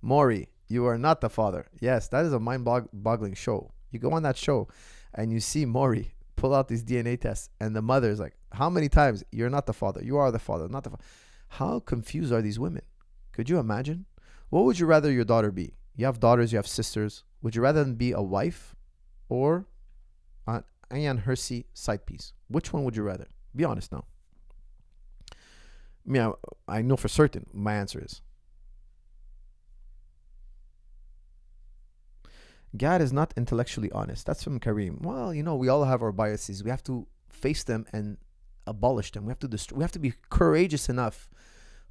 Maury, you are not the father. Yes, that is a mind-boggling show. You go on that show and you see Maury pull out these DNA tests, and the mother is like, how many times? You're not the father. You are the father, not the father. How confused are these women? Could you imagine? What would you rather your daughter be? You have daughters, you have sisters. Would you rather them be a wife or an Ayaan Hirsi side piece? Which one would you rather? Be honest now. I know for certain my answer is. Gad is not intellectually honest. That's from Kareem. Well, we all have our biases. We have to face them and abolish them. We have to be courageous enough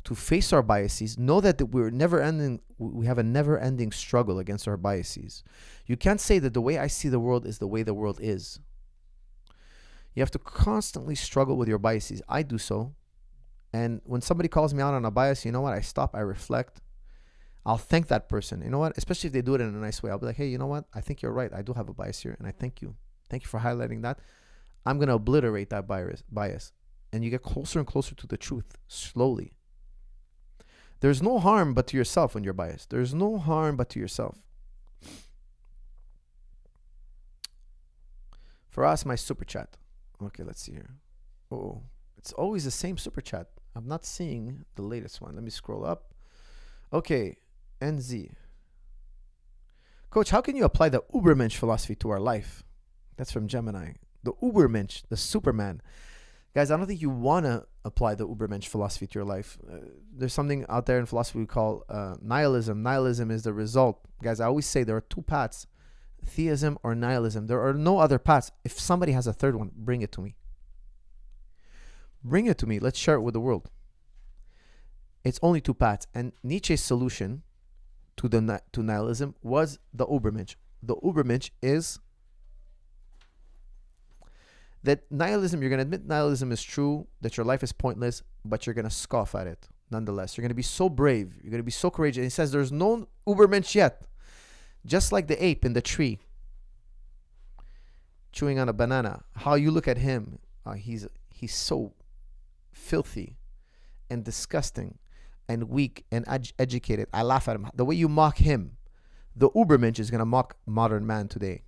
to face our biases. Know that we have a never-ending struggle against our biases. You can't say that the way I see the world is the way the world is. You have to constantly struggle with your biases. I do so. And when somebody calls me out on a bias, you know what? I stop, I reflect. I'll thank that person. You know what? Especially if they do it in a nice way. I'll be like, hey, you know what? I think you're right. I do have a bias here, and I thank you. Thank you for highlighting that. I'm going to obliterate that bias. And you get closer and closer to the truth, slowly. There's no harm but to yourself when you're biased. There's no harm but to yourself. For us, my super chat. Okay, let's see here. Oh, it's always the same super chat. I'm not seeing the latest one. Let me scroll up. Okay, NZ. Coach, how can you apply the Ubermensch philosophy to our life? That's from Gemini. The Ubermensch, the Superman. Guys, I don't think you want to apply the Ubermensch philosophy to your life. There's something out there in philosophy we call nihilism. Nihilism is the result. Guys, I always say there are two paths. Theism or nihilism. There are no other paths. If somebody has a third one, bring it to me. Bring it to me. Let's share it with the world. It's only two paths. And Nietzsche's solution to nihilism was the Übermensch. The Übermensch is that nihilism, you're going to admit nihilism is true, that your life is pointless, but you're going to scoff at it nonetheless. You're going to be so brave. You're going to be so courageous. And he says there's no Übermensch yet. Just like the ape in the tree chewing on a banana. How you look at him, he's so filthy and disgusting and weak and educated. I laugh at him. The way you mock him, the Übermensch is going to mock modern man today.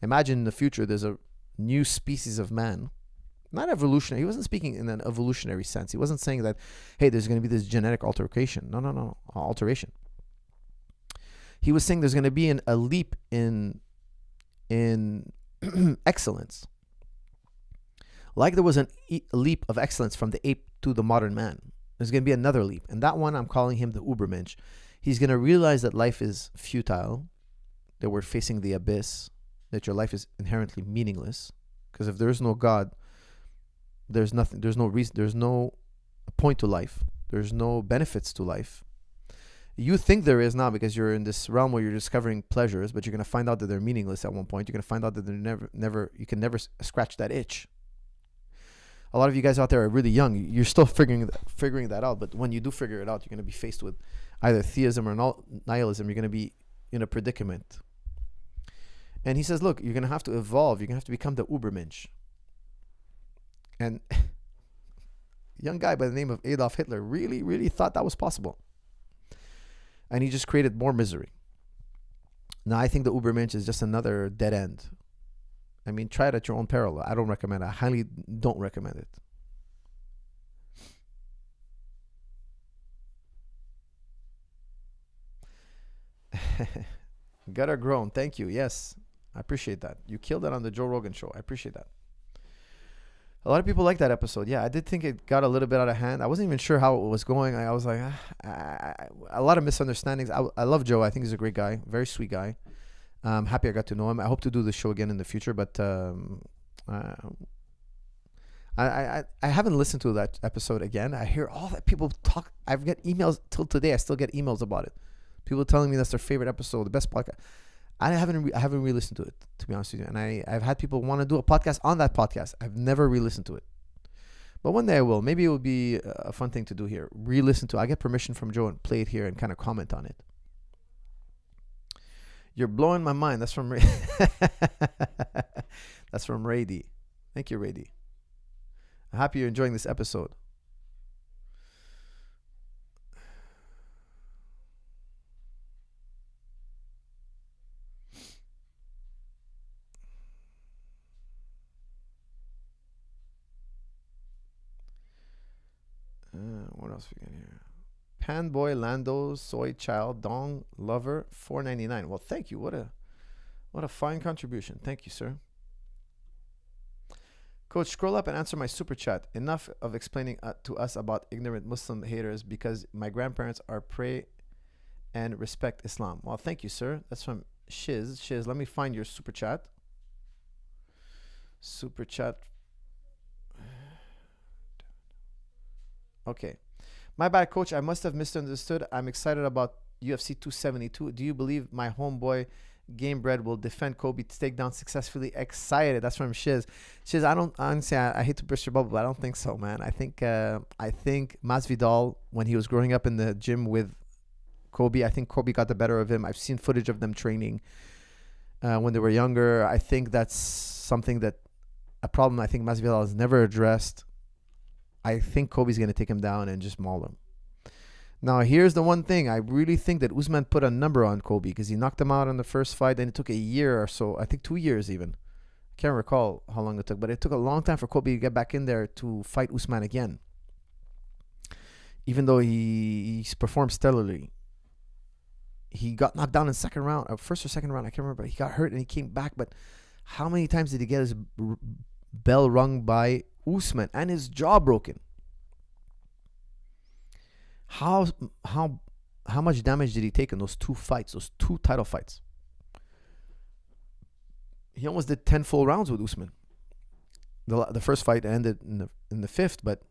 Imagine in the future there's a new species of man. Not evolutionary. He wasn't speaking in an evolutionary sense. He wasn't saying that, hey, there's going to be this genetic alteration. No. Alteration. He was saying there's going to be a leap in excellence. Like there was a leap of excellence from the ape to the modern man. There's going to be another leap. And that one, I'm calling him the Übermensch. He's going to realize that life is futile, that we're facing the abyss, that your life is inherently meaningless. Because if there's no God, there's nothing, there's no reason, there's no point to life. There's no benefits to life. You think there is now because you're in this realm where you're discovering pleasures, but you're going to find out that they're meaningless at one point. You're going to find out that they're you can never scratch that itch. A lot of you guys out there are really young. You're still figuring that out. But when you do figure it out, you're going to be faced with either theism or nihilism. You're going to be in a predicament. And he says, look, you're going to have to evolve. You're going to have to become the Übermensch. And a young guy by the name of Adolf Hitler really, really thought that was possible. And he just created more misery. Now, I think the Übermensch is just another dead end. I mean, try it at your own peril. I don't recommend it. I highly don't recommend it. Gutter grown. Thank you. Yes, I appreciate that. You killed it on the Joe Rogan show. I appreciate that. A lot of people like that episode. Yeah, I did think it got a little bit out of hand. I wasn't even sure how it was going. I was like, a lot of misunderstandings. I love Joe. I think he's a great guy. Very sweet guy. I'm happy I got to know him. I hope to do the show again in the future, but I haven't listened to that episode again. I hear all that people talk. I've got emails till today. I still get emails about it. People telling me that's their favorite episode, the best podcast. I haven't re-listened to it, to be honest with you. And I've had people want to do a podcast on that podcast. I've never re-listened to it. But one day I will. Maybe it will be a fun thing to do here. Re-listen to it. I get permission from Joe and play it here and kind of comment on it. You're blowing my mind. That's from that's from Ray D. Thank you, Ray D. I'm happy you're enjoying this episode. What else we got here? Panboy Lando Soy Child Dong Lover $4.99. Well, thank you. What a fine contribution. Thank you, sir. Coach, scroll up and answer my super chat. Enough of explaining to us about ignorant Muslim haters because my grandparents are pray and respect Islam. Well, thank you, sir. That's from Shiz. Shiz, let me find your super chat. Super chat. Okay. My bad, coach. I must have misunderstood. I'm excited about UFC 272. Do you believe my homeboy Gamebred will defend Kobe's takedown successfully? Excited. That's from Shiz. Shiz, I hate to burst your bubble, but I don't think so, man. I think Masvidal, when he was growing up in the gym with Kobe, I think Kobe got the better of him. I've seen footage of them training when they were younger. I think that's something a problem I think Masvidal has never addressed. I think Kobe's going to take him down and just maul him. Now, here's the one thing. I really think that Usman put a number on Kobe because he knocked him out in the first fight. Then it took a year or so. I think 2 years even. I can't recall how long it took. But it took a long time for Kobe to get back in there to fight Usman again. Even though he performed stellarly. He got knocked down in second round. First or second round. I can't remember. He got hurt and he came back. But how many times did he get his bell rung by Usman and his jaw broken? How much damage did he take in those two fights, those two title fights? He almost did 10 full rounds with Usman. The first fight ended in the fifth, but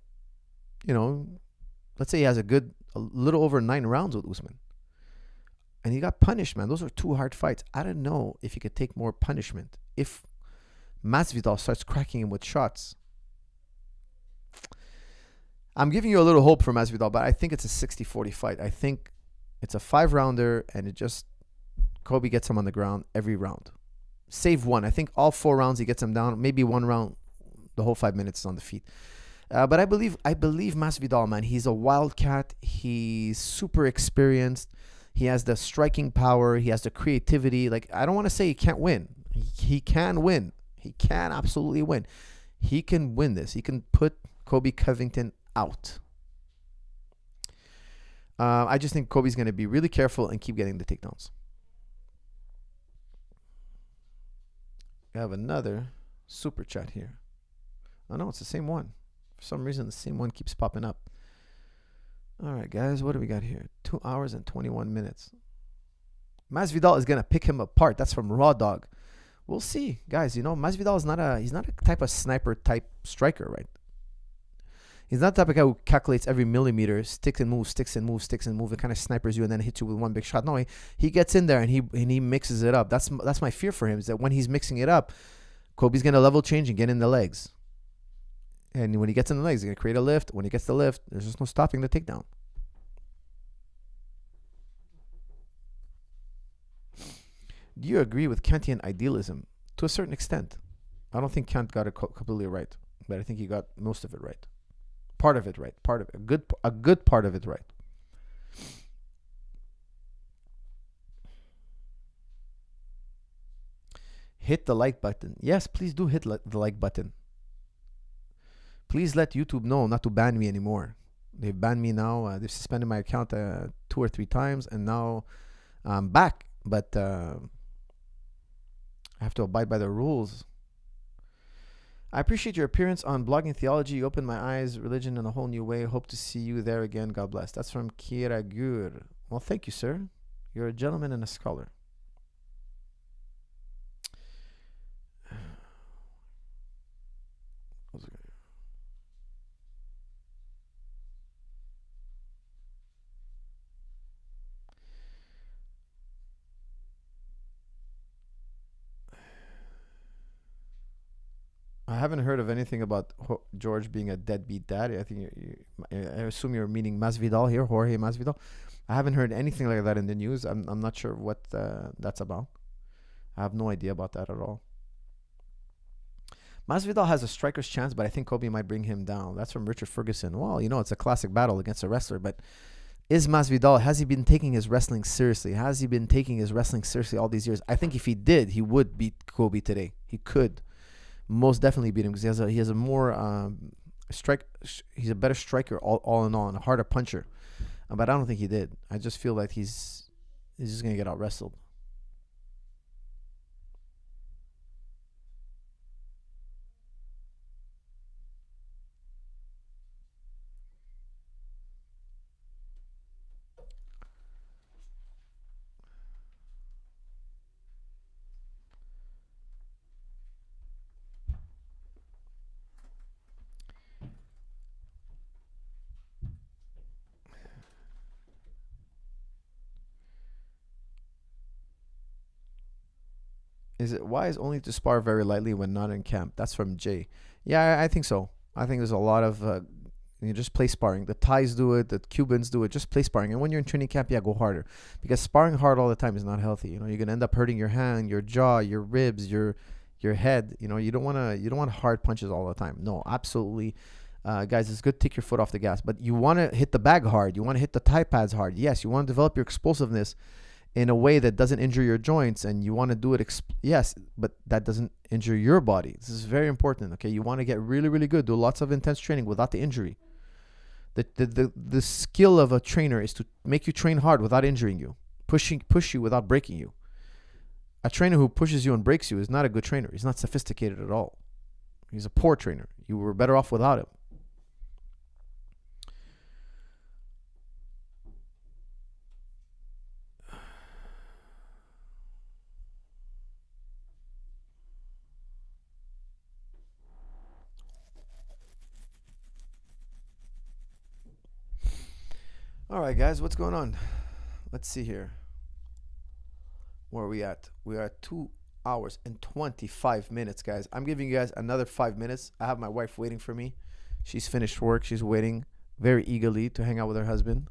you know, Let's say he has a little over 9 rounds with Usman. And he got punished, man. Those are 2 hard fights. I don't know if he could take more punishment. If Masvidal starts cracking him with shots, I'm giving you a little hope for Masvidal, but I think it's a 60-40 fight. I think it's a 5-rounder, and it just Kobe gets him on the ground every round. Save one. I think all 4 rounds he gets him down. Maybe 1 round, the whole 5 minutes is on the feet. But I believe Masvidal, man. He's a wildcat. He's super experienced. He has the striking power. He has the creativity. Like, I don't want to say he can't win. He can win. He can absolutely win. He can win this. He can put Kobe Covington out. I just think Kobe's going to be really careful and keep getting the takedowns. We have another super chat here. Oh, no, it's the same one. For some reason, the same one keeps popping up. All right, guys, what do we got here? 2 hours and 21 minutes. Masvidal is going to pick him apart. That's from Raw Dog. We'll see, guys. You know, Masvidal is he's not a type of sniper type striker, right? He's not the type of guy who calculates every millimeter, sticks and moves, and kind of snipers you and then hits you with one big shot. No, he gets in there and he mixes it up. That's my fear for him, is that when he's mixing it up, Kobe's going to level change and get in the legs. And when he gets in the legs, he's going to create a lift. When he gets the lift, there's just no stopping the takedown. Do you agree with Kantian idealism? To a certain extent. I don't think Kant got it completely right, but I think he got most of it right. Part of it right. A good part of it right. Hit the like button. Yes, please do hit the like button. Please let YouTube know not to ban me anymore. They've banned me now. They've suspended my account 2 or 3 times, and now I'm back. But I have to abide by the rules. I appreciate your appearance on Blogging Theology. You opened my eyes, religion in a whole new way. Hope to see you there again. God bless. That's from Kiragur. Well, thank you, sir. You're a gentleman and a scholar. I haven't heard of anything about George being a deadbeat dad. I think I assume you're meaning Masvidal here, Jorge Masvidal. I haven't heard anything like that in the news. I'm not sure what that's about. I have no idea about that at all. Masvidal has a striker's chance, but I think Kobe might bring him down. That's from Richard Ferguson. Well, you know, it's a classic battle against a wrestler, but is Masvidal, has he been taking his wrestling seriously? Has he been taking his wrestling seriously all these years? I think if he did, he would beat Kobe today. He could most definitely beat him, because he has a more he's a better striker all in all, and a harder puncher. But I don't think he did. I just feel like he's just gonna get out wrestled. Is it wise only to spar very lightly when not in camp? That's from Jay. Yeah, I think so. I think there's a lot of you just play sparring. The Thais do it. The Cubans do it. Just play sparring. And when you're in training camp, yeah, go harder, because sparring hard all the time is not healthy. You know, you're gonna end up hurting your hand, your jaw, your ribs, your head. You know, you don't want hard punches all the time. No, absolutely. Guys, it's good to take your foot off the gas, but you want to hit the bag hard. You want to hit the thigh pads hard. Yes, you want to develop your explosiveness in a way that doesn't injure your joints, and you want to do it yes, but that doesn't injure your body. This is very important. Okay, you want to get really, really good, do lots of intense training without the injury. The skill of a trainer is to make you train hard without injuring you, push you without breaking you. A trainer who pushes you and breaks you is not a good trainer. He's not sophisticated at all. He's a poor trainer. You were better off without him. All right, guys, what's going on? Let's see here. Where are we at? We are at 2 hours and 25 minutes, guys. I'm giving you guys another 5 minutes. I have my wife waiting for me. She's finished work. She's waiting very eagerly to hang out with her husband.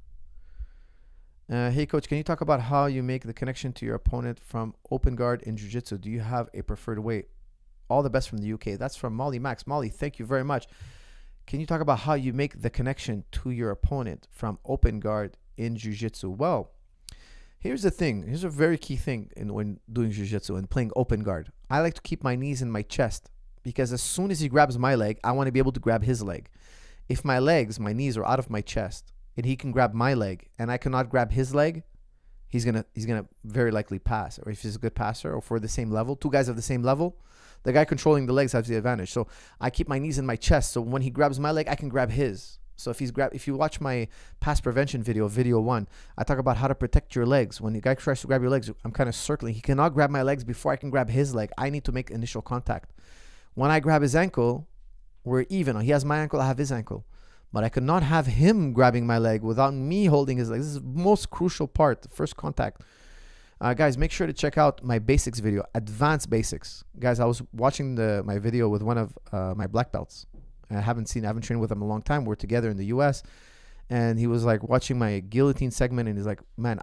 Hey, coach, can you talk about how you make the connection to your opponent from open guard in Jiu-Jitsu? Do you have a preferred way? All the best from the UK. That's from Molly Max. Molly, thank you very much. Can you talk about how you make the connection to your opponent from open guard in Jiu-Jitsu? Well, here's the thing. Here's a very key thing when doing Jiu-Jitsu and playing open guard. I like to keep my knees in my chest because as soon as he grabs my leg, I want to be able to grab his leg. If my knees are out of my chest and he can grab my leg and I cannot grab his leg, he's gonna very likely pass. Or if he's a good passer or if we're the same level, two guys of the same level, the guy controlling the legs has the advantage. So I keep my knees in my chest. So when he grabs my leg, I can grab his. So if you watch my pass prevention video 1, I talk about how to protect your legs. When the guy tries to grab your legs, I'm kind of circling. He cannot grab my legs before I can grab his leg. I need to make initial contact. When I grab his ankle, we're even. He has my ankle, I have his ankle. But I could not have him grabbing my leg without me holding his leg. This is the most crucial part, the first contact. Guys, make sure to check out my basics video, Advanced Basics. Guys, I was watching my video with one of my black belts. I haven't trained with him in a long time. We're together in the US. And he was like watching my guillotine segment. And he's like, man,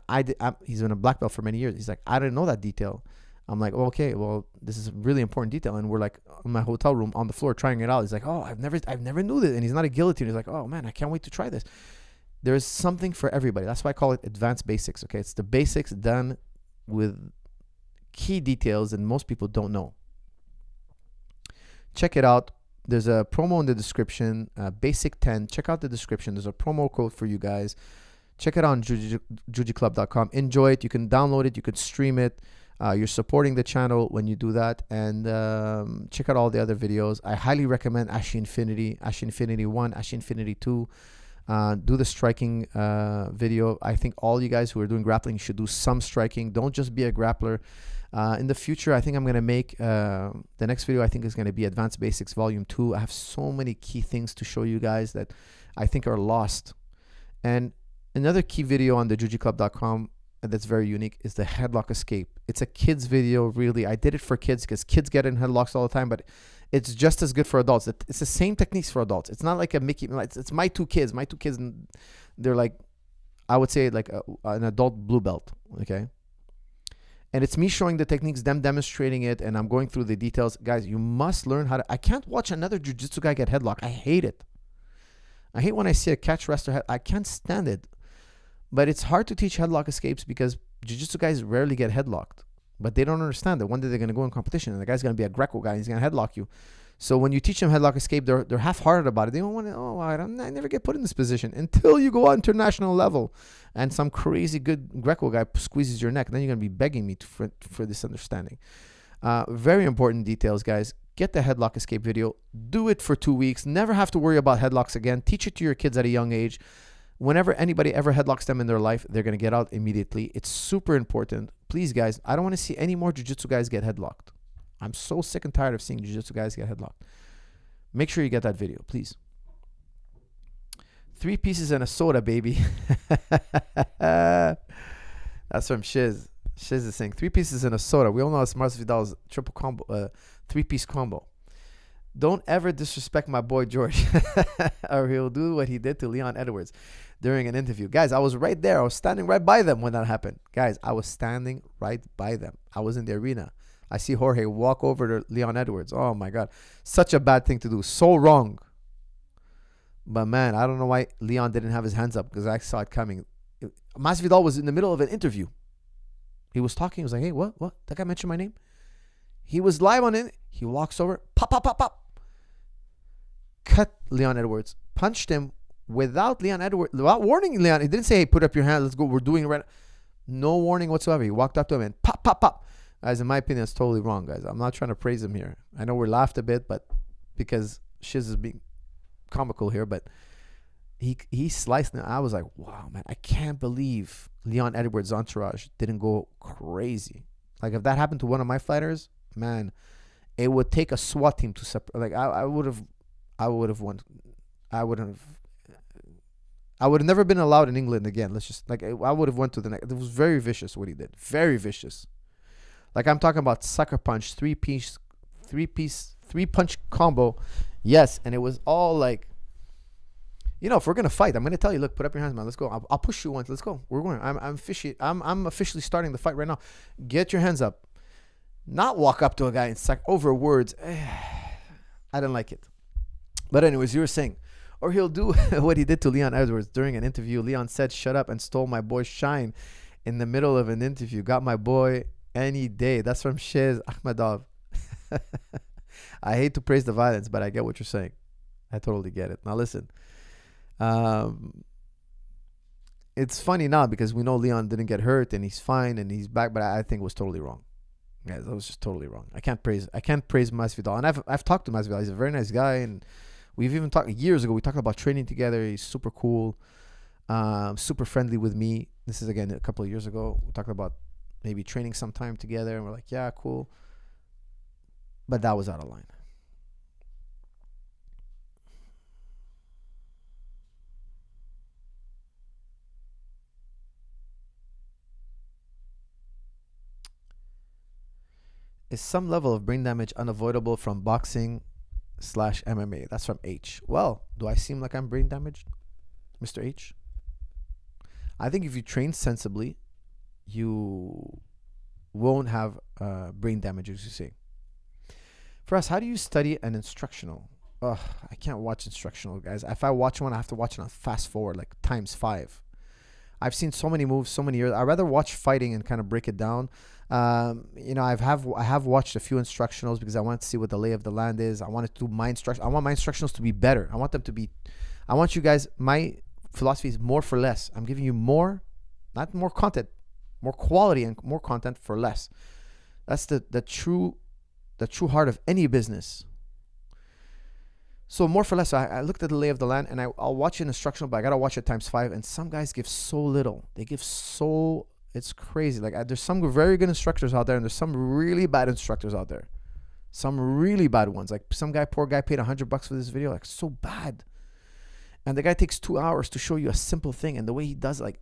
he's been a black belt for many years. He's like, I didn't know that detail. I'm like, okay, well, this is a really important detail. And we're like in my hotel room on the floor trying it out. He's like, oh, I've never knew this. And he's not a guillotine. He's like, oh man, I can't wait to try this. There's something for everybody. That's why I call it Advanced Basics. Okay. It's the basics done with key details that most people don't know. Check it out. There's a promo in the description, basic 10. Check out the description. There's a promo code for you guys. Check it out on jujiclub.com. Enjoy it. You can download it. You can stream it. You're supporting the channel when you do that. And check out all the other videos. I highly recommend Ashi Infinity 1, Ashi Infinity 2. Do the striking video. I think all you guys who are doing grappling should do some striking. Don't just be a grappler. In the future, I think I'm going to make the next video, I think is going to be Advanced Basics Volume 2. I have so many key things to show you guys that I think are lost. And another key video on the jujiclub.com that's very unique is the headlock escape. It's a kids video, really. I did it for kids because kids get in headlocks all the time, but it's just as good for adults. It's the same techniques for adults. It's not like a Mickey. It's my two kids. My two kids, they're like, I would say like an adult blue belt, okay? And it's me showing the techniques, them demonstrating it, and I'm going through the details. Guys, you must learn how to... I can't watch another jiu-jitsu guy get headlock. I hate it. I hate when I see a catch wrestler. I can't stand it. But it's hard to teach headlock escapes because jiu-jitsu guys rarely get headlocked. But they don't understand that one day they're going to go in competition and the guy's going to be a Greco guy and he's going to headlock you. So when you teach them headlock escape, they're half-hearted about it. They don't want to, I never get put in this position until you go on international level and some crazy good Greco guy squeezes your neck. Then you're going to be begging me for this understanding. Very important details, guys. Get the headlock escape video. Do it for 2 weeks. Never have to worry about headlocks again. Teach it to your kids at a young age. Whenever anybody ever headlocks them in their life, they're going to get out immediately. It's super important. Please, guys, I don't want to see any more jiu-jitsu guys get headlocked. I'm so sick and tired of seeing jiu-jitsu guys get headlocked. Make sure you get that video, please. 3 pieces and a soda, baby. That's from Shiz. Shiz is saying 3 pieces and a soda. We all know it's Masvidal's triple combo, 3-piece combo. Don't ever disrespect my boy George, or he'll do what he did to Leon Edwards during an interview. Guys, I was right there. I was standing right by them when that happened. Guys, I was standing right by them. I was in the arena. I see Jorge walk over to Leon Edwards. Oh, my God. Such a bad thing to do. So wrong. But, man, I don't know why Leon didn't have his hands up because I saw it coming. Masvidal was in the middle of an interview. He was talking. He was like, hey, what? That guy mentioned my name? He was live on it. He walks over. Pop, pop, pop, pop. Cut Leon Edwards. Punched him without warning Leon. He didn't say, hey, put up your hand. Let's go. We're doing it right now. No warning whatsoever. He walked up to him and pop, pop, pop. Guys, in my opinion, that's totally wrong, guys. I'm not trying to praise him here. I know we're laughed a bit, but because Shiz is being comical here, but he sliced him. I was like, wow, man, I can't believe Leon Edwards' entourage didn't go crazy. Like, if that happened to one of my fighters, man, it would take a SWAT team to separate. Like, I would have won. I wouldn't have. I would have never been allowed in England again. Let's just like I would have went to the next. It was very vicious what he did. Very vicious. Like I'm talking about sucker punch, three punch combo. Yes, and it was all like, you know, if we're gonna fight, I'm gonna tell you, look, put up your hands, man. Let's go. I'll push you once. Let's go. We're going. I'm officially starting the fight right now. Get your hands up. Not walk up to a guy and suck over words. I didn't like it. But anyways, you were saying, or he'll do what he did to Leon Edwards during an interview. Leon said, "Shut up," and stole my boy Shine in the middle of an interview. Got my boy any day. That's from Shiz Ahmedov. I hate to praise the violence, but I get what you're saying. I totally get it. Now listen. It's funny now because we know Leon didn't get hurt and he's fine and he's back, but I think it was totally wrong. Guys, that was just totally wrong. I can't praise Masvidal, and I've talked to Masvidal. He's a very nice guy, and we've even talked years ago. We talked about training together. He's super cool, super friendly with me. This is again a couple of years ago. We talked about maybe training sometime together, and we're like, yeah, cool. But that was out of line. Is some level of brain damage unavoidable from boxing / MMA? That's from H. Well, do I seem like I'm brain damaged, Mr. H? I think if you train sensibly, you won't have brain damage, as you say. For us, how do you study an instructional? Ugh, I can't watch instructional, guys. If I watch one, I have to watch it on fast forward, like ×5. I've seen so many moves, so many years. I'd rather watch fighting and kind of break it down. You know, I have watched a few instructionals because I want to see what the lay of the land is. I want to do my instruction. I want my instructionals to be better. I want you guys. My philosophy is more for less. I'm giving you more, not more content, more quality and more content for less. That's the true heart of any business. So more for less. So I looked at the lay of the land, and I'll watch an instructional, but I gotta watch it ×5. And some guys give so little. They give so. It's crazy. Like there's some very good instructors out there, and there's some really bad instructors out there. Some really bad ones. Like some guy, poor guy, paid $100 for this video. Like so bad. And the guy takes 2 hours to show you a simple thing, and the way he does, like,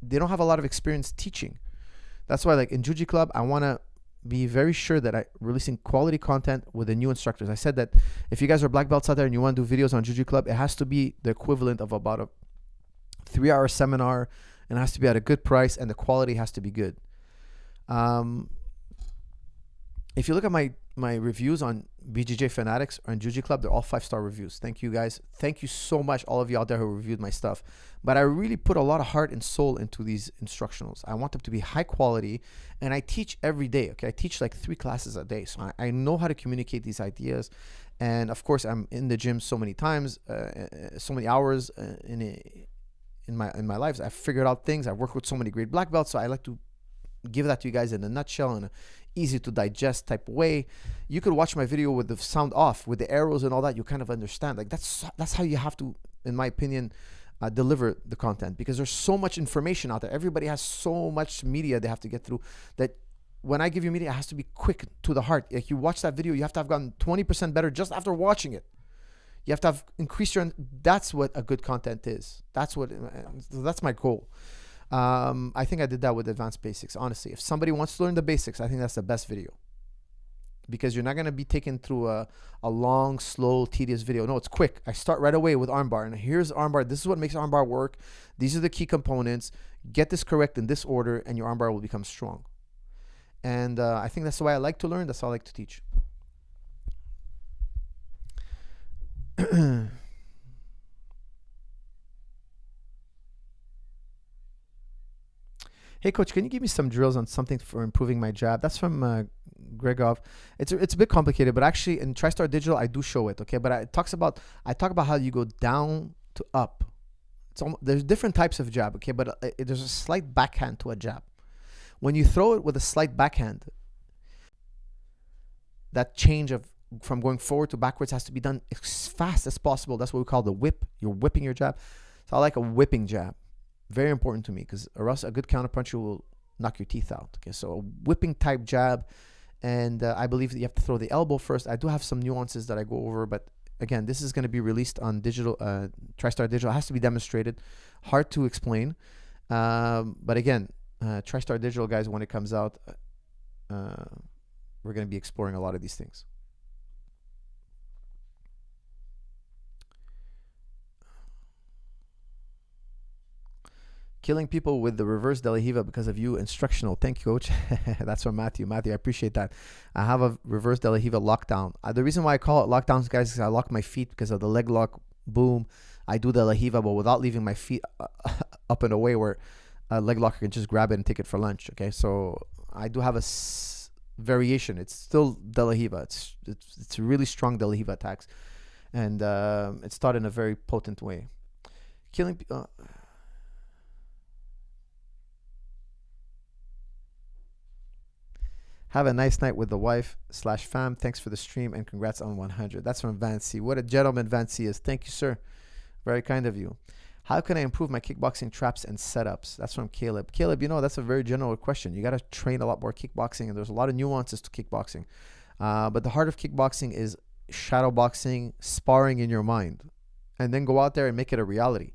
they don't have a lot of experience teaching. That's why, like in Jiu-Jitsu Club, I wanna be very sure that I'm releasing quality content with the new instructors. I said that if you guys are black belts out there and you want to do videos on Jiu-Jitsu Club, it has to be the equivalent of about a 3-hour seminar, and it has to be at a good price, and the quality has to be good. If you look at my reviews on BJJ Fanatics or on Jiu-Jitsu Club, they're all 5-star reviews. Thank you guys. Thank you so much, all of you out there who reviewed my stuff. But I really put a lot of heart and soul into these instructionals. I want them to be high quality, and I teach every day. Okay, I teach like 3 classes a day, so I know how to communicate these ideas. And of course, I'm in the gym so many times, so many hours in my lives. I've figured out things. I've worked with so many great black belts, so I like to give that to you guys in a nutshell, in a easy to digest type of way. You could watch my video with the sound off, with the arrows and all that. You kind of understand. Like that's how you have to, in my opinion, deliver the content, because there's so much information out there. Everybody has so much media they have to get through, that when I give you media, it has to be quick to the heart. Like you watch that video, you have to have gotten 20% better just after watching it. You have to have increased your. That's what a good content is. That's my goal. I think I did that with Advanced Basics. Honestly, if somebody wants to learn the basics, I think that's the best video, because you're not going to be taken through a long, slow, tedious video. No, it's quick. I start right away with armbar, and here's armbar. This is what makes armbar work. These are the key components. Get this correct in this order, and your armbar will become strong. And I think that's the way I like to learn. That's how I like to teach. Hey coach, can you give me some drills on something for improving my jab? That's from Gregov. It's a bit complicated, but actually in TriStar Digital I do show it. Okay, but I talk about how you go down to up. There's different types of jab. Okay, but there's a slight backhand to a jab. When you throw it with a slight backhand, that change from going forward to backwards has to be done as fast as possible. That's what we call the whip. You're whipping your jab. So I like a whipping jab. Very important to me, because or else a good counterpuncher will knock your teeth out. Okay, so a whipping type jab, and I believe that you have to throw the elbow first. I do have some nuances that I go over, but Again, this is going to be released on digital, TriStar Digital. It has to be demonstrated. Hard to explain. But again, TriStar Digital, guys, when it comes out, we're going to be exploring a lot of these things. Killing people with the reverse De La Riva because of you. Instructional. Thank you, coach. That's from Matthew. Matthew, I appreciate that. I have a reverse De La Riva lockdown. The reason why I call it lockdowns, guys, is I lock my feet because of the leg lock. Boom. I do De La Riva, but without leaving my feet up and away where a leg locker can just grab it and take it for lunch. Okay, so I do have a variation. It's still De La Riva. It's really strong De La Riva attacks, and it's taught in a very potent way. Killing people. Have a nice night with the wife/fam. Thanks for the stream and congrats on 100. That's from Vancy. What a gentleman Vancy is. Thank you, sir. Very kind of you. How can I improve my kickboxing traps and setups? That's from Caleb. Caleb, that's a very general question. You got to train a lot more kickboxing, and there's a lot of nuances to kickboxing. But the heart of kickboxing is shadow boxing, sparring in your mind, and then go out there and make it a reality.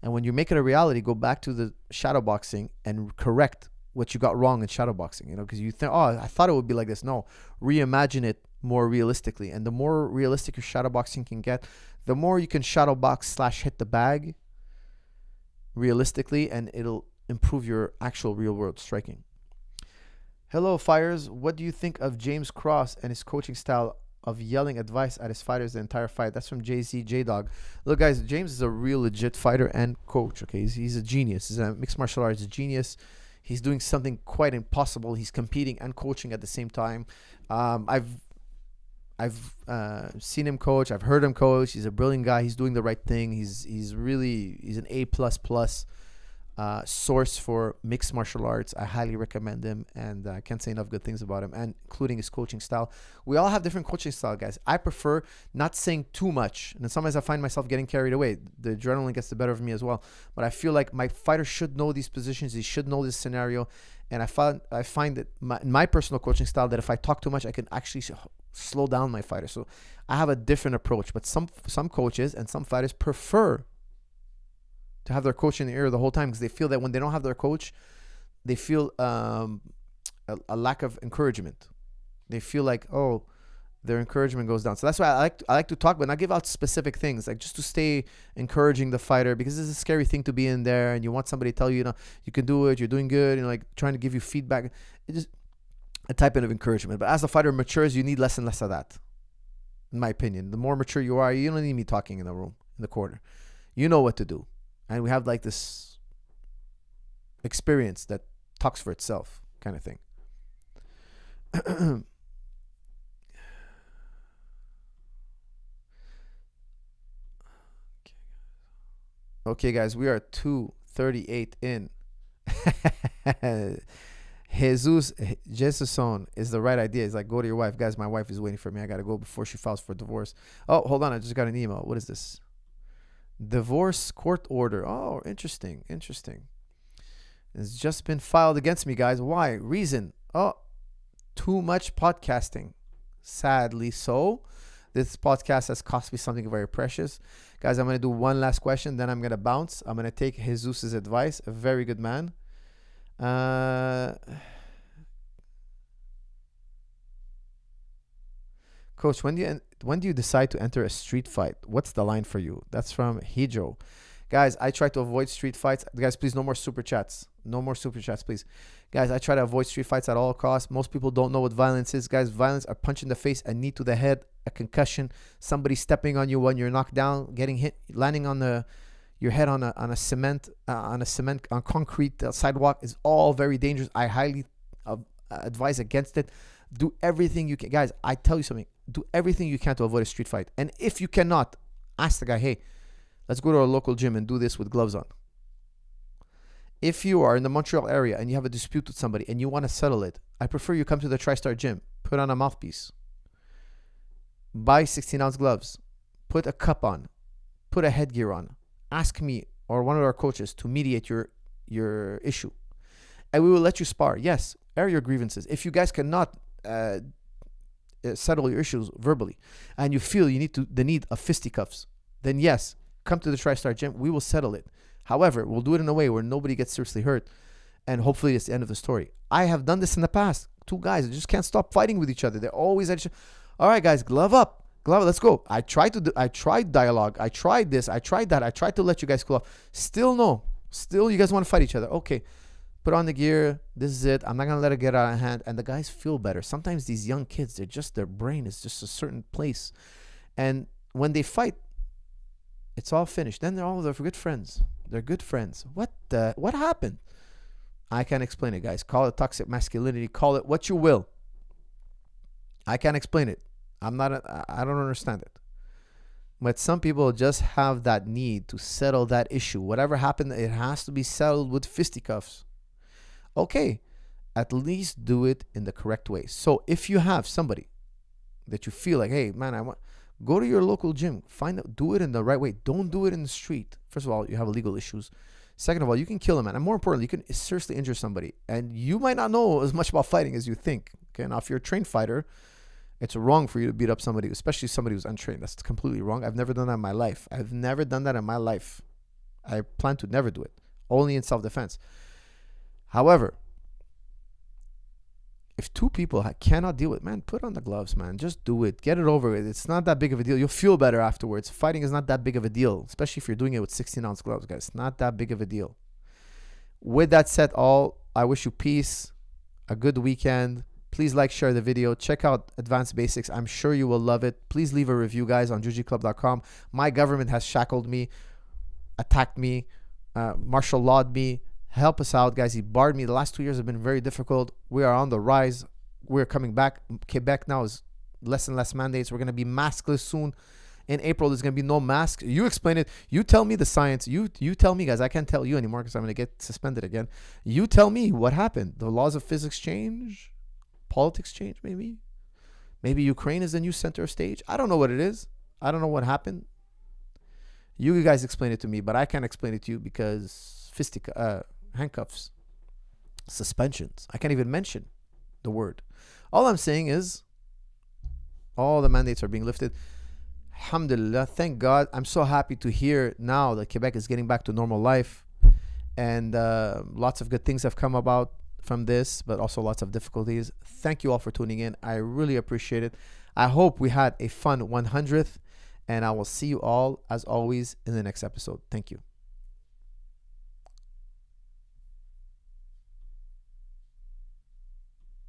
And when you make it a reality, go back to the shadow boxing and correct what you got wrong in shadow boxing, because you think, oh, I thought it would be like this. No, reimagine it more realistically. And the more realistic your shadow boxing can get, the more you can shadow box / hit the bag realistically, and it'll improve your actual real world striking. Hello, Fires. What do you think of James Cross and his coaching style of yelling advice at his fighters the entire fight? That's from JC J-Dog. Look, guys, James is a real legit fighter and coach. Okay, he's a genius. He's a mixed martial arts genius. He's doing something quite impossible. He's competing and coaching at the same time. I've seen him coach. I've heard him coach. He's a brilliant guy. He's doing the right thing. He's an A++ source for mixed martial arts. I highly recommend him, and I can't say enough good things about him, and including his coaching style. We all have different coaching style, guys. I prefer not saying too much, and sometimes I find myself getting carried away. The adrenaline gets the better of me as well. But I feel like my fighter should know these positions. He should know this scenario, and I find that my personal coaching style, that if I talk too much, I can actually slow down my fighter. So I have a different approach. But some coaches and some fighters prefer to have their coach in the ear the whole time, because they feel that when they don't have their coach, they feel a lack of encouragement. They feel like, oh, their encouragement goes down. So that's why I like to talk, but not give out specific things, like just to stay encouraging the fighter, because it's a scary thing to be in there and you want somebody to tell you, you can do it, you're doing good, like trying to give you feedback. It's just a type of encouragement. But as the fighter matures, you need less and less of that, in my opinion. The more mature you are, you don't need me talking in the room, in the corner. You know what to do. And we have like this experience that talks for itself, kind of thing. Okay, guys, we are 2:38 in. Jesuson is the right idea. It's like, go to your wife. Guys, my wife is waiting for me. I got to go before she files for divorce. Oh, hold on. I just got an email. What is this? Divorce court order. Oh, interesting. It's just been filed against me, guys. Why? Reason. Oh, too much podcasting. Sadly so. This podcast has cost me something very precious. Guys, I'm going to do one last question, then I'm going to bounce. I'm going to take Jesus' advice. A very good man. Coach, when do you decide to enter a street fight? What's the line for you? That's from Hijab. Guys, I try to avoid street fights. Guys, please, no more super chats. No more super chats, please. Guys, I try to avoid street fights at all costs. Most people don't know what violence is. Guys, violence are punch in the face, a knee to the head, a concussion, somebody stepping on you when you're knocked down, getting hit, landing on your head on concrete sidewalk is all very dangerous. I highly advise against it. Do everything you can. Guys, I tell you something. Do everything you can to avoid a street fight. And if you cannot, ask the guy, hey, let's go to our local gym and do this with gloves on. If you are in the Montreal area and you have a dispute with somebody and you want to settle it, I prefer you come to the TriStar Gym, put on a mouthpiece, buy 16-ounce gloves, put a cup on, put a headgear on, ask me or one of our coaches to mediate your issue. And we will let you spar. Yes, air your grievances. If you guys cannot settle your issues verbally, and you feel you need the need of fisticuffs, then yes, come to the TriStar Gym. We will settle it. However, we'll do it in a way where nobody gets seriously hurt, and hopefully it's the end of the story. I have done this in the past. Two guys that just can't stop fighting with each other. They're always at each other. All right, guys, glove up, let's go. I tried dialogue. I tried this. I tried that. I tried to let you guys cool off. Still no. Still, you guys want to fight each other. Okay, put on the gear. This is it. I'm not gonna let it get out of hand. And the guys feel better. Sometimes these young kids, their brain is just a certain place, and when they fight, it's all finished. Then they're good friends. They're good friends. What happened? I can't explain it, guys. Call it toxic masculinity. Call it what you will. I can't explain it. I don't understand it. But some people just have that need to settle that issue. Whatever happened, it has to be settled with fisticuffs. Okay, at least do it in the correct way. So if you have somebody that you feel like, hey, man, go to your local gym. Do it in the right way. Don't do it in the street. First of all, you have legal issues. Second of all, you can kill a man. And more importantly, you can seriously injure somebody. And you might not know as much about fighting as you think. Okay, now if you're a trained fighter, it's wrong for you to beat up somebody, especially somebody who's untrained. That's completely wrong. I've never done that in my life. I plan to never do it. Only in self-defense. However, if two people cannot deal with it, man, put on the gloves, man. Just do it. Get it over with. It's not that big of a deal. You'll feel better afterwards. Fighting is not that big of a deal, especially if you're doing it with 16-ounce gloves, guys. It's not that big of a deal. With that said, I wish you peace, a good weekend. Please like, share the video. Check out Advanced Basics. I'm sure you will love it. Please leave a review, guys, on jujiclub.com. My government has shackled me, attacked me, martial lawed me. Help us out, guys. He barred me. The last 2 years have been very difficult. We are on the rise. We're coming back. Quebec now is less and less mandates. We're going to be maskless soon. In April, there's going to be no mask. You explain it. You tell me the science. You tell me, guys. I can't tell you anymore because I'm going to get suspended again. You tell me what happened. The laws of physics change. Politics change, maybe. Maybe Ukraine is the new center of stage. I don't know what it is. I don't know what happened. You guys explain it to me, but I can't explain it to you because handcuffs, suspensions. I can't even mention the word. All I'm saying is all the mandates are being lifted. Alhamdulillah. Thank God. I'm so happy to hear now that Quebec is getting back to normal life. And lots of good things have come about from this, but also lots of difficulties. Thank you all for tuning in. I really appreciate it. I hope we had a fun 100th. And I will see you all, as always, in the next episode. Thank you.